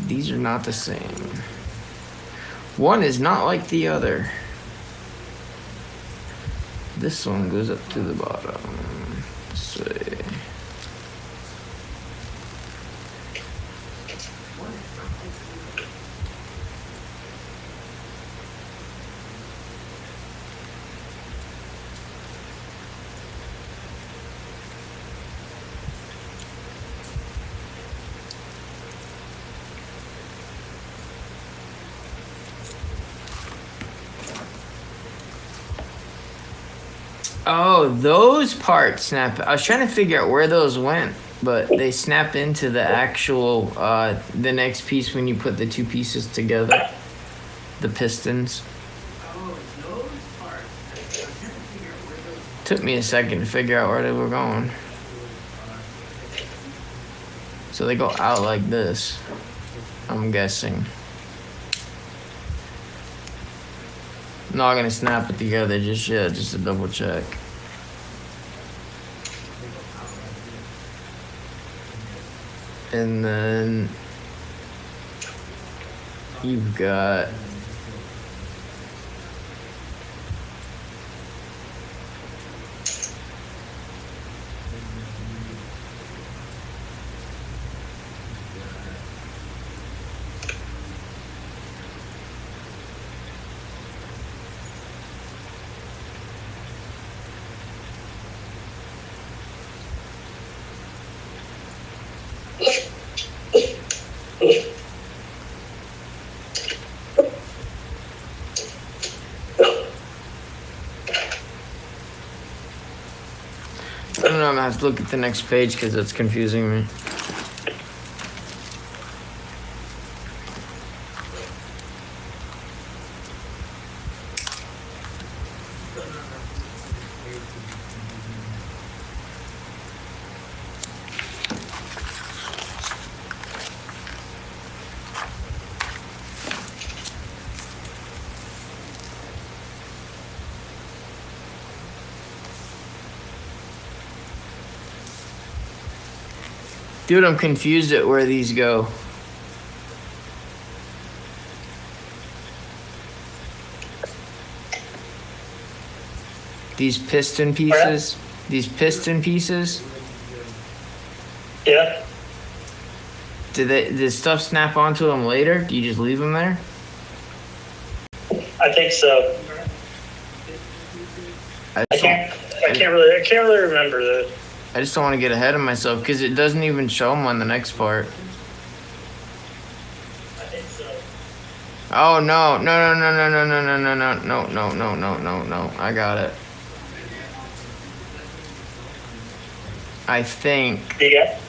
These are not the same. One is not like the other. This one goes up to the bottom. Let's see. Oh, those parts snap. I was trying to figure out where those went, but they snap into the actual, the next piece when you put the two pieces together. The pistons. Oh, those parts. I was trying to figure out where those. Took me a second to figure out where they were going. So they go out like this, I'm guessing. Not gonna snap it together just yet, just to double check. And then you've got I don't know, I'm gonna have to look at the next page because it's confusing me. Dude, I'm confused at where these go. These piston pieces. These piston pieces. Yeah. Does stuff snap onto them later? Do you just leave them there? I think so. I I just can't really remember that. I just don't want to get ahead of myself because it doesn't even show them on the next part. I think so. Oh no, no, no, no, no, no, no, no, no, no, no, no, no, no, no. I got it. I think. Yeah.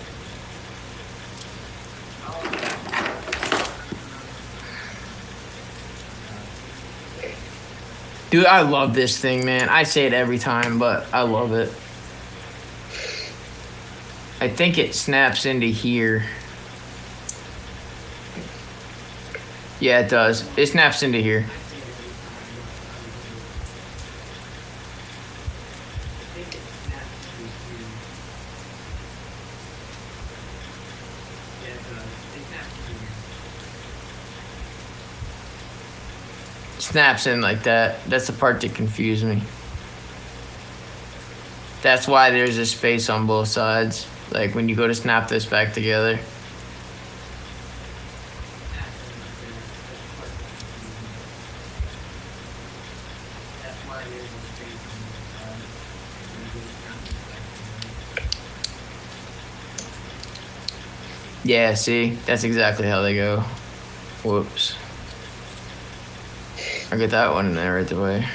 Dude, I love this thing, man. I say it every time, but I love it. I think it snaps into here. Yeah, it does. It snaps into here. Snaps in like that. That's the part that confused me. That's why there's a space on both sides. Like when you go to snap this back together. Yeah, see? That's exactly how they go. Whoops. I get that one in there right away.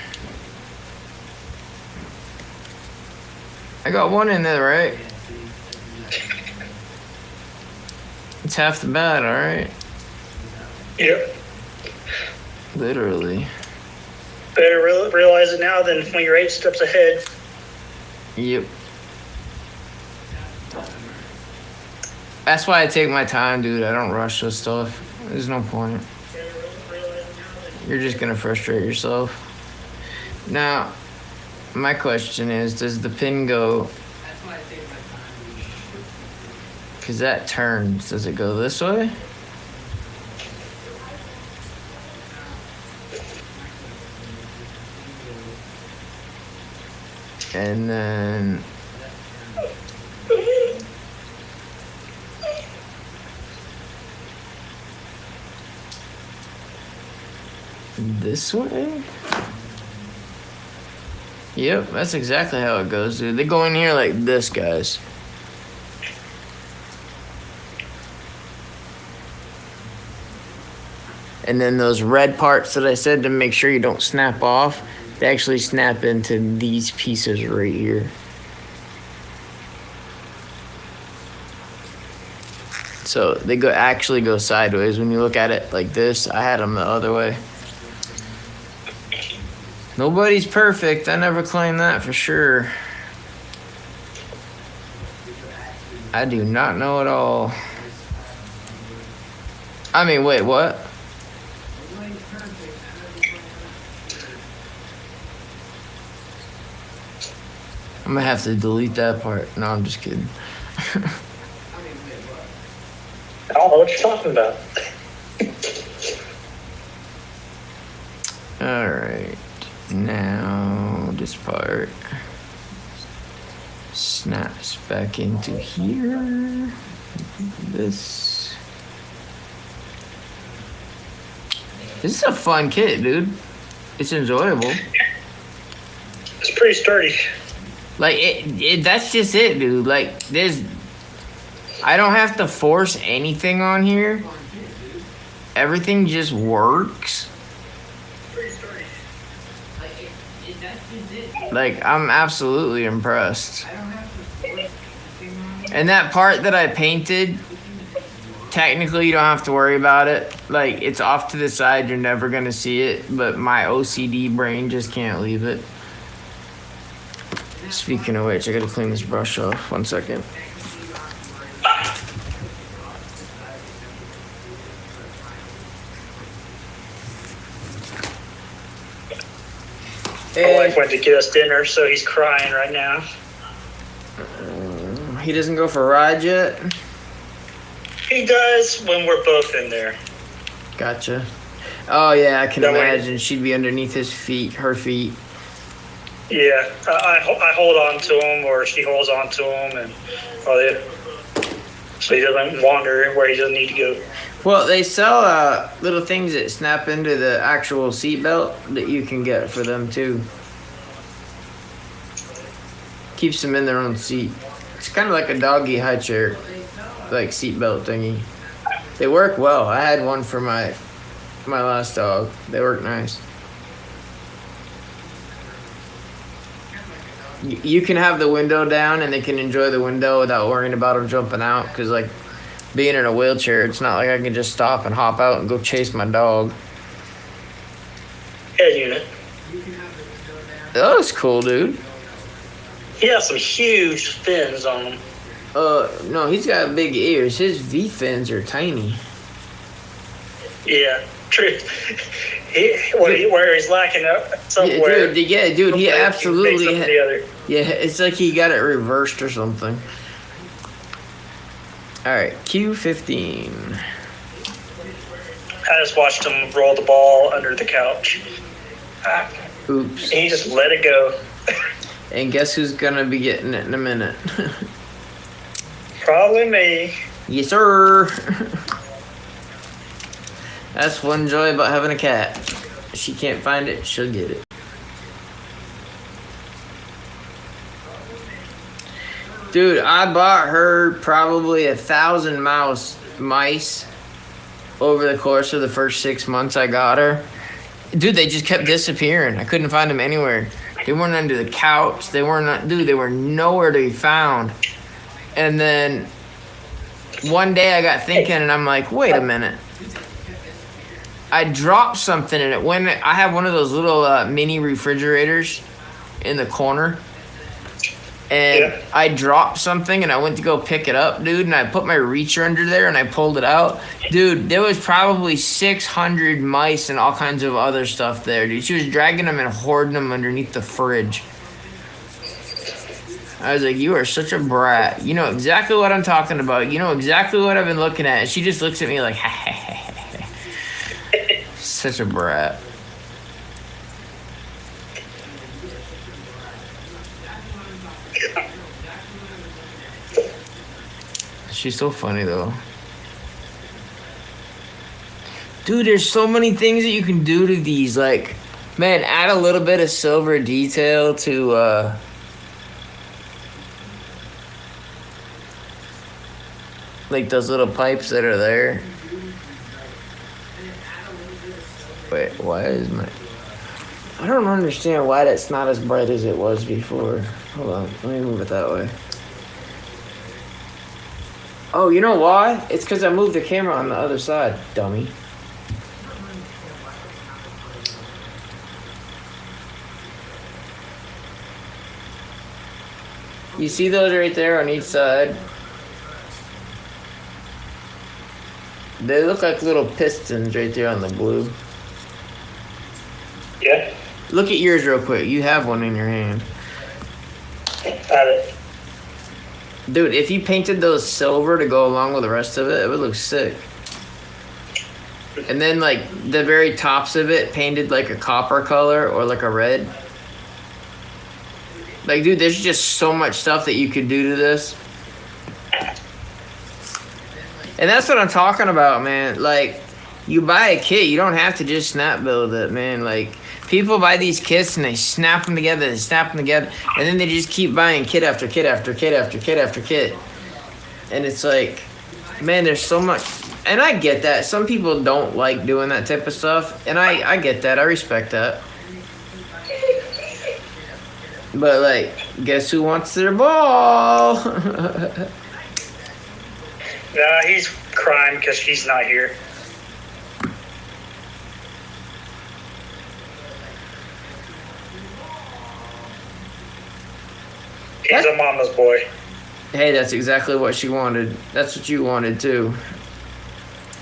I got one in there, right? It's half the bad, alright? Yep. Literally. Better realize it now than when you're 8 steps ahead. Yep. That's why I take my time, dude. I don't rush this stuff. There's no point. You're just gonna frustrate yourself. Now, my question is, does the pin go? Because that turns. Does it go this way? And then... this way? Yep, that's exactly how it goes, dude. They go in here like this, guys. And then those red parts that I said to make sure you don't snap off, They actually snap into these pieces right here. So they actually go sideways when you look at it like this. I had them the other way. Nobody's perfect. I never claimed that for sure. I do not know at all. I mean, wait, what? I'm gonna have to delete that part. No, I'm just kidding. I don't know what you're talking about. All right, now this part snaps back into here. This is a fun kit, dude. It's enjoyable. It's pretty sturdy. Like that's just it, dude. Like I don't have to force anything on here. Everything just works. Like, I'm absolutely impressed. And that part that I painted, technically you don't have to worry about it. Like, it's off to the side, you're never gonna see it, but my OCD brain just can't leave it. Speaking of which, I gotta clean this brush off. 1 second. My wife went to get us dinner, so he's crying right now. He doesn't go for a ride yet? He does when we're both in there. Gotcha. Oh yeah, I can That way- imagine she'd be underneath her feet. Yeah, I hold on to him, or she holds on to him, and so he doesn't wander where he doesn't need to go. Well, they sell little things that snap into the actual seat belt that you can get for them too. Keeps them in their own seat. It's kind of like a doggy high chair, like seat belt thingy. They work well. I had one for my last dog. They work nice. You can have the window down and they can enjoy the window without worrying about them jumping out, because like being in a wheelchair, it's not like I can just stop and hop out and go chase my dog. Head unit. That was cool, dude. He has some huge fins on him. No, he's got big ears. His V fins are tiny. Yeah, true. Where he's lacking up somewhere. Dude, he absolutely. The other. Yeah, it's like he got it reversed or something. All right, Q15. I just watched him roll the ball under the couch. Oops. He just let it go. And guess who's gonna be getting it in a minute? Probably me. Yes, sir. That's one joy about having a cat. If she can't find it, she'll get it. Dude, I bought her probably 1,000 mice over the course of the first 6 months I got her. Dude, they just kept disappearing. I couldn't find them anywhere. They weren't under the couch. They were nowhere to be found. And then one day I got thinking, and I'm like, wait a minute. I dropped something in it. I have one of those little mini refrigerators in the corner. And Yeah. I dropped something and I went to go pick it up, dude, and I put my reacher under there and I pulled it out. Dude, there was probably 600 mice and all kinds of other stuff there, dude. She was dragging them and hoarding them underneath the fridge. I was like, you are such a brat. You know exactly what I'm talking about. You know exactly what I've been looking at. And she just looks at me like, such a brat. She's so funny though. Dude, there's so many things that you can do to these. Like, man, add a little bit of silver detail to like those little pipes that are there. Wait, why is my I don't understand why that's not as bright as it was before. Hold on, let me move it that way. Oh, you know why? It's because I moved the camera on the other side, dummy. You see those right there on each side? They look like little pistons right there on the blue. Yeah. Look at yours real quick. You have one in your hand. Got it. Dude, if you painted those silver to go along with the rest of it, it would look sick. And then, like, the very tops of it painted like a copper color or like a red. Like, dude, there's just so much stuff that you could do to this. And that's what I'm talking about, man. Like, you buy a kit, you don't have to just snap build it, man. Like, people buy these kits and they snap them together, and then they just keep buying kit after kit after kit after kit after kit. And it's like, man, there's so much. And I get that. Some people don't like doing that type of stuff. And I get that. I respect that. But, like, guess who wants their ball? Nah, he's crying because she's not here. He's a mama's boy. Hey, that's exactly what she wanted. That's what you wanted, too.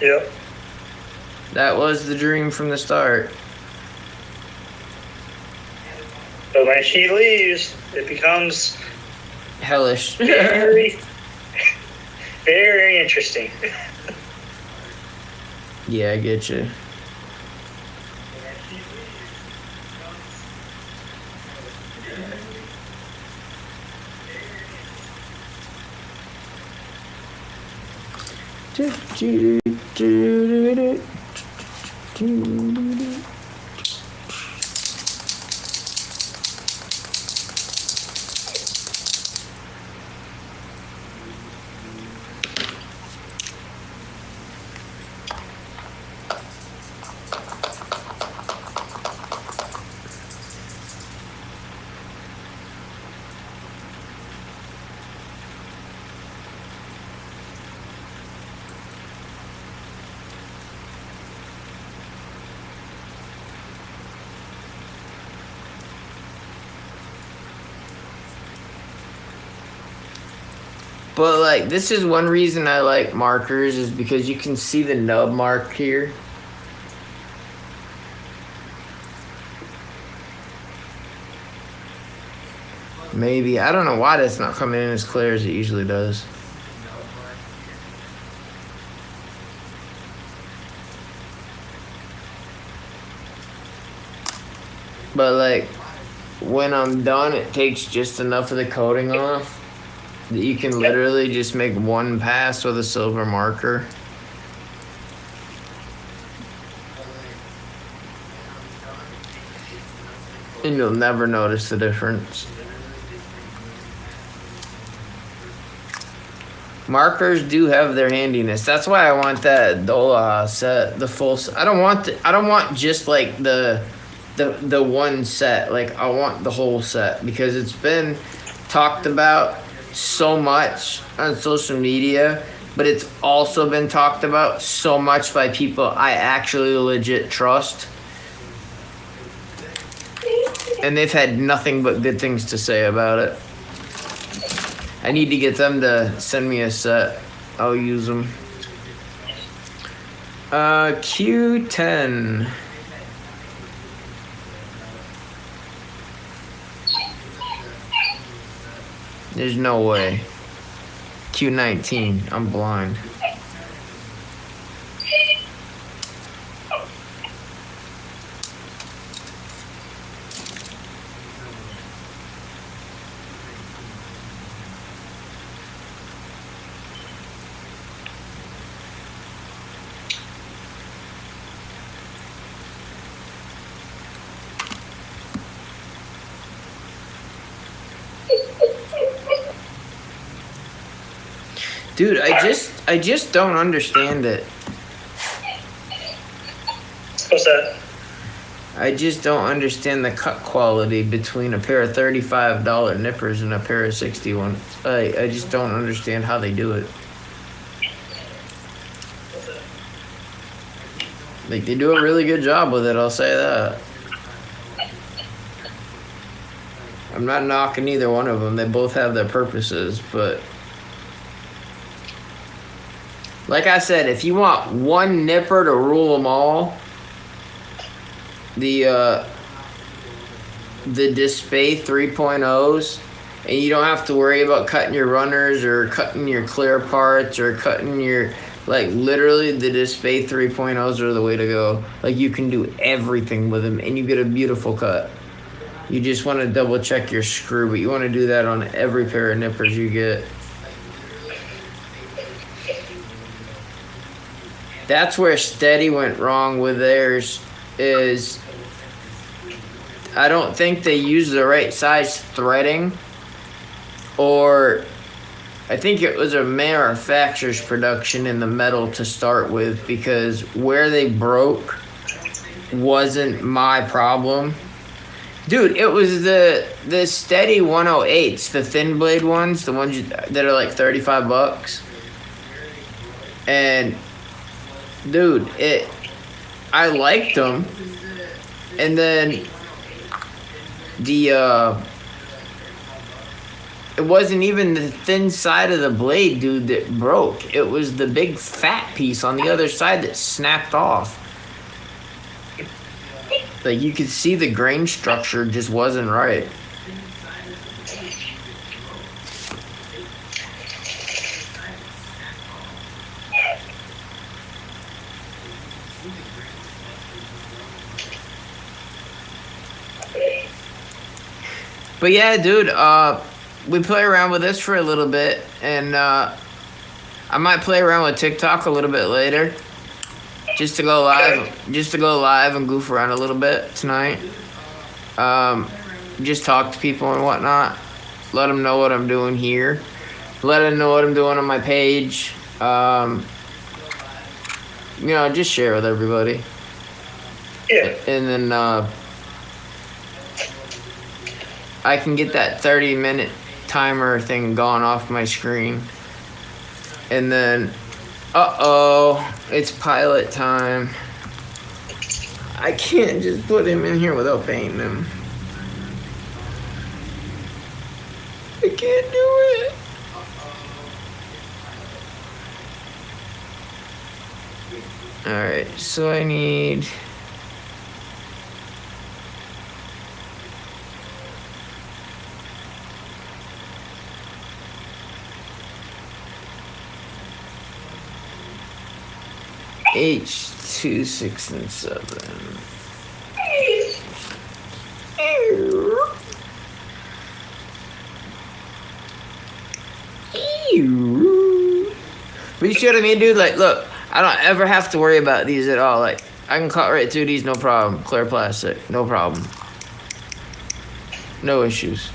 Yep. That was the dream from the start. But when she leaves, it becomes Hellish. very, very interesting. Yeah, I get you. But, like, this is one reason I like markers is because you can see the nub mark here. Maybe. I don't know why that's not coming in as clear as it usually does. But, like, when I'm done, it takes just enough of the coating off that you can literally just make one pass with a silver marker. And you'll never notice the difference. Markers do have their handiness. That's why I want that Dola set, the full set. I don't want just like the one set. Like, I want the whole set because it's been talked about so much on social media, but it's also been talked about so much by people I actually legit trust. And they've had nothing but good things to say about it. I need to get them to send me a set. I'll use them. Q10. There's no way. Q19. I'm blind. Dude, I just don't understand it. What's that? I just don't understand the cut quality between a pair of $35 nippers and a pair of 61. I just don't understand how they do it. Like, they do a really good job with it, I'll say that. I'm not knocking either one of them. They both have their purposes, but like I said, if you want one nipper to rule them all, the Display 3.0s, and you don't have to worry about cutting your runners or cutting your clear parts or cutting your, like, literally the Display 3.0s are the way to go. Like, you can do everything with them and you get a beautiful cut. You just want to double check your screw, but you want to do that on every pair of nippers you get. That's where Steady went wrong with theirs, is I don't think they used the right size threading, or I think it was a manufacturer's production in the metal to start with, because where they broke wasn't my problem. Dude, it was the Steady 108s, the thin blade ones, the ones that are like $35. And dude, I liked them. And then it wasn't even the thin side of the blade, dude, that broke. It was the big fat piece on the other side that snapped off. Like, you could see the grain structure just wasn't right. But yeah, dude, we play around with this for a little bit, and I might play around with TikTok a little bit later. Just to go live and goof around a little bit tonight. Just talk to people and whatnot. Let them know what I'm doing here. Let them know what I'm doing on my page. Just share with everybody. Yeah. And then I can get that 30-minute timer thing gone off my screen. And then it's pilot time. I can't just put him in here without painting him. I can't do it. Alright, so I need... H2, 6, and 7. But you see what I mean, dude? Like, look, I don't ever have to worry about these at all. Like, I can cut right through these, no problem. Clear plastic, no problem. No issues.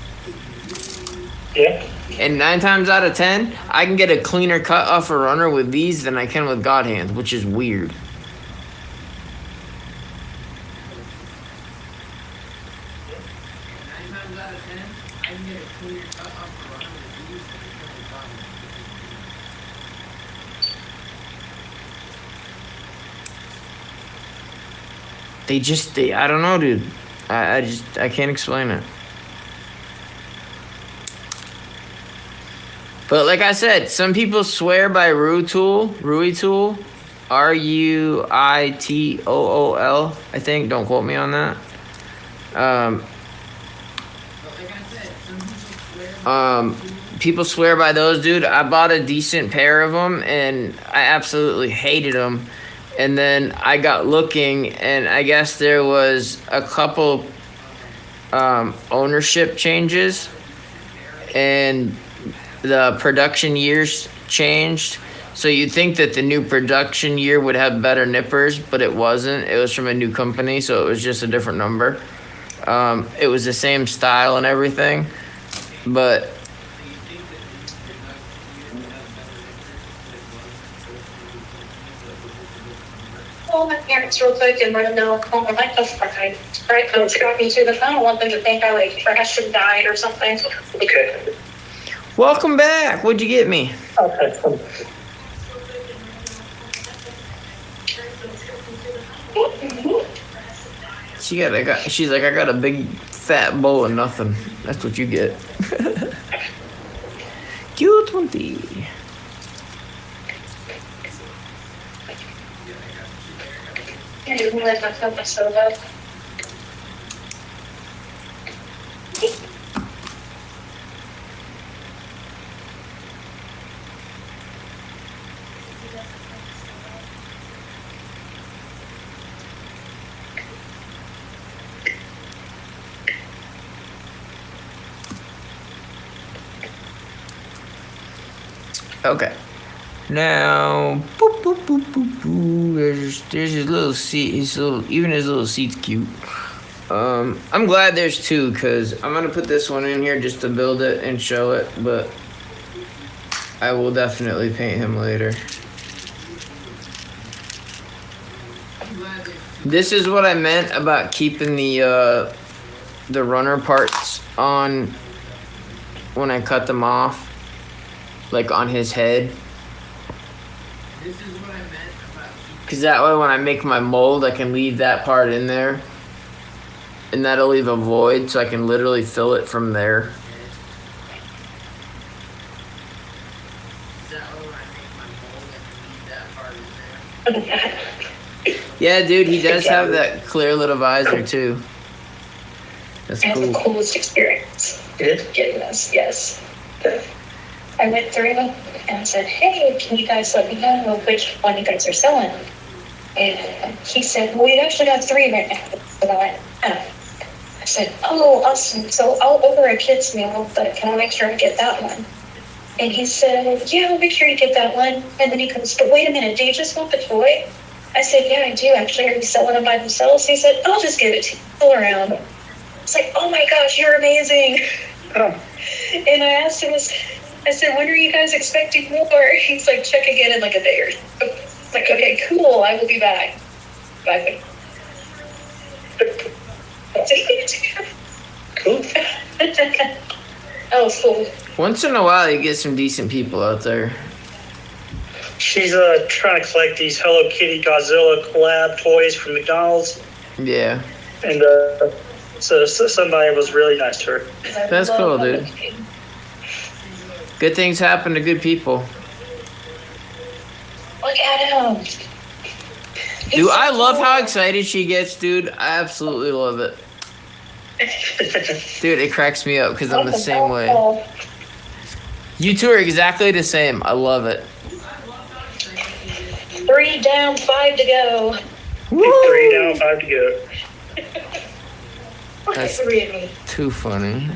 Yeah. And 9 times out of 10, I can get a cleaner cut off a runner with these than I can with God hands, which is weird. I don't know, dude. I can't explain it. But like I said, some people swear by Rui Tool, Ruitool, I think. Don't quote me on that. People swear by those, dude. I bought a decent pair of them, and I absolutely hated them. And then I got looking, and I guess there was a couple ownership changes, and the production years changed. So you'd think that the new production year would have better nippers, but it wasn't. It was from a new company, so it was just a different number. It was the same style and everything, but Oh my parents real quick and let them know oh my life was fried. Right, folks got me to the phone. I want them to think I like crashed and died or something. Okay. Welcome back. What'd you get me? Okay. She's like, I got a big fat bowl of nothing. That's what you get. Q20. I didn't let myself my soda. Okay. Now, boop, boop, boop, boop, boop. There's his little seat. Even his little seat's cute. I'm glad there's two, because I'm going to put this one in here just to build it and show it, but I will definitely paint him later. This is what I meant about keeping the runner parts on when I cut them off, like on his head. This is what I meant about Because that way when I make my mold, I can leave that part in there. And that'll leave a void, so I can literally fill it from there. Is that when I make my mold, I can leave that part in there? Yeah, dude, he does have that clear little visor, too. That's I had the cool. coolest experience getting this, yes. I went through and said, hey, can you guys let me know which one you guys are selling? And he said, well, we actually got 3 right now. And I went, oh. I said, oh, awesome. So I'll order a kid's meal, but can I make sure I get that one? And he said, yeah, I'll make sure you get that one. And then he goes, but wait a minute, do you just want the toy? I said, yeah, I do actually. Are you selling them by themselves? He said, I'll just give it to you all around. It's like, oh my gosh, you're amazing. And I asked him, I said, when are you guys expecting more? He's like, check again in like a day or so. It's like, okay, cool, I will be back. Bye. Cool. Oh, cool. Once in a while, you get some decent people out there. She's trying to collect these Hello Kitty Godzilla collab toys from McDonald's, Yeah. and so somebody was really nice to her. That's cool, dude. Good things happen to good people. Look at him. Dude, I love how excited she gets, dude. I absolutely love it. Dude, it cracks me up because I'm the same way. You two are exactly the same. I love it. 3 down, 5 to go. Woo! 3 down, 5 to go. That's 3 of me. too funny.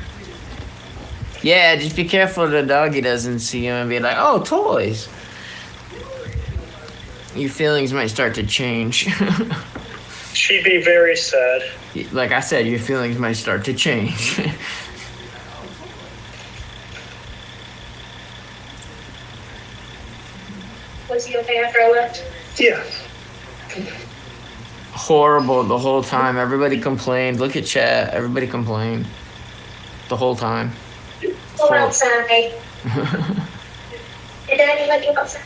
Yeah, just be careful the doggy doesn't see him and be like, oh, toys. Your feelings might start to change. She'd be very sad. Like I said, your feelings might start to change. Was he okay after I left? Yeah. Horrible the whole time. Everybody complained. Look at chat. Everybody complained. The whole time. Go outside. Did Daddy let you outside?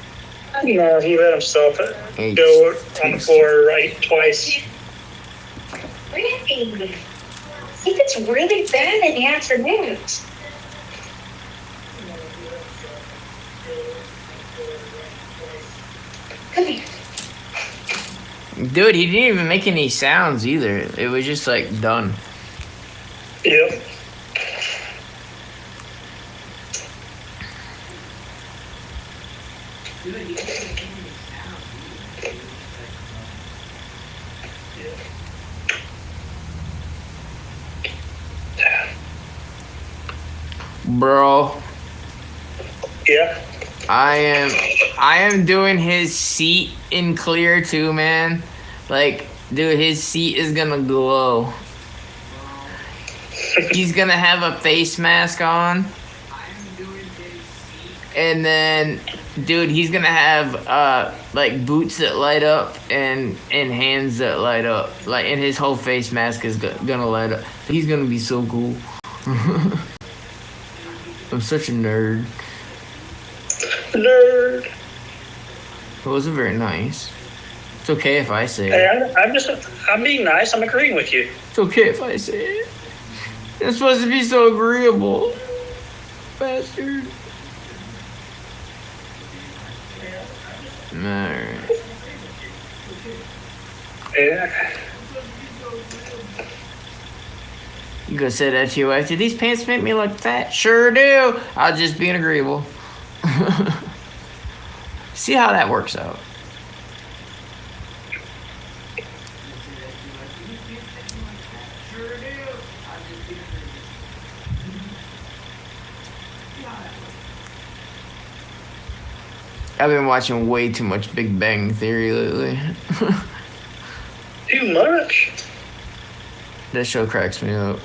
No, he let himself Hey, go on the floor right twice. Really? I think it's really bad in the afternoons. Come here. Dude, he didn't even make any sounds either. It was just like done. Yep. Bro, Yeah. I am doing his seat in clear too, man. Like, dude, his seat is gonna glow. He's gonna have a face mask on. And then, dude, he's gonna have like boots that light up and hands that light up, like, and his whole face mask is gonna light up. He's gonna be so cool. I'm such a nerd. Nerd. It wasn't very nice. It's okay if I say it. Hey, I'm being nice. I'm agreeing with you. It's okay if I say it. It's supposed to be so agreeable, bastard. Alright. Yeah. You gonna say that to your wife? Did these pants make me look fat? Sure do. I was just being agreeable. See how that works out. I've been watching way too much Big Bang Theory lately. Too much? That show cracks me up.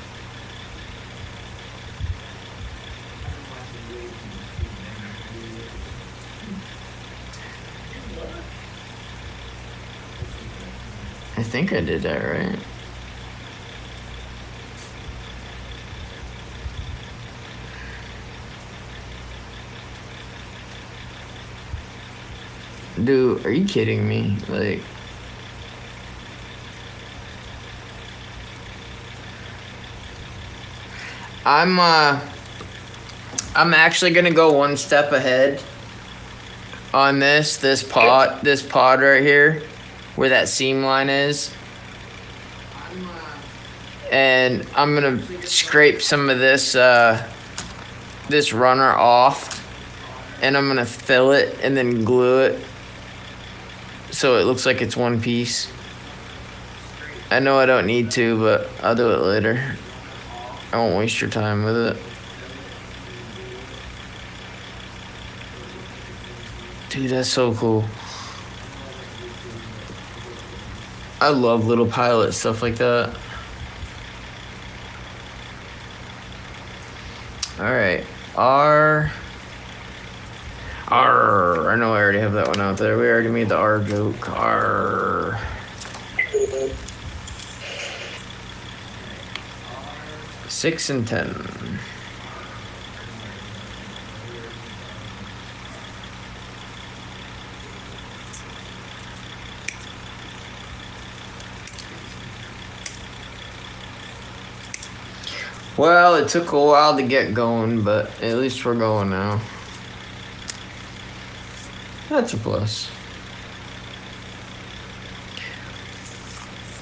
I think I did that right. Dude, are you kidding me? Like, I'm actually gonna go one step ahead on this pod right here, where that seam line is, and I'm gonna scrape some of this this runner off, and I'm gonna fill it and then glue it so it looks like it's one piece. I know I don't need to, but I'll do it later. I won't waste your time with it. Dude, that's so cool. I love little pilot stuff like that. Alright. R. I know I already have that one out there. We already made the R joke. R. Six and 10. Well, it took a while to get going, but at least we're going now. That's a plus.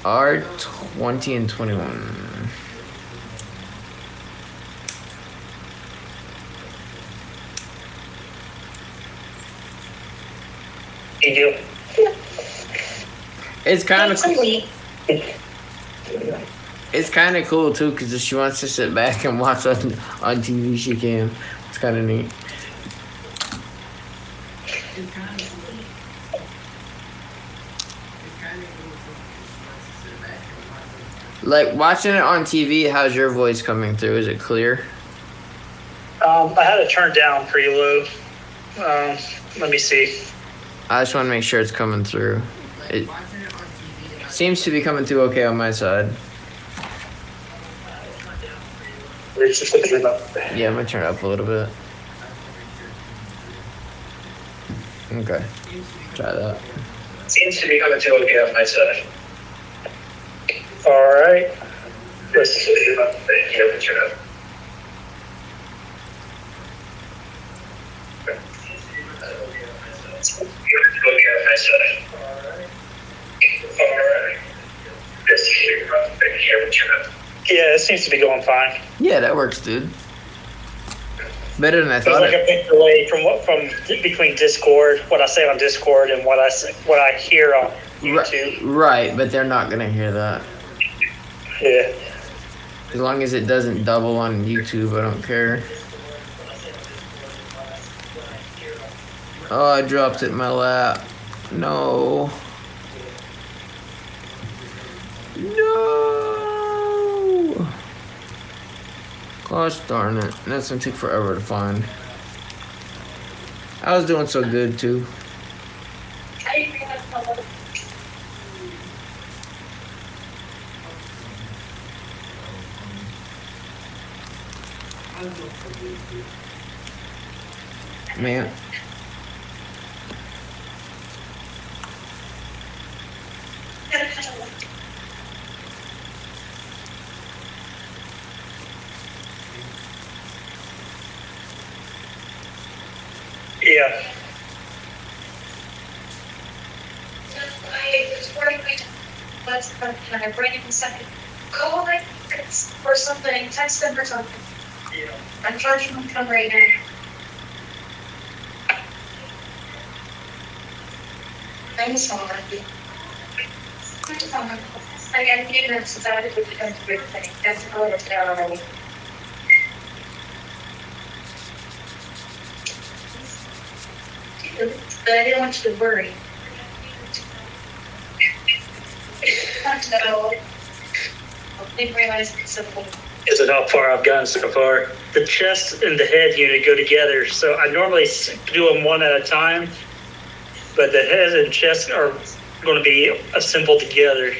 R 20 and 21. You do. It's kind of Absolutely. it's kind of cool too, because if she wants to sit back and watch on TV, she can. It's kind of neat. Like, watching it on TV, how's your voice coming through? Is it clear? I had it turned down pretty low. Let me see. I just want to make sure it's coming through. It seems to be coming through okay on my side. Yeah, I'm gonna turn it up a little bit. Okay, try that. Seems to be coming to okay on my side. All right. Let's see. Yeah, turn up. Yeah, it seems to be going fine. Yeah, that works, dude. Better than I There's thought. like a big delay from between Discord, what I say on Discord, and what I hear on YouTube. Right, but they're not gonna hear that. Yeah. As long as it doesn't double on YouTube, I don't care. Oh, I dropped it in my lap. No. No. Gosh darn it. That's gonna take forever to find. I was doing so good too. Man. Yeah. I was worried and I bring in second. Call it or something, text them or something. Yeah. I'm charging them from right now. I'm sorry. I got ignorance about it becomes a big thing. That's a little terrible. But I didn't want you to worry. No. I didn't realize it's simple. Is it how far I've gotten so far? The chest and the head unit go together, so I normally do them one at a time, but the head and chest are going to be assembled together.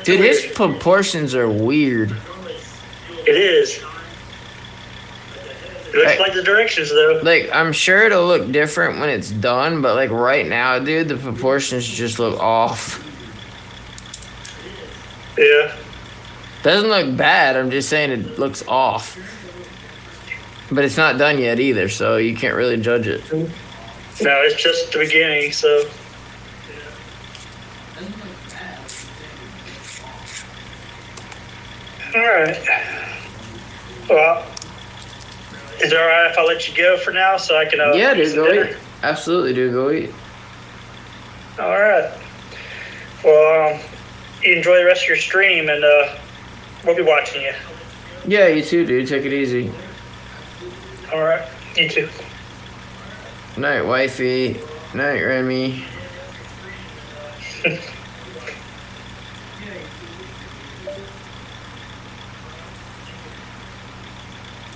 Dude, his proportions are weird. It is. It looks like the directions, though. Like, I'm sure it'll look different when it's done, but like right now, dude, the proportions just look off. Yeah. Doesn't look bad, I'm just saying it looks off. But it's not done yet either, so you can't really judge it. No, it's just the beginning, so. Alright. Well, is it alright if I let you go for now so I can Yeah, eat dude, some go dinner? eat. Absolutely, dude, go eat. Alright. Well, you enjoy the rest of your stream and we'll be watching you. Yeah, you too, dude. Take it easy. Alright. You too. Night, wifey. Night, Remy.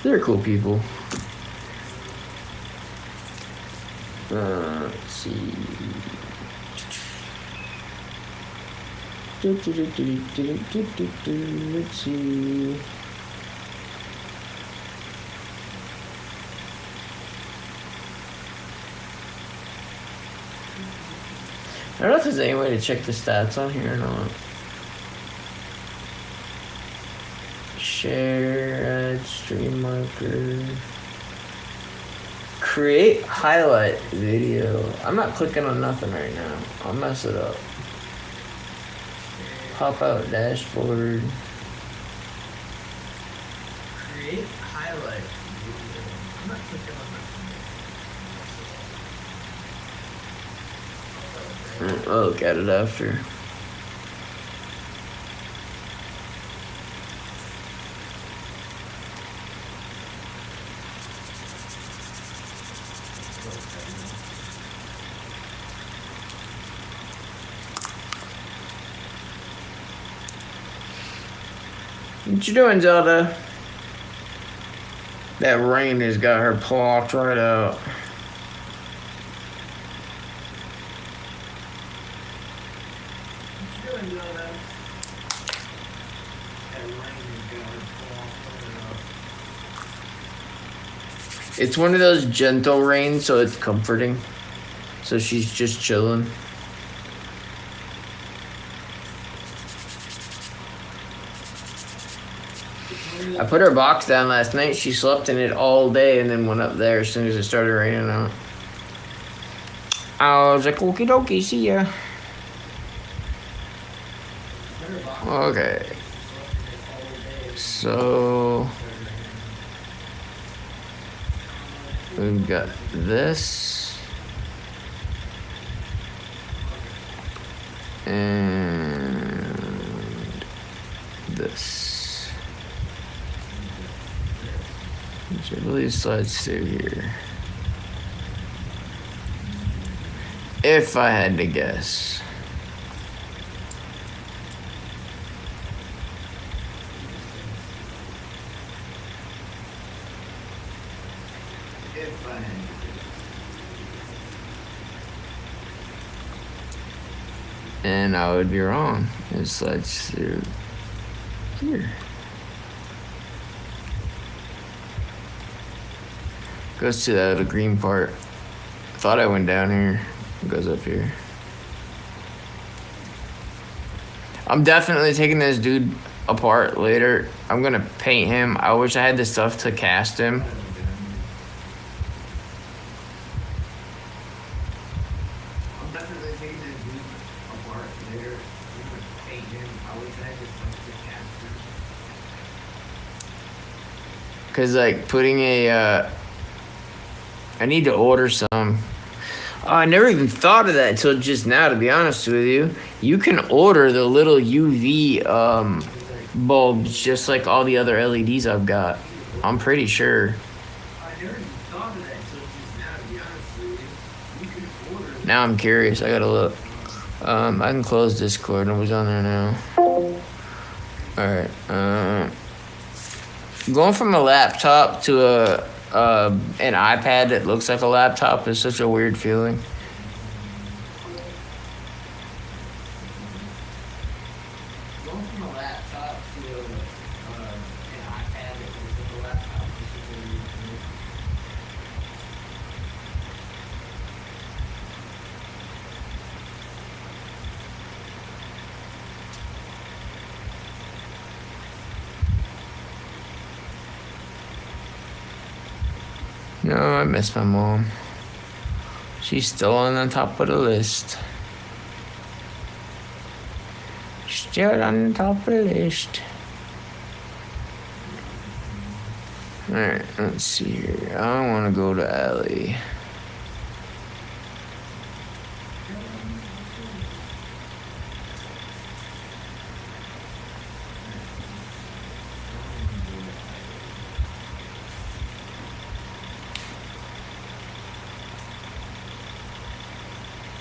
They're cool people. Let's see. Let's see. I don't know if there's any way to check the stats on here or not. Share, add, stream marker. Create highlight video. I'm not clicking on nothing right now. I'll mess it up. Pop out dashboard. Create highlight video. I'm not clicking on that. I'll look at it after. What you doing, Zelda? That rain has got her plopped right out. It's one of those gentle rains, so it's comforting. So she's just chilling. I put her box down last night. She slept in it all day and then went up there as soon as it started raining out. I was like, okie dokie, see ya. Okay. So we've got this and this. Which I believe slides through here. If I had to guess. If And I would be wrong. It's like here. Goes to the green part. Thought I went down here. It goes up here. I'm definitely taking this dude apart later. I'm gonna paint him. I wish I had the stuff to cast him. I'm definitely taking this dude apart later. I'm gonna paint him. I wish I had the stuff to cast him. Cause like putting a, I need to order some. Oh, I never even thought of that until just now, to be honest with you. You can order the little UV bulbs just like all the other LEDs I've got. I'm pretty sure. I never even thought of that until just now, to be honest with you. You can order. Now I'm curious. I gotta look. I can close Discord. Nobody's on there now. Alright. Going from a laptop to an iPad that looks like a laptop is such a weird feeling. Going from a laptop to an iPad that looks like a laptop is such a weird feeling. No, I miss my mom. She's still on the top of the list. Still on the top of the list. Alright, let's see here. I want to go to Alley.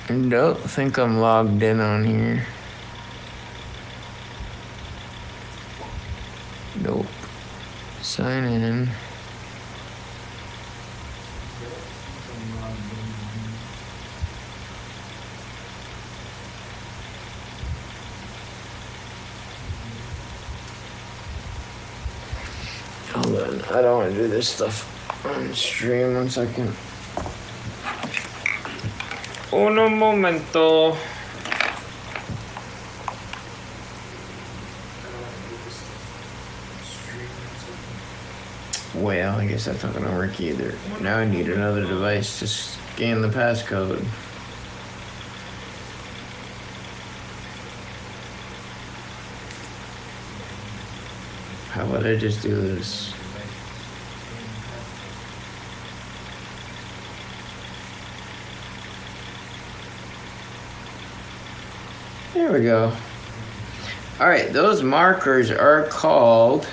I don't think I'm logged in on here. Nope. Sign in. Hold on. I don't want to do this stuff on stream. 1 second. Uno momento. Well, I guess that's not gonna work either. Now I need another device to scan the passcode. How about I just do this? There we go. All right, those markers are called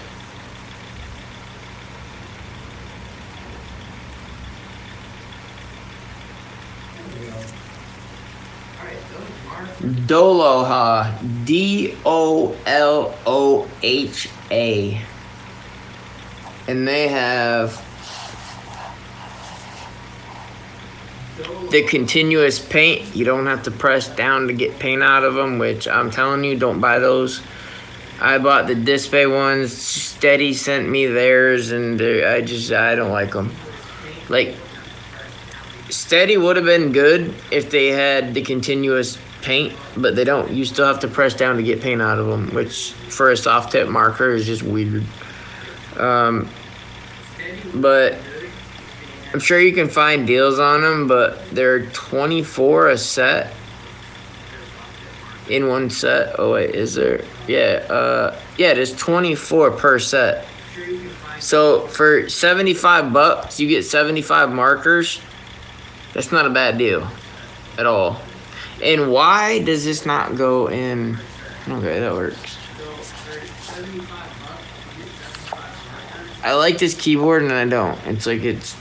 Dolohah, Doloha, and they have the continuous paint. You don't have to press down to get paint out of them, which I'm telling you, don't buy those. I bought the Display ones. Steady sent me theirs, and I don't like them. Like, Steady would have been good if they had the continuous paint, but they don't. You still have to press down to get paint out of them, which for a soft tip marker is just weird. But I'm sure you can find deals on them, but they're $24 a set. In one set. Oh wait, is there? Yeah, it is $24 per set. So for $75, you get 75 markers. That's not a bad deal at all. And why does this not go in? Okay, that works. I like this keyboard and I don't. It's like it's,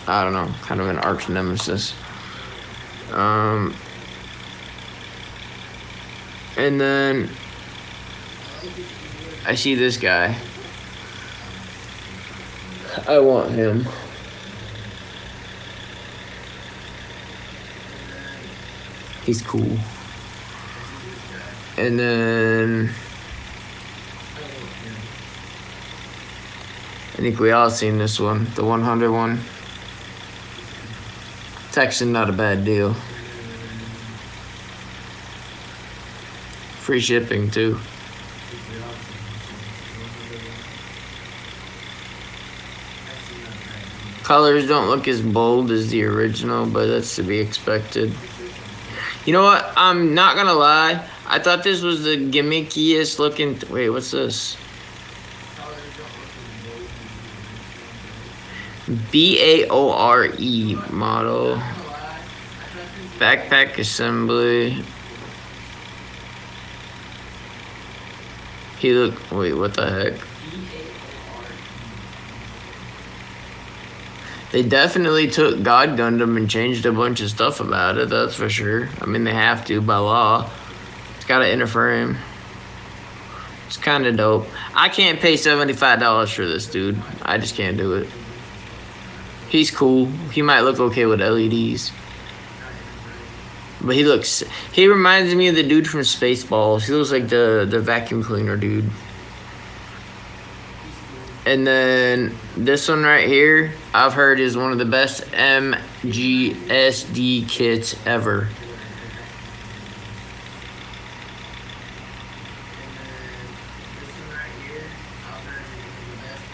I don't know, kind of an arch nemesis. And then I see this guy. I want him. He's cool. And then I think we all seen this one, the 100 one. It's actually not a bad deal. Free shipping too. Colors don't look as bold as the original, but that's to be expected. You know what? I'm not gonna lie. I thought this was the gimmickiest looking. Wait, what's this? BAORE model. Backpack assembly. He look. Wait, what the heck? They definitely took God Gundam and changed a bunch of stuff about it, that's for sure. I mean, they have to by law. It's got an interframe. It's kind of dope. I can't pay $75 for this, dude. I just can't do it. He's cool. He might look okay with LEDs. But he reminds me of the dude from Spaceballs. He looks like the vacuum cleaner dude. And then this one right here, I've heard is one of the best MGSD kits ever.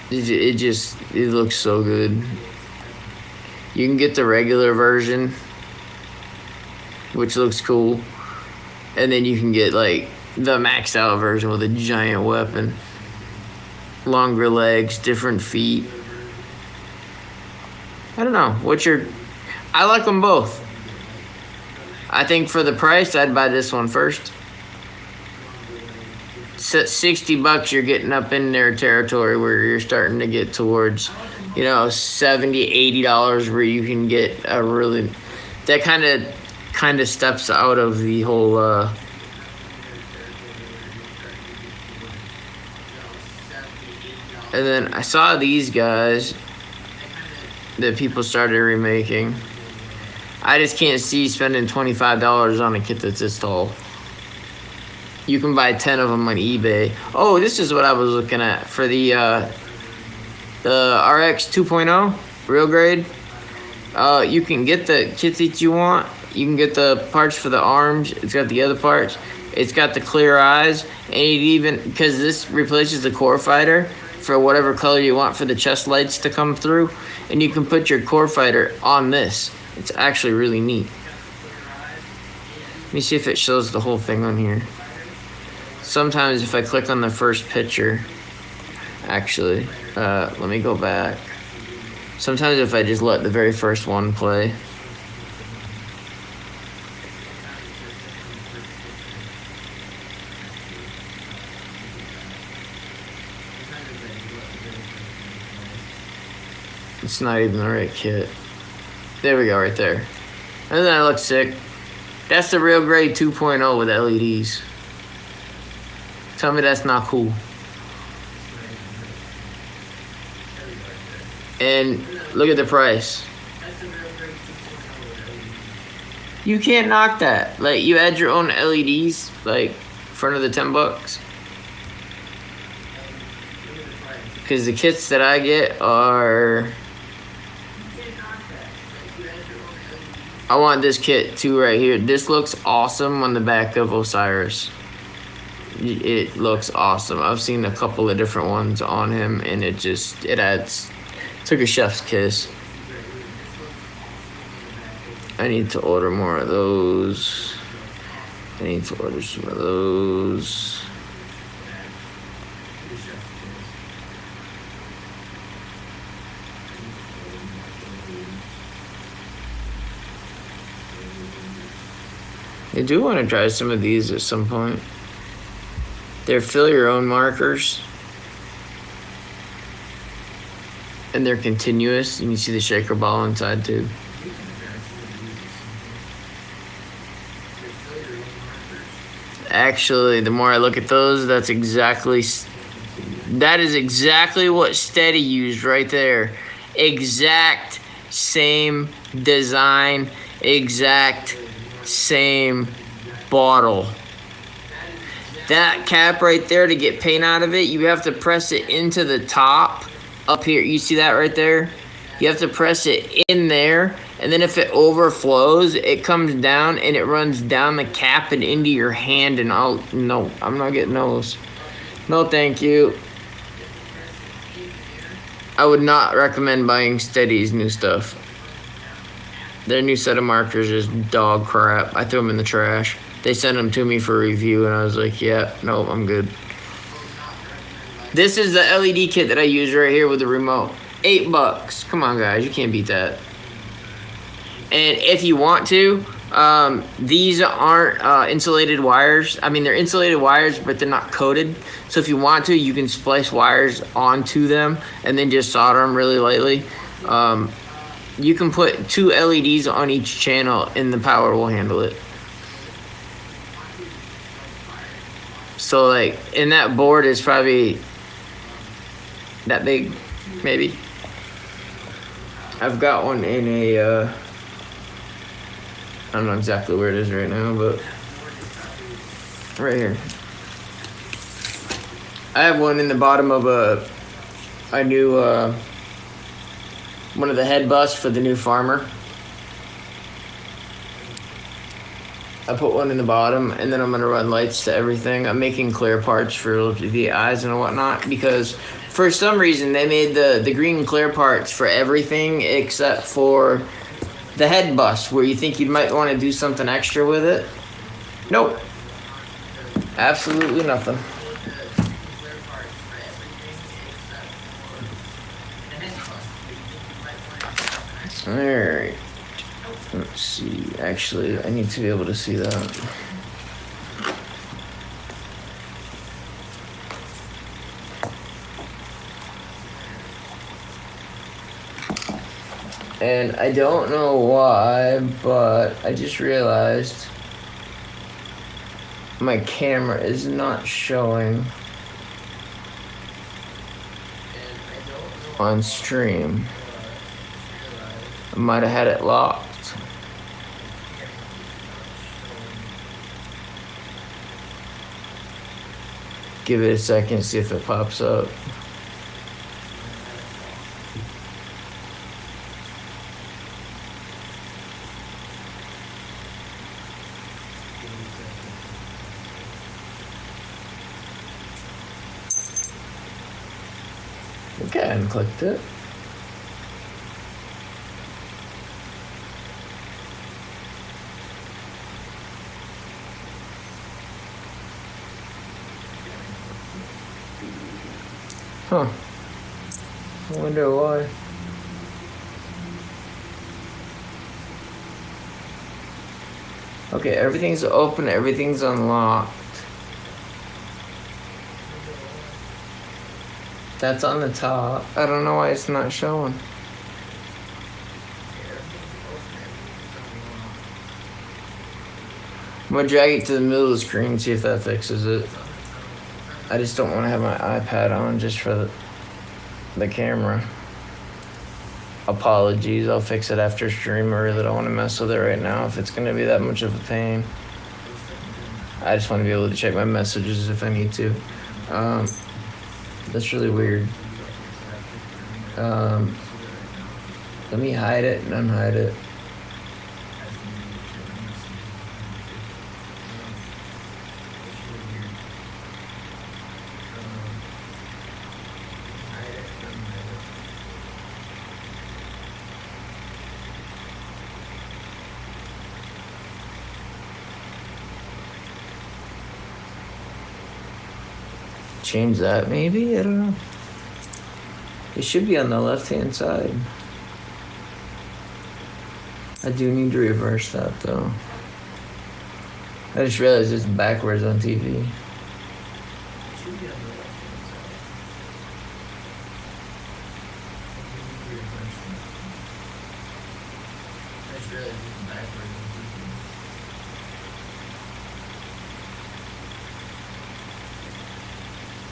It looks so good. You can get the regular version, which looks cool. And then you can get like the maxed out version with a giant weapon. Longer legs, different feet. I don't know. I like them both. I think for the price, I'd buy this one first. $60, you're getting up in their territory where you're starting to get towards, $70, $80 where you can get a really, that kind of steps out of the whole, and then I saw these guys that people started remaking. I just can't see spending $25 on a kit that's this tall. You can buy 10 of them on eBay. Oh, this is what I was looking at for the RX 2.0 real grade. You can get the kits that you want. You can get the parts for the arms. It's got the other parts. It's got the clear eyes, and it even, because this replaces the core fighter for whatever color you want for the chest lights to come through, and you can put your core fighter on this. It's actually really neat. Let me see if it shows the whole thing on here. Sometimes if I click on the first picture, actually, let me go back. Sometimes if I just let the very first one play. It's not even the right kit. There we go, right there. And then I look sick. That's the real grade 2.0 with LEDs. Tell me that's not cool. And look at the price. You can't knock that. Like, you add your own LEDs, like, front of the $10. Because the kits that I get are... I want this kit too right here. This looks awesome on the back of Osiris. It looks awesome. I've seen a couple of different ones on him, and it took a chef's kiss. I need to order more of those. I need to order some of those. I do want to try some of these at some point. They're fill your own markers. And they're continuous. You can see the shaker ball inside too. Actually, the more I look at those, that is exactly what Steady used right there. Exact same design, exact same bottle. That cap right there, to get paint out of it, you have to press it into the top up here. You see that right there? You have to press it in there, and then if it overflows, it comes down and it runs down the cap and into your hand. And no, I'm not getting those. No, thank you. I would not recommend buying Steady's new stuff. Their new set of markers is dog crap. I threw them in the trash. They sent them to me for review, and I was like, yeah, no, I'm good. This is the LED kit that I use right here with the remote. $8. Come on, guys, you can't beat that. And if you want to, these aren't insulated wires. I mean, they're insulated wires, but they're not coated. So if you want to, you can splice wires onto them and then just solder them really lightly. You can put 2 LEDs on each channel, and the power will handle it. So, like, and that board is probably that big, maybe. I've got one in a, I don't know exactly where it is right now, but right here. I have one in the bottom of a new, one of the head busts for the new farmer. I put one in the bottom, and then I'm gonna run lights to everything. I'm making clear parts for the eyes and whatnot, because for some reason they made the green clear parts for everything except for the head bust, where you think you might want to do something extra with it. Nope. Absolutely nothing. Alright. Let's see. Actually, I need to be able to see that. And I don't know why, but I just realized my camera is not showing on stream. I might have had it locked. Give it a second, see if it pops up. Okay, I hadn't clicked it. Huh. I wonder why. Okay, everything's open, everything's unlocked. That's on the top. I don't know why it's not showing. I'm gonna drag it to the middle of the screen, see if that fixes it. I just don't want to have my iPad on just for the camera. Apologies, I'll fix it after stream. I really don't want to mess with it right now if it's going to be that much of a pain. I just want to be able to check my messages if I need to. That's really weird. Let me hide it and unhide it. Change that maybe? I don't know. It should be on the left-hand side. I do need to reverse that though. I just realized it's backwards on TV.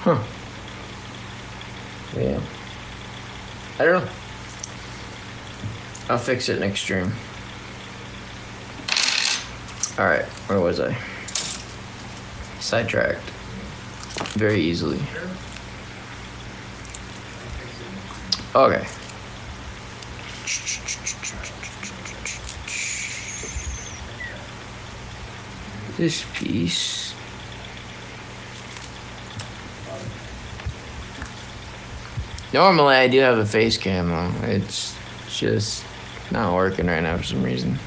Huh. Yeah. I don't know. I'll fix it next stream. All right, where was I? Sidetracked. Very easily. Okay. This piece. Normally I do have a face cam though. It's just not working right now for some reason.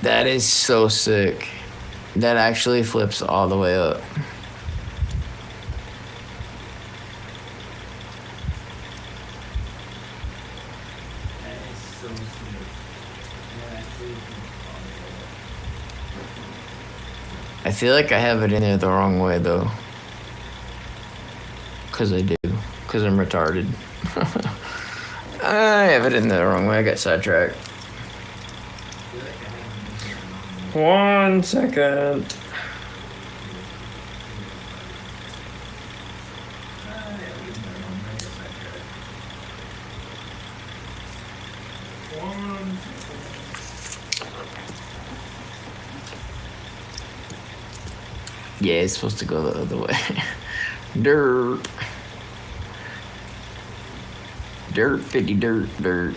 That is so sick. That actually flips all the way up. I feel like I have it in there the wrong way though. Cause I do. Cause I'm retarded. I have it in there the wrong way. I got sidetracked. 1 second. Yeah, it's supposed to go the other way. Dirt. Dirt, 50 dirt, dirt.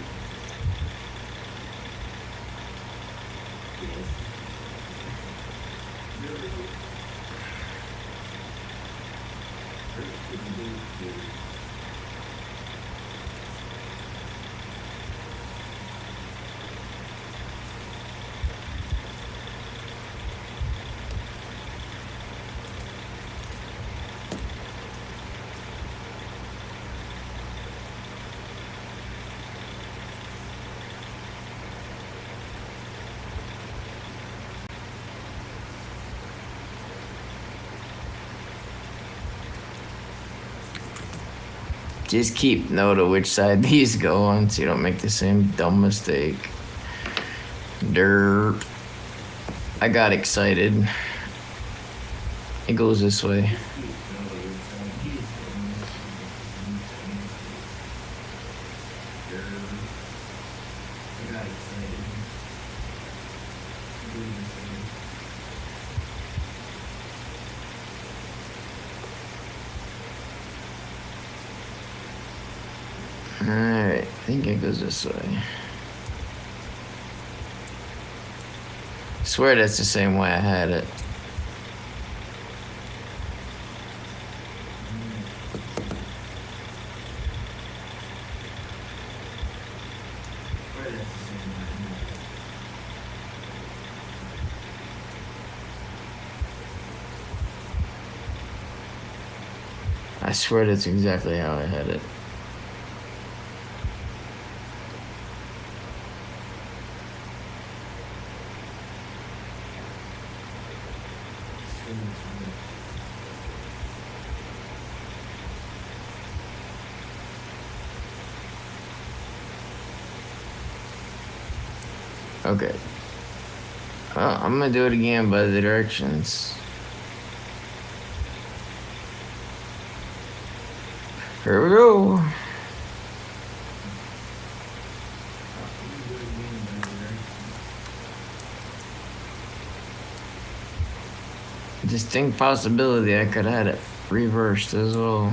Just keep note of which side these go on so you don't make the same dumb mistake. Dirt. I got excited. It goes this way. Alright, I think it goes this way. I swear that's the same way I had it. I swear that's exactly how I had it. Okay. Well, I'm gonna do it again by the directions. Here we go. Distinct possibility I could have had it reversed as well.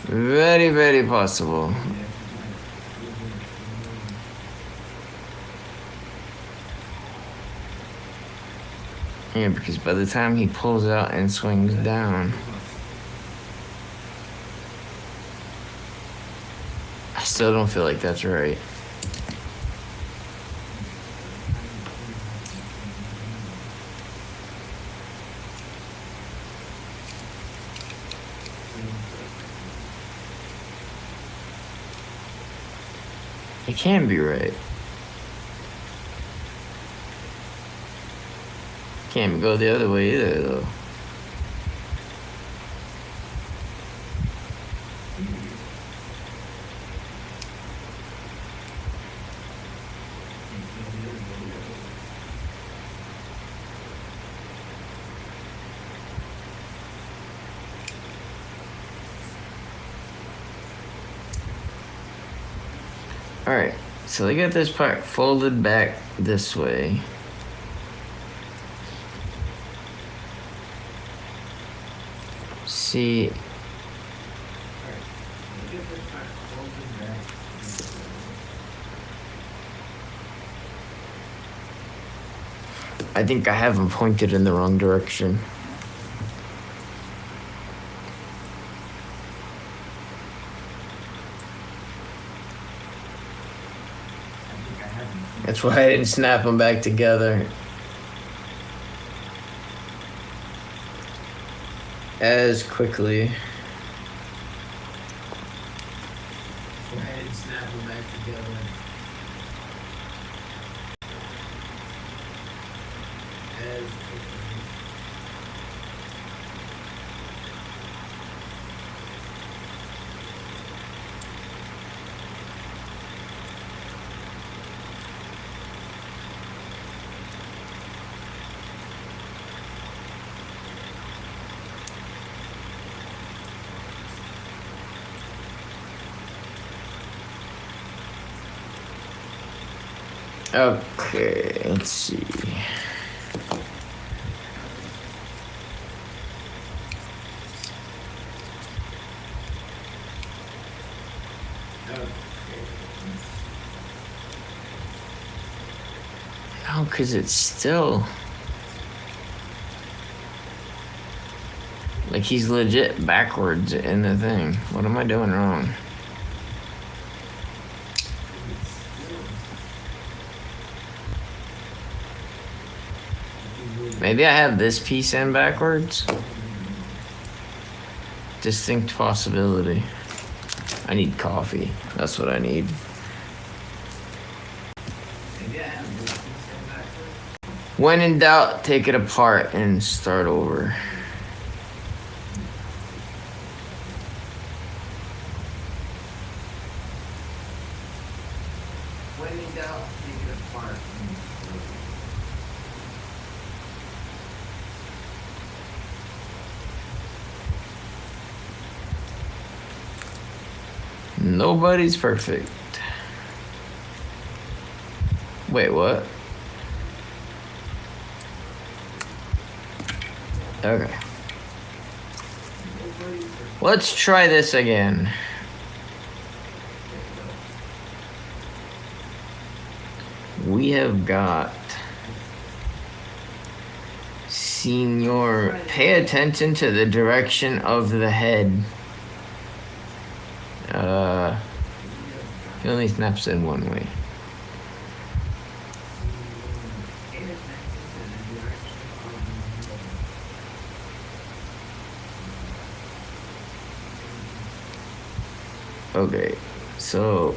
Very, very possible. Yeah, because by the time he pulls out and swings down, I still don't feel like that's right. It can be right. Can't go the other way either, though. Alright, so they got this part folded back this way. See, I think I have them pointed in the wrong direction. That's why I didn't snap them back together as quickly. That's why I didn't snap them back together as quickly. Okay, let's see. Oh, because it's still... Like, he's legit backwards in the thing. What am I doing wrong? Maybe I have this piece in backwards. Distinct possibility. I need coffee. That's what I need. Maybe I have this piece in backwards. When in doubt, take it apart and start over. When in doubt, take it apart. Nobody's perfect. Wait, what? Okay. Let's try this again. We have got Senior. Pay attention to the direction of the head. He only snaps in one way. Okay, so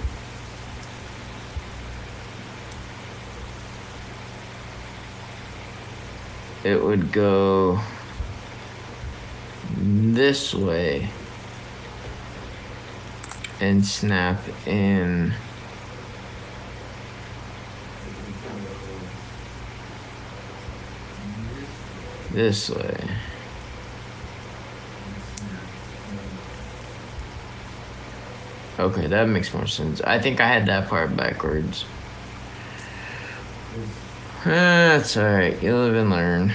it would go this way and snap in this way. Okay, that makes more sense. I think I had that part backwards. That's alright, you live and learn.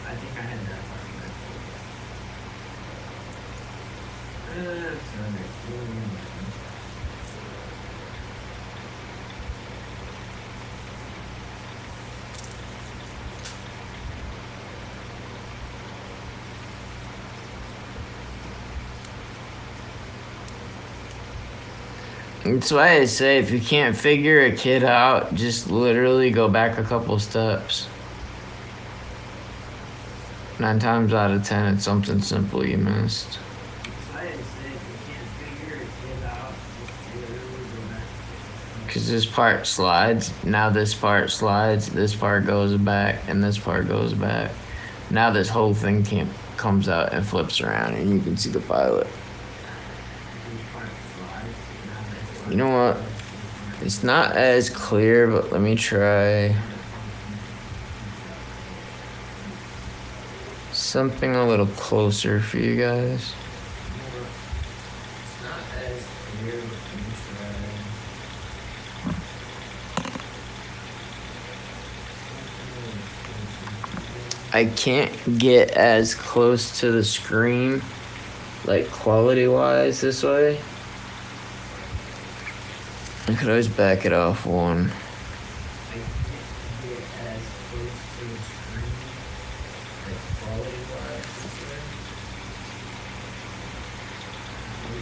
I think I had that part backwards. That's alright, you live and learn. That's why I say if you can't figure a kid out, just literally go back a couple steps. 9 times out of 10, it's something simple you missed. Because this part slides, now this part slides, this part goes back, and this part goes back. Now this whole thing comes out and flips around, and you can see the pilot. You know what? It's not as clear, but let me try something a little closer for you guys. I can't get as close to the screen, like quality-wise, this way. I could always back it off one.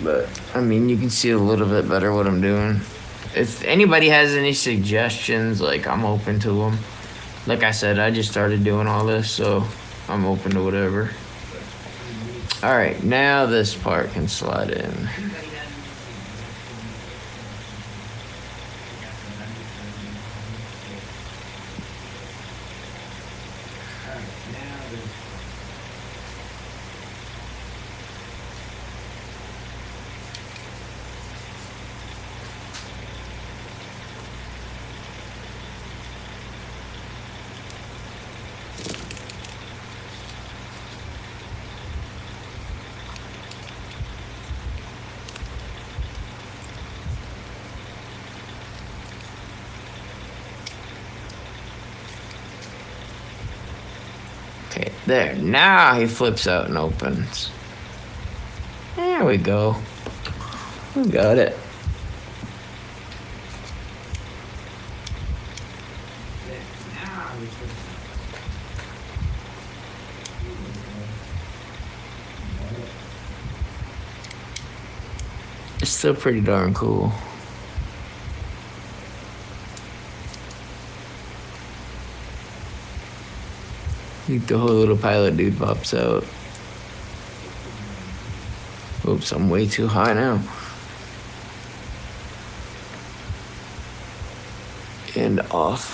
But, I mean, you can see a little bit better what I'm doing. If anybody has any suggestions, like, I'm open to them. Like I said, I just started doing all this, so I'm open to whatever. Alright, now this part can slide in. Okay, there. Now he flips out and opens. There we go. We got it. It's still pretty darn cool. I think the whole little pilot dude pops out. Oops, I'm way too high now. And off.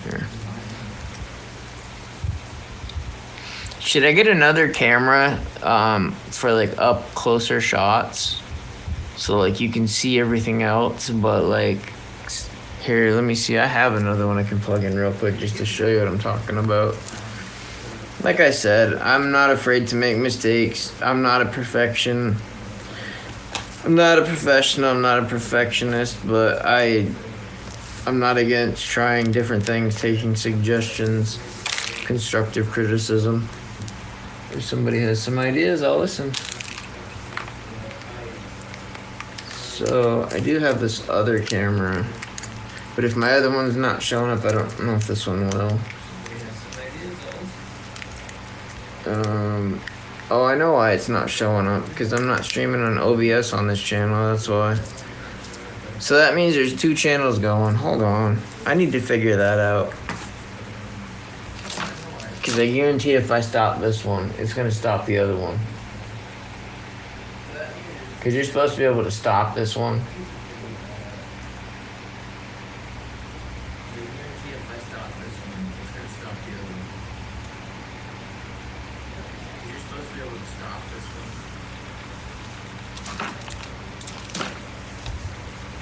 Here. Should I get another camera for like up closer shots? So like you can see everything else, but like, here, let me see. I have another one I can plug in real quick just to show you what I'm talking about. Like I said, I'm not afraid to make mistakes. I'm not a professional. I'm not a professional. I'm not a perfectionist, but I'm not against trying different things, taking suggestions, constructive criticism. If somebody has some ideas, I'll listen. So I do have this other camera. But if my other one's not showing up, I don't know if this one will. Oh, I know why it's not showing up. Because I'm not streaming on OBS on this channel, that's why. So that means there's 2 channels going. Hold on. I need to figure that out. Because I guarantee if I stop this one, it's going to stop the other one. Because you're supposed to be able to stop this one.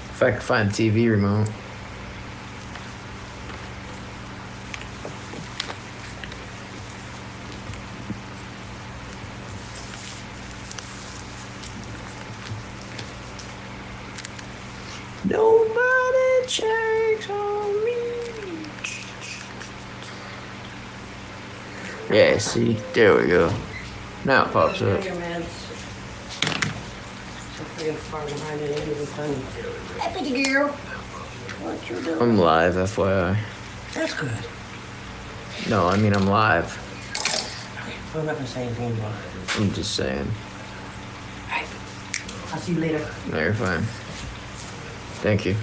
If I could find a TV remote. Nobody checks on me. Yeah, see? There we go. Now it pops up. Happy girl. What you doing? I'm live, FYI. That's good. No, I mean I'm live. Okay, I'm not gonna say anything about it. I'm just saying. Alright. I'll see you later. No, you're fine. Thank you.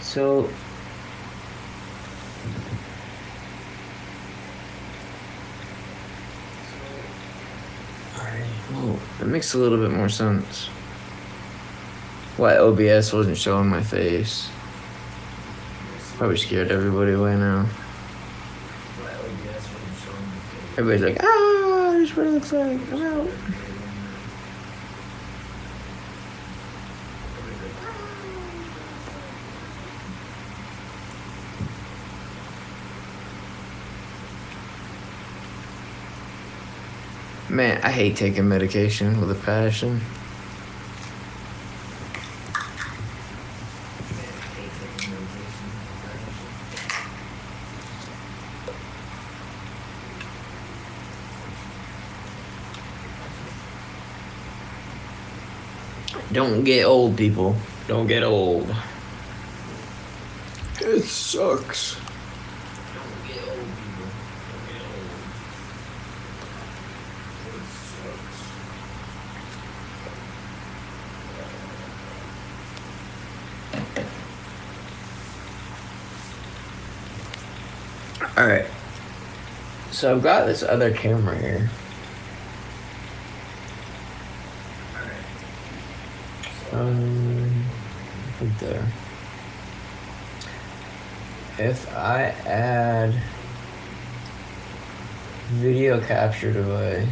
So alright, well, it makes a little bit more sense. Why OBS wasn't showing my face. Probably scared everybody away now. Everybody's like, ah, this is what it looks like. I'm out. Man, I hate taking medication with a passion. Don't get old, people. Don't get old. It sucks. Don't get old, people. Don't get old. It sucks. Alright. So I've got this other camera here. Right there. If I add video capture device,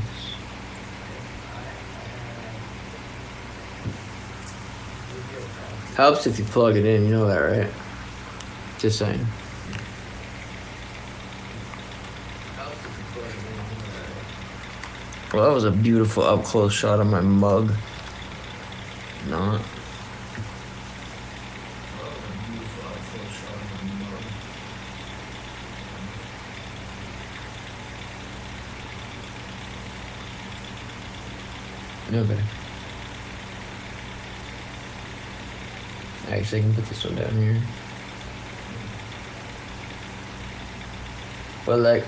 helps if you plug it in, you know that, right? Just saying. Well, that was a beautiful up close shot of my mug. Not. Okay. Actually, I can put this one down here. But like,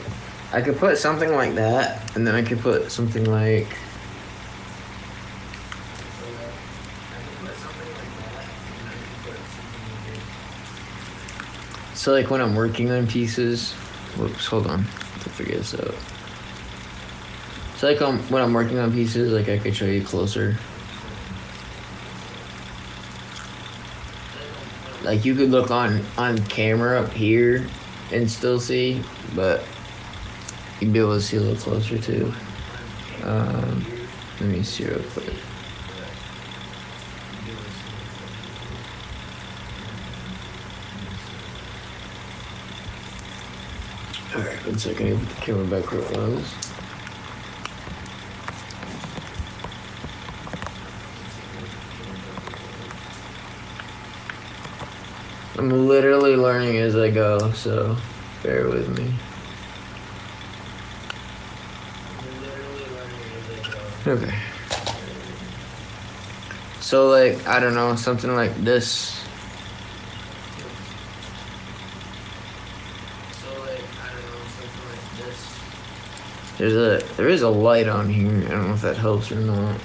I could put something like that, and then I could put something like. So like when I'm working on pieces, whoops, hold on, to figure this out. So like when I'm working on pieces, like I could show you closer. Like you could look on camera up here and still see, but you'd be able to see a little closer too. Let me see real quick. Alright, 1 second, I put the camera back where it was. I'm literally learning as I go, so bear with me. Okay. So like, I don't know, something like this. There is a light on here. I don't know if that helps or not.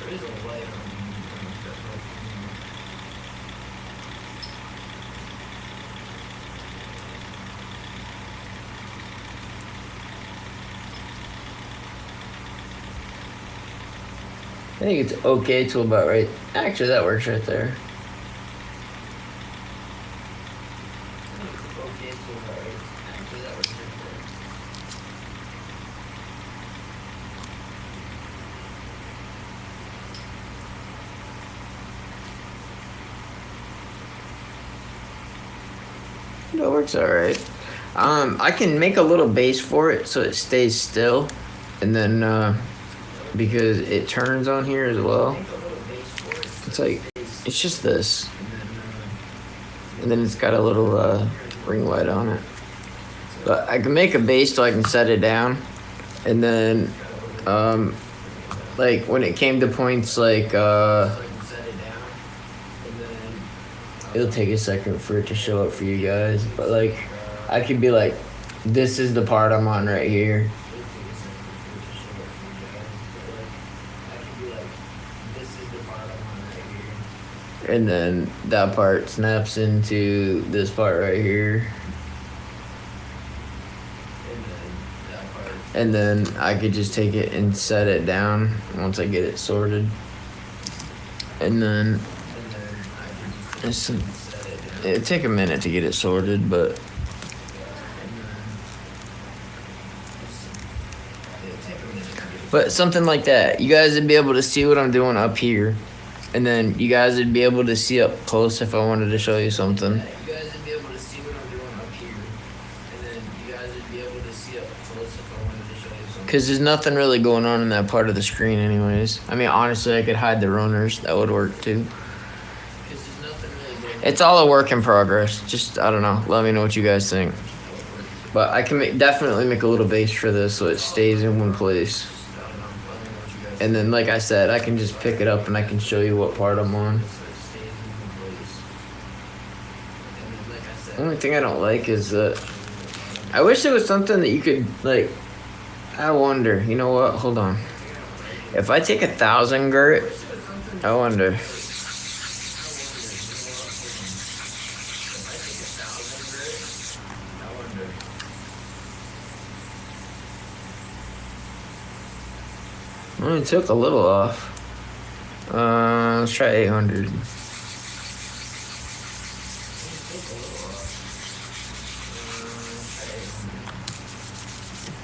There is a light on here. I don't know if that helps or not. I think it's okay till about right. Actually, that works right there. That works alright. I can make a little base for it so it stays still, and then because it turns on here as well. It's like it's just this, and then it's got a little ring light on it. But I can make a base so I can set it down, and then like when it came to points like it'll take a second for it to show up for you guys, but like I could be like, this is the part I'm on right here. and then that part snaps into this part right here. And then I could just take it and set it down once I get it sorted. And then it'd take a minute to get it sorted, but something like that. You guys would be able to see what I'm doing up here. And then you guys would be able to see up close if I wanted to show you something. You guys would be able to see what I'm doing up here. And then you guys would be able to see up close if I wanted to show you something. Because there's nothing really going on in that part of the screen anyways. I mean, honestly, I could hide the runners. That would work too. It's all a work in progress. Just, I don't know. Let me know what you guys think. But I can definitely make a little base for this so it stays in one place. And then, like I said, I can just pick it up and I can show you what part I'm on. The only thing I don't like is that I wish there was something that you could, like, I wonder, you know what? Hold on. If I take 1,000 grit, I wonder. I only took a little off. Let's try 800.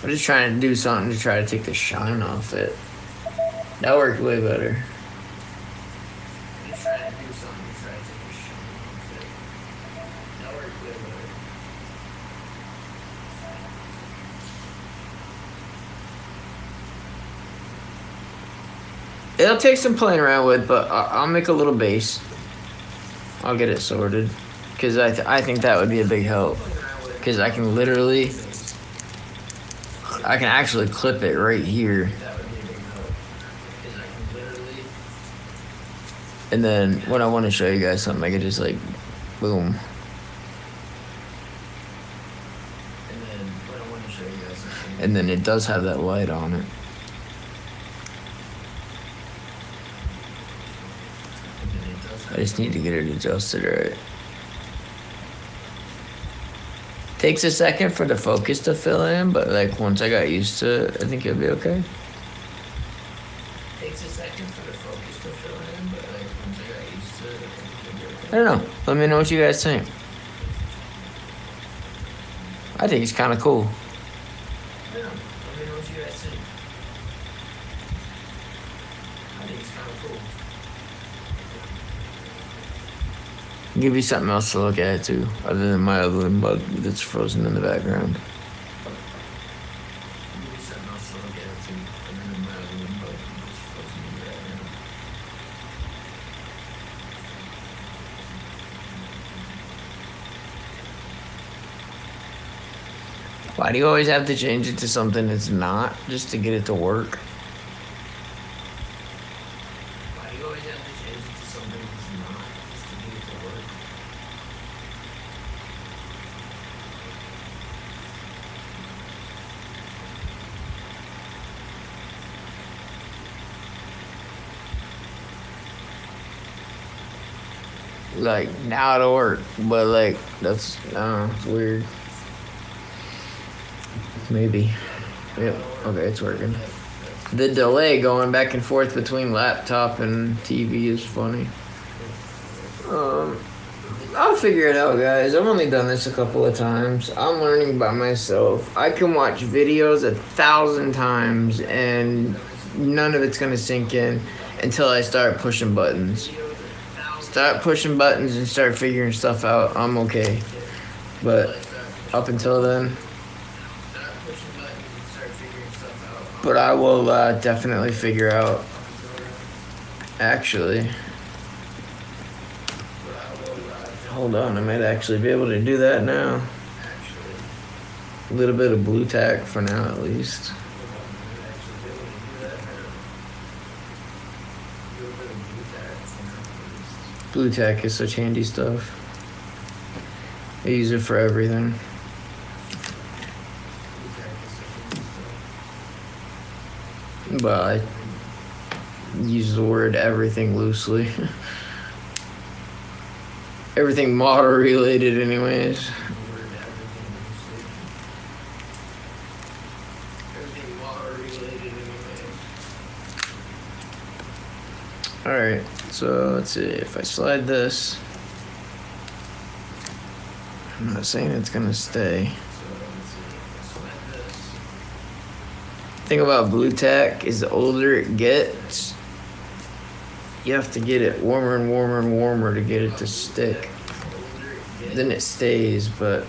I'm just trying to do something to try to take the shine off it. That worked way better. It'll take some playing around with, but I'll make a little base. I'll get it sorted. Because I think that would be a big help. Because I can literally... I can actually clip it right here. And then when I want to show you guys something, I can just like, boom. And then it does have that light on it. I just need to get it adjusted right. Takes a second for the focus to fill in, but like once I got used to it, I think it'll be okay. Takes a second for the focus to fill in, but like once I got used to it, I think it'll be okay. I don't know. Let me know what you guys think. I think it's kind of cool. I don't know. Let me know what you guys think. I think it's kind of cool. Give you something else to look at too, other than my other bug that's frozen in the background. Why do you always have to change it to something it's not, just to get it to work? Why do you always have to change it to something it's not, just to get it to work? Like, now it'll work, but like, that's, it's weird. Maybe. Yep. Okay, it's working. The delay going back and forth between laptop and TV is funny. I'll figure it out, guys. I've only done this a couple of times. I'm learning by myself. I can watch videos 1,000 times and none of it's gonna sink in until I start pushing buttons. Start pushing buttons and start figuring stuff out. I'm okay. But up until then... But I will definitely figure out, actually. Hold on, I might actually be able to do that now. A little bit of blue tack for now, at least. Blue tack is such handy stuff. I use it for everything. But I use the word everything loosely. everything model related anyways. Everything model related anyways. Alright, so let's see, if I slide this, I'm not saying it's gonna stay. The thing about blue tack is the older it gets, you have to get it warmer and warmer and warmer to get it to stick. Then it stays, but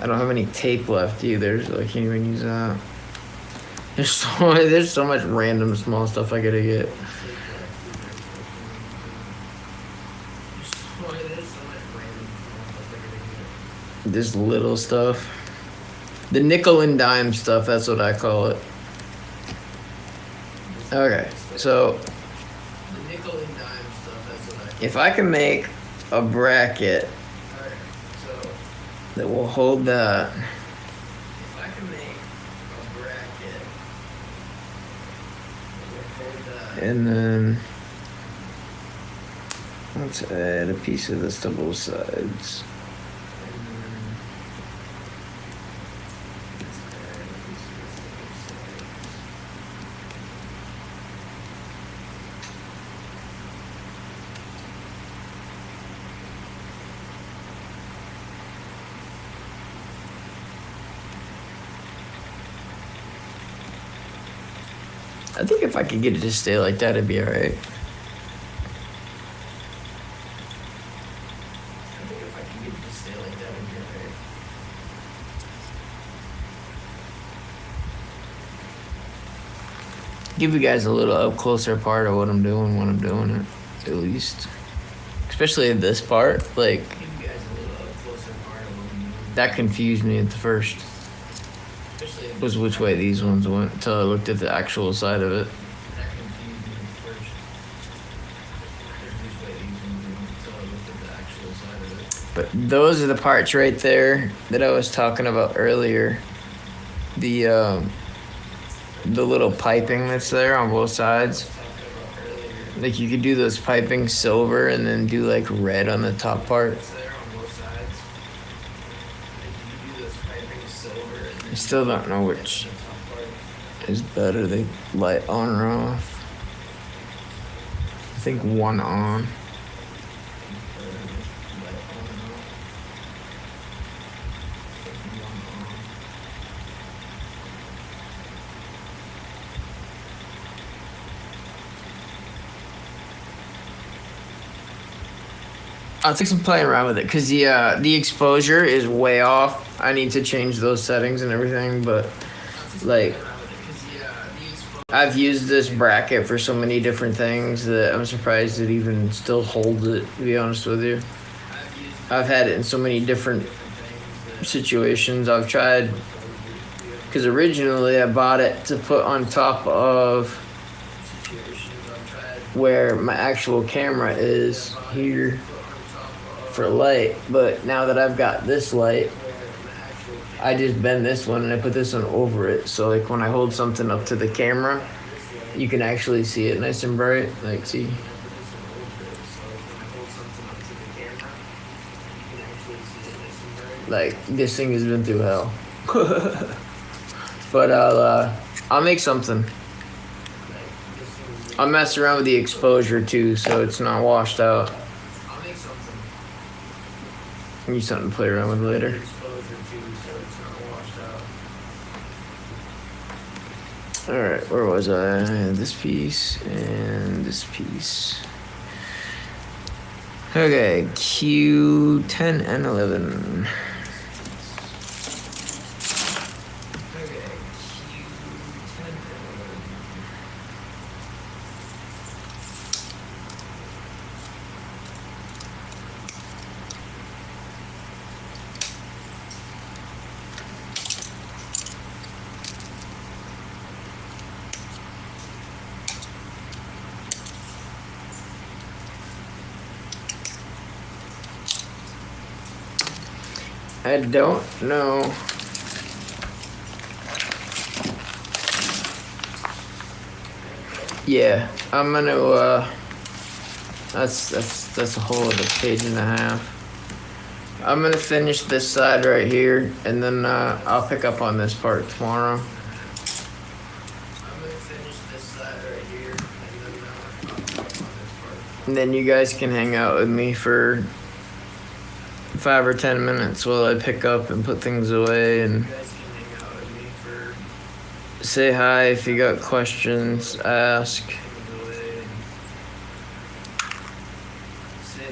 I don't have any tape left either, so I can't even use that. There's so much random small stuff I gotta get. This little stuff. The nickel and dime stuff, that's what I call it. Okay, so if I can make a bracket that will hold that. And then let's add a piece of this to both sides. I think if I could get it to stay like that, it'd be alright. Give you guys a little up closer part of what I'm doing when I'm doing it, at least. Especially this part, like, that confused me at the first. Was which way these ones went until I looked at the actual side of it. But those are the parts right there that I was talking about earlier. The little piping that's there on both sides. Like you could do those piping silver and then do like red on the top part. I still don't know which is better. They light on or off. I think one on. I'll take some playing around with it because the exposure is way off. I need to change those settings and everything, but like I've used this bracket for so many different things that I'm surprised it even still holds it, to be honest with you. I've had it in so many different situations. I've tried, because originally I bought it to put on top of where my actual camera is here for light, but now that I've got this light, I just bend this one and I put this one over it, so like when I hold something up to the camera, you can actually see it nice and bright. Like, see? Like, this thing has been through hell. But I'll make something. I'll mess around with the exposure too, so it's not washed out. Give me something to play around with later. Alright, where was I? This piece and this piece. Okay, Q10 and 11. I don't know. Yeah, I'm gonna. That's a whole other page and a half. I'm gonna finish this side right here, and then I'll pick up on this part tomorrow. I'm gonna finish this side right here, and then I'll pick up on this part. And then you guys can hang out with me for 5 or 10 minutes while I pick up and put things away, and say hi if you got questions. Ask. Say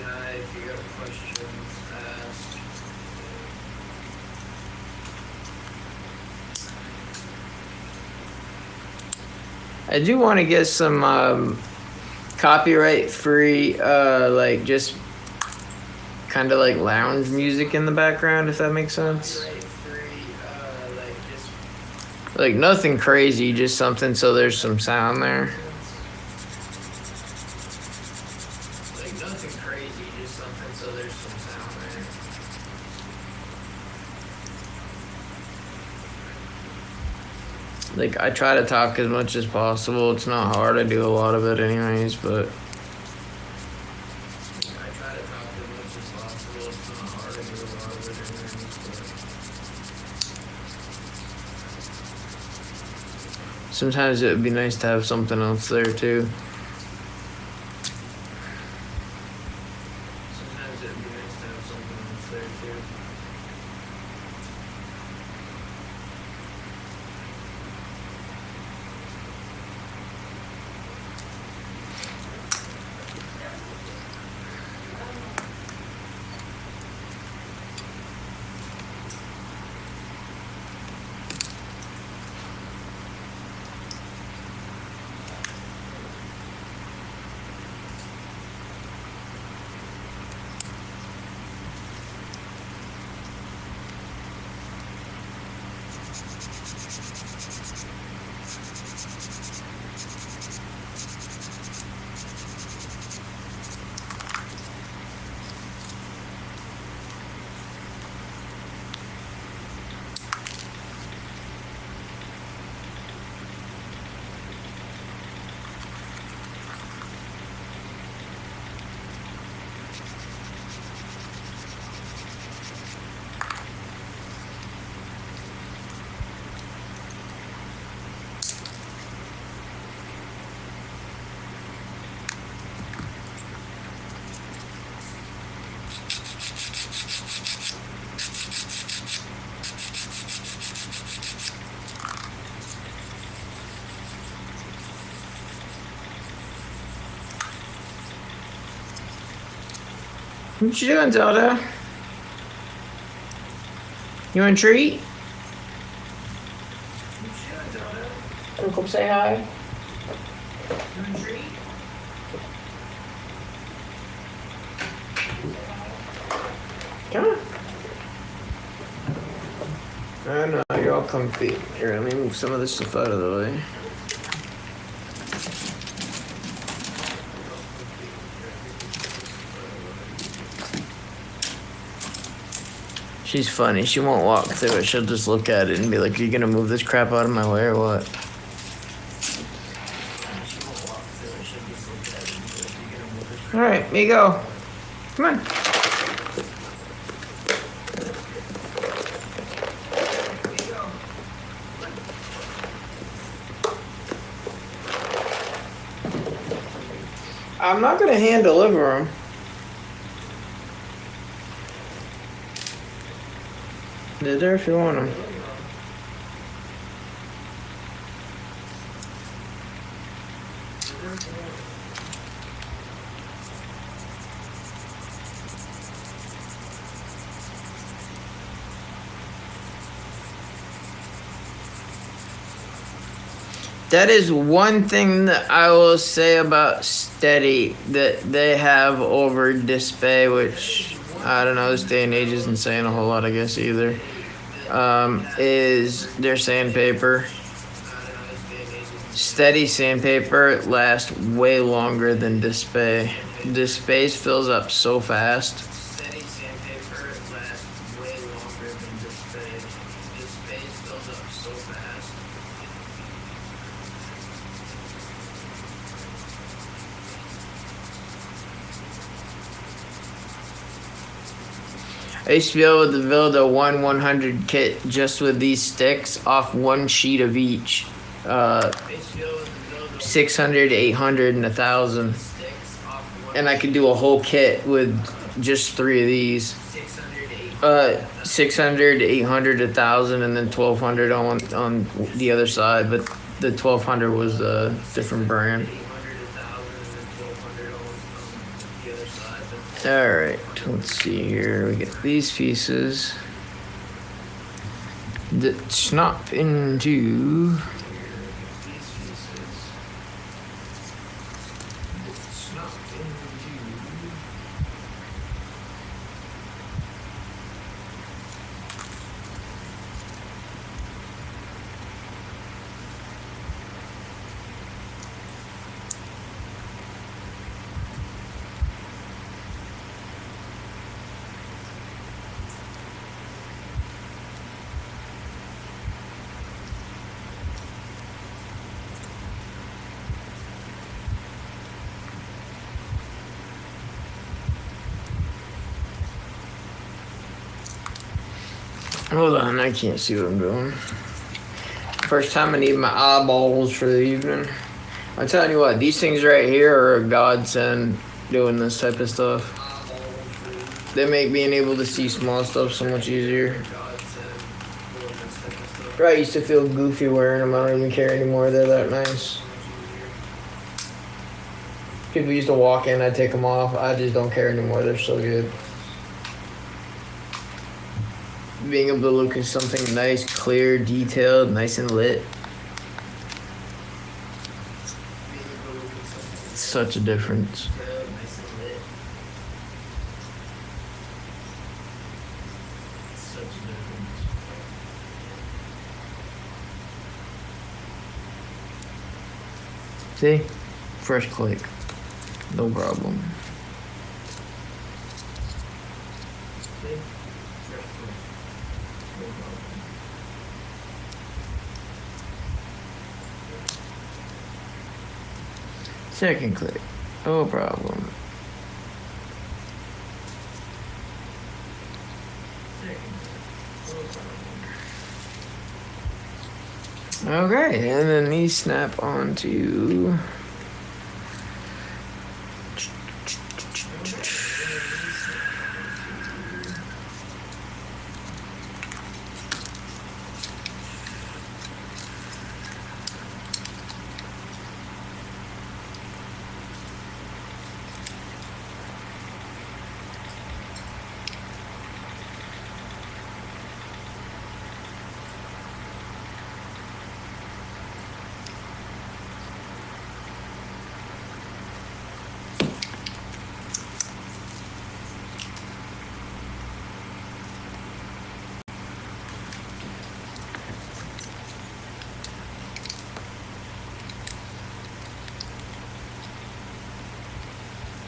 hi if you got questions. Ask. I do want to get some copyright free, like just kind of like lounge music in the background, if that makes sense. Like nothing crazy, just something so there's some sound there. Like nothing crazy, just something so there's some sound there. Like I try to talk as much as possible. It's not hard. I do a lot of it anyways, but I try to talk as much as possible. It's not hard. I do a lot of it anyways, but sometimes it would be nice to have something else there too. Sometimes it would be nice to have something else there too. What you doing, Zelda? You want a treat? Wanna come say hi? You want a treat? Come on. I know, you're all comfy. Here, let me move some of this stuff out of the way. She's funny. She won't walk through it. She'll just look at it and be like, "Are you gonna move this crap out of my way or what?" All right, here you go. Come on. I'm not gonna hand deliver them. They're there if you want them. That is one thing that I will say about Steady that they have over Display, which I don't know, this day and age isn't saying a whole lot, I guess, either. Is their sandpaper. Steady sandpaper lasts way longer than Display. Display fills up so fast. Steady sandpaper lasts way longer than Display. Display fills up so fast. I used to be able to build a 1/100 kit just with these sticks off one sheet of each. 600, 800, and 1,000. And I could do a whole kit with just 3 of these. 600, 800, 1,000, and then 1,200 on the other side. But the 1,200 was a different brand. Alright, let's see here. We get these pieces that snap into. Hold on, I can't see what I'm doing. First time I need my eyeballs for the evening. I'm telling you what, these things right here are a godsend doing this type of stuff. They make being able to see small stuff so much easier. I used to feel goofy wearing them, I don't even care anymore, they're that nice. People used to walk in, I'd take them off, I just don't care anymore, they're so good. Being able to look at something nice, clear, detailed, nice and lit. It's such a difference. See? Fresh click. No problem. Second click, no problem. Okay, and then these snap onto.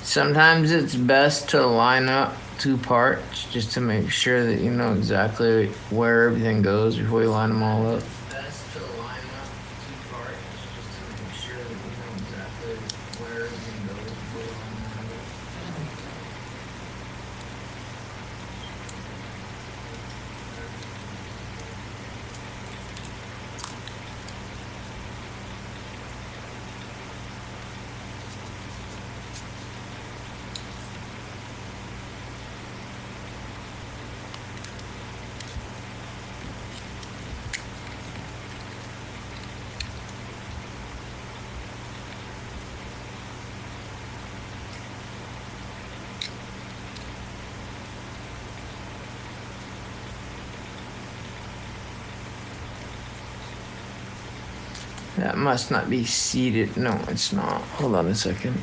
Sometimes it's best to line up 2 parts just to make sure that you know exactly where everything goes before you line them all up. That must not be seated. No, it's not. Hold on a second.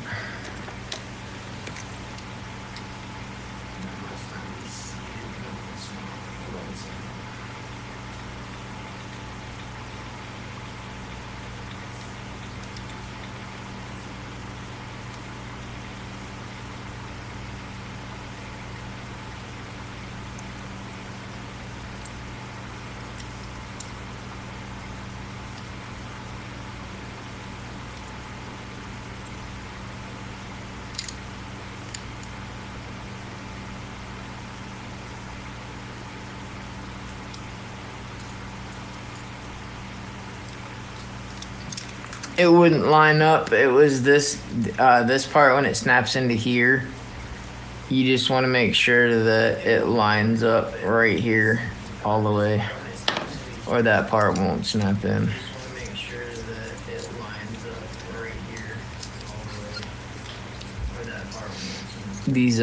it wouldn't line up. It was this this part when it snaps into here. You just want to make sure that it lines up right here all the way, or that part won't snap in. These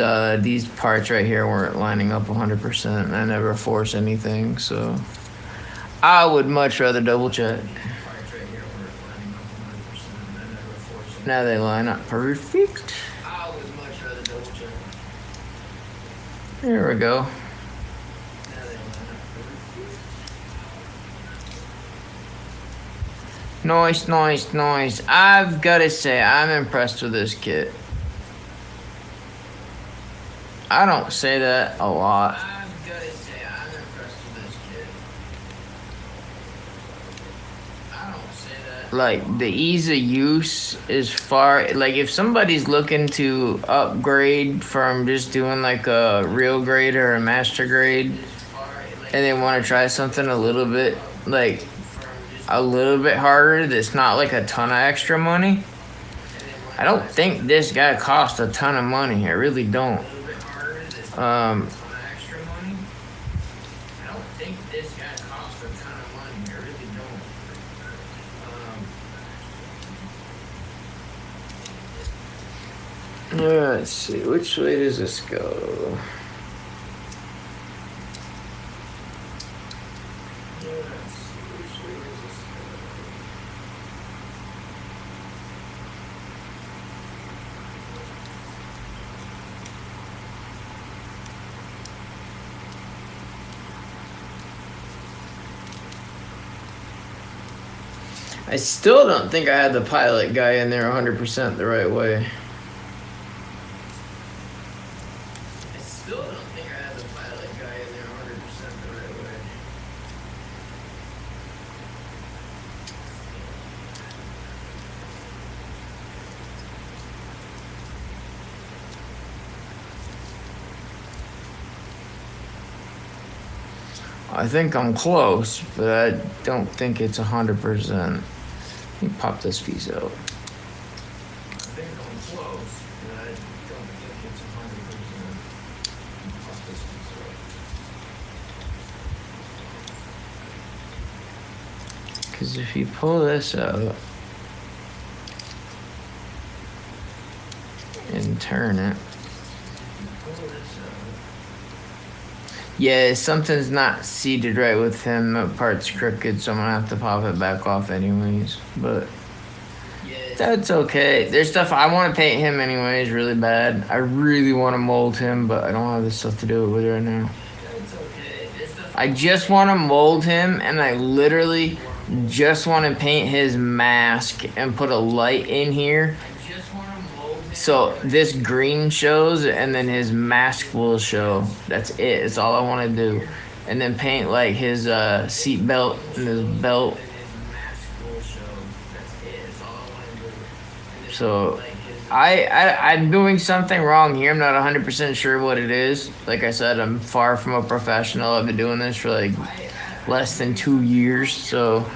parts right here weren't lining up 100%. I never force anything, so I would much rather double check. Now they line up perfect. There we go. Nice, nice, nice. I've got to say, I'm impressed with this kit. I don't say that a lot. I've got to say, I'm impressed with this kit. I don't say that. Like, the ease of use is far... Like, if somebody's looking to upgrade from just doing, like, a real grade or a master grade, and they want to try something a little bit, like, a little bit harder that's not, like, a ton of extra money, I don't think this guy cost a ton of money. I really don't. I don't think this guy costs a ton of money. I really don't. Let's see, which way does this go? I still don't think I had the pilot guy in there 100% the right way. I still don't think I had the pilot guy in there 100% the right way. I think I'm close, but I don't think it's 100%. Let me pop this piece out. I think I'm close, but I don't think it's 100%. Pop this piece out. Because if you pull this out and turn it, yeah, something's not seated right with him. That part's crooked, so I'm gonna have to pop it back off anyways. But that's okay. There's stuff I want to paint him anyways, really bad. I really want to mold him, but I don't have the stuff to do it with right now. I just want to mold him, and I literally just want to paint his mask and put a light in here. So this green shows, and then his mask will show. That's it. It's all I want to do. And then paint like his seat belt and his belt. So I'm doing something wrong here. I'm not 100% sure what it is. Like I said, I'm far from a professional. I've been doing this for like less than 2 years. So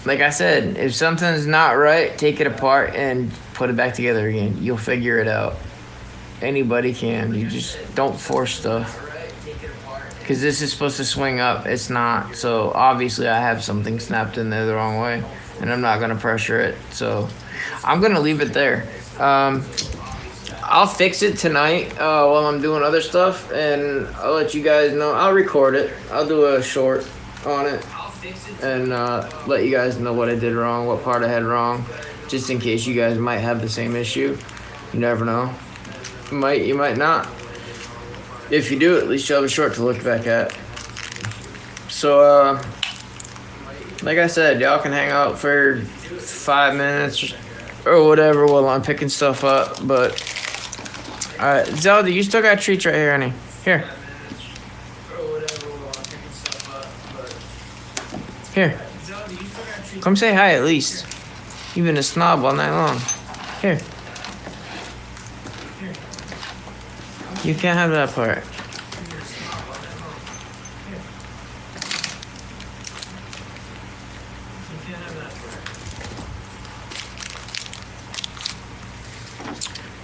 like I said, if something's not right, take it apart and put it back together again. You'll figure it out. Anybody can. You just don't force stuff. Because this is supposed to swing up. It's not. So obviously I have something snapped in there the wrong way. And I'm not going to pressure it. So I'm going to leave it there. I'll fix it tonight while I'm doing other stuff. And I'll let you guys know. I'll record it. I'll do a short on it. And let you guys know what I did wrong, what part I had wrong, just in case you guys might have the same issue. You never know. You might not. If you do, at least you'll have a short to look back at. So, like I said, y'all can hang out for 5 minutes or whatever while I'm picking stuff up. But, alright, Zelda, you still got treats right here, honey. Here. Here. Come say hi at least. You've been a snob all night long. Here. You can't have that part.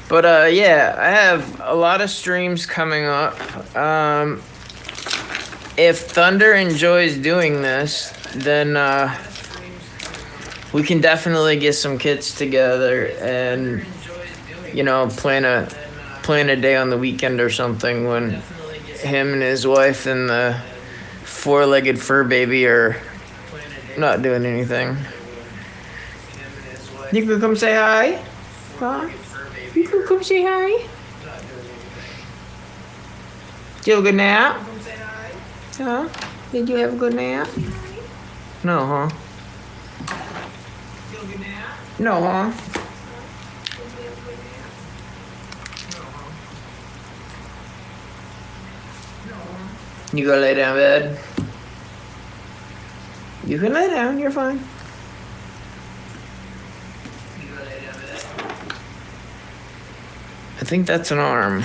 But yeah, I have a lot of streams coming up. If Thunder enjoys doing this, then we can definitely get some kids together and, you know, plan a day on the weekend or something when him and his wife and the four-legged fur baby are not doing anything. You can come say hi. Huh? You can come say hi. Did you have a good nap? Huh? Did you have a good nap? No, huh? No, huh? You go lay down, bed. You can lay down. You're fine. I think that's an arm.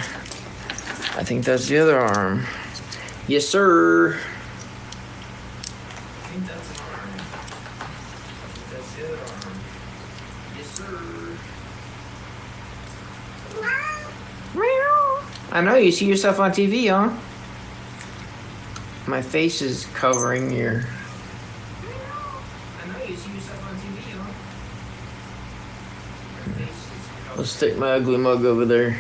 I think that's the other arm. Yes, sir. I think that's an arm. I think that's the other arm. Yes, sir. Meow. I know you see yourself on TV, huh? My face is covering your. I know you see yourself on TV, huh? Let's stick my ugly mug over there.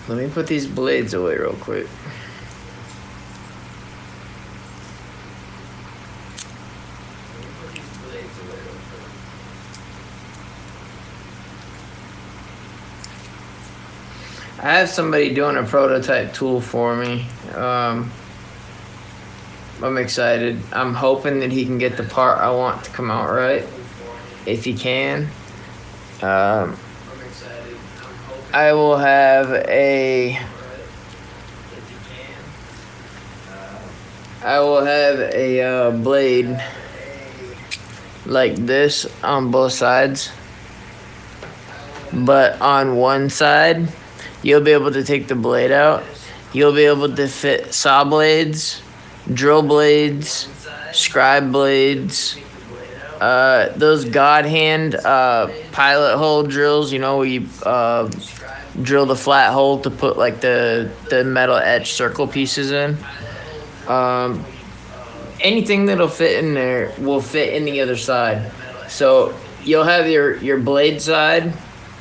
Let me put these blades away real quick. I have somebody doing a prototype tool for me. I'm excited. I'm hoping that he can get the part I want to come out right. If he can. I will have a blade like this on both sides, but on one side you'll be able to take the blade out. You'll be able to fit saw blades, drill blades, scribe blades, those God hand pilot hole drills, you know, where you drill the flat hole to put like the metal etched circle pieces in. Anything that'll fit in there will fit in the other side. So you'll have your blade side,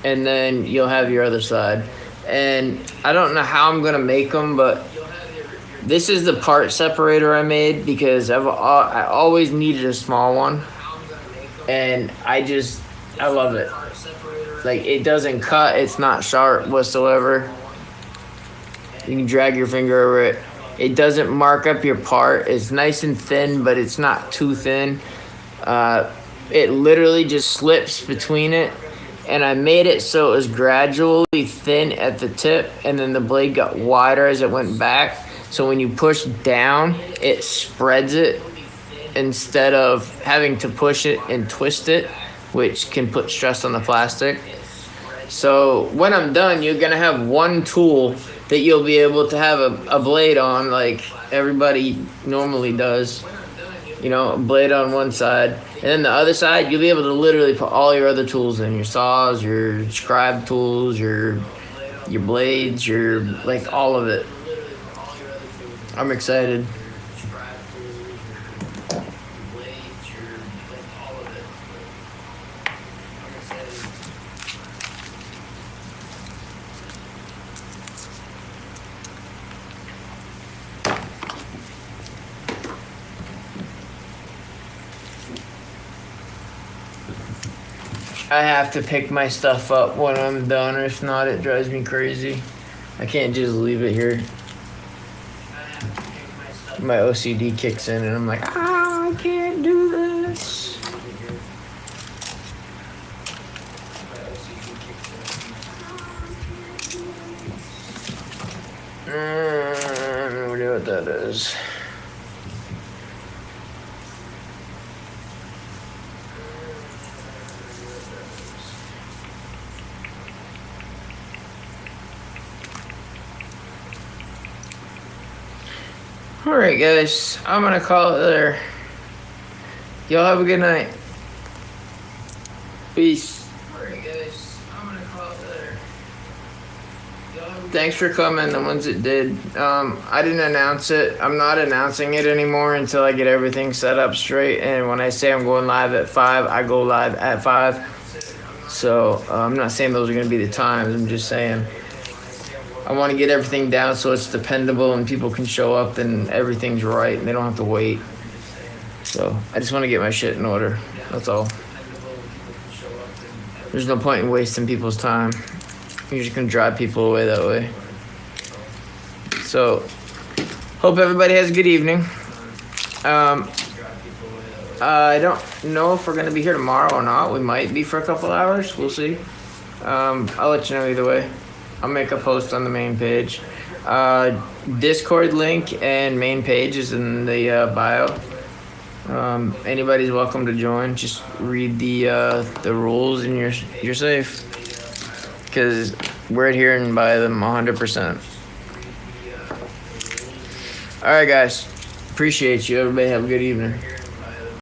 and then you'll have your other side. And I don't know how I'm gonna make them, but this is the part separator I made because I always needed a small one, and I love it. Like, it doesn't cut, it's not sharp whatsoever. You can drag your finger over it. It doesn't mark up your part. It's nice and thin, but it's not too thin. It literally just slips between it. And I made it so it was gradually thin at the tip, and then the blade got wider as it went back. So when you push down, it spreads it instead of having to push it and twist it, which can put stress on the plastic. So when I'm done, you're gonna have one tool that you'll be able to have a blade on, like everybody normally does. You know, a blade on one side, and then the other side, you'll be able to literally put all your other tools in, your saws, your scribe tools, your blades, your, like, all of it. I'm excited. I have to pick my stuff up when I'm done, or if not, it drives me crazy. I can't just leave it here. My OCD kicks in, and I'm like, I can't do this. I wonder what that is. All right, guys. I'm gonna call it there. Y'all have a good night. Peace. All right, guys. I'm gonna call it there. Thanks for coming, the ones that did. I didn't announce it. I'm not announcing it anymore until I get everything set up straight. And when I say I'm going live at 5, I go live at 5. So I'm not saying those are going to be the times. I'm just saying I want to get everything down so it's dependable and people can show up and everything's right and they don't have to wait. So I just want to get my shit in order. That's all. There's no point in wasting people's time. You're just gonna drive people away that way. So, hope everybody has a good evening. I don't know if we're gonna be here tomorrow or not. We might be for a couple hours. We'll see. I'll let you know either way. I'll make a post on the main page. Discord link and main page is in the bio. Anybody's welcome to join. Just read the rules and you're safe. Because we're adhering by them 100%. All right, guys. Appreciate you. Everybody have a good evening.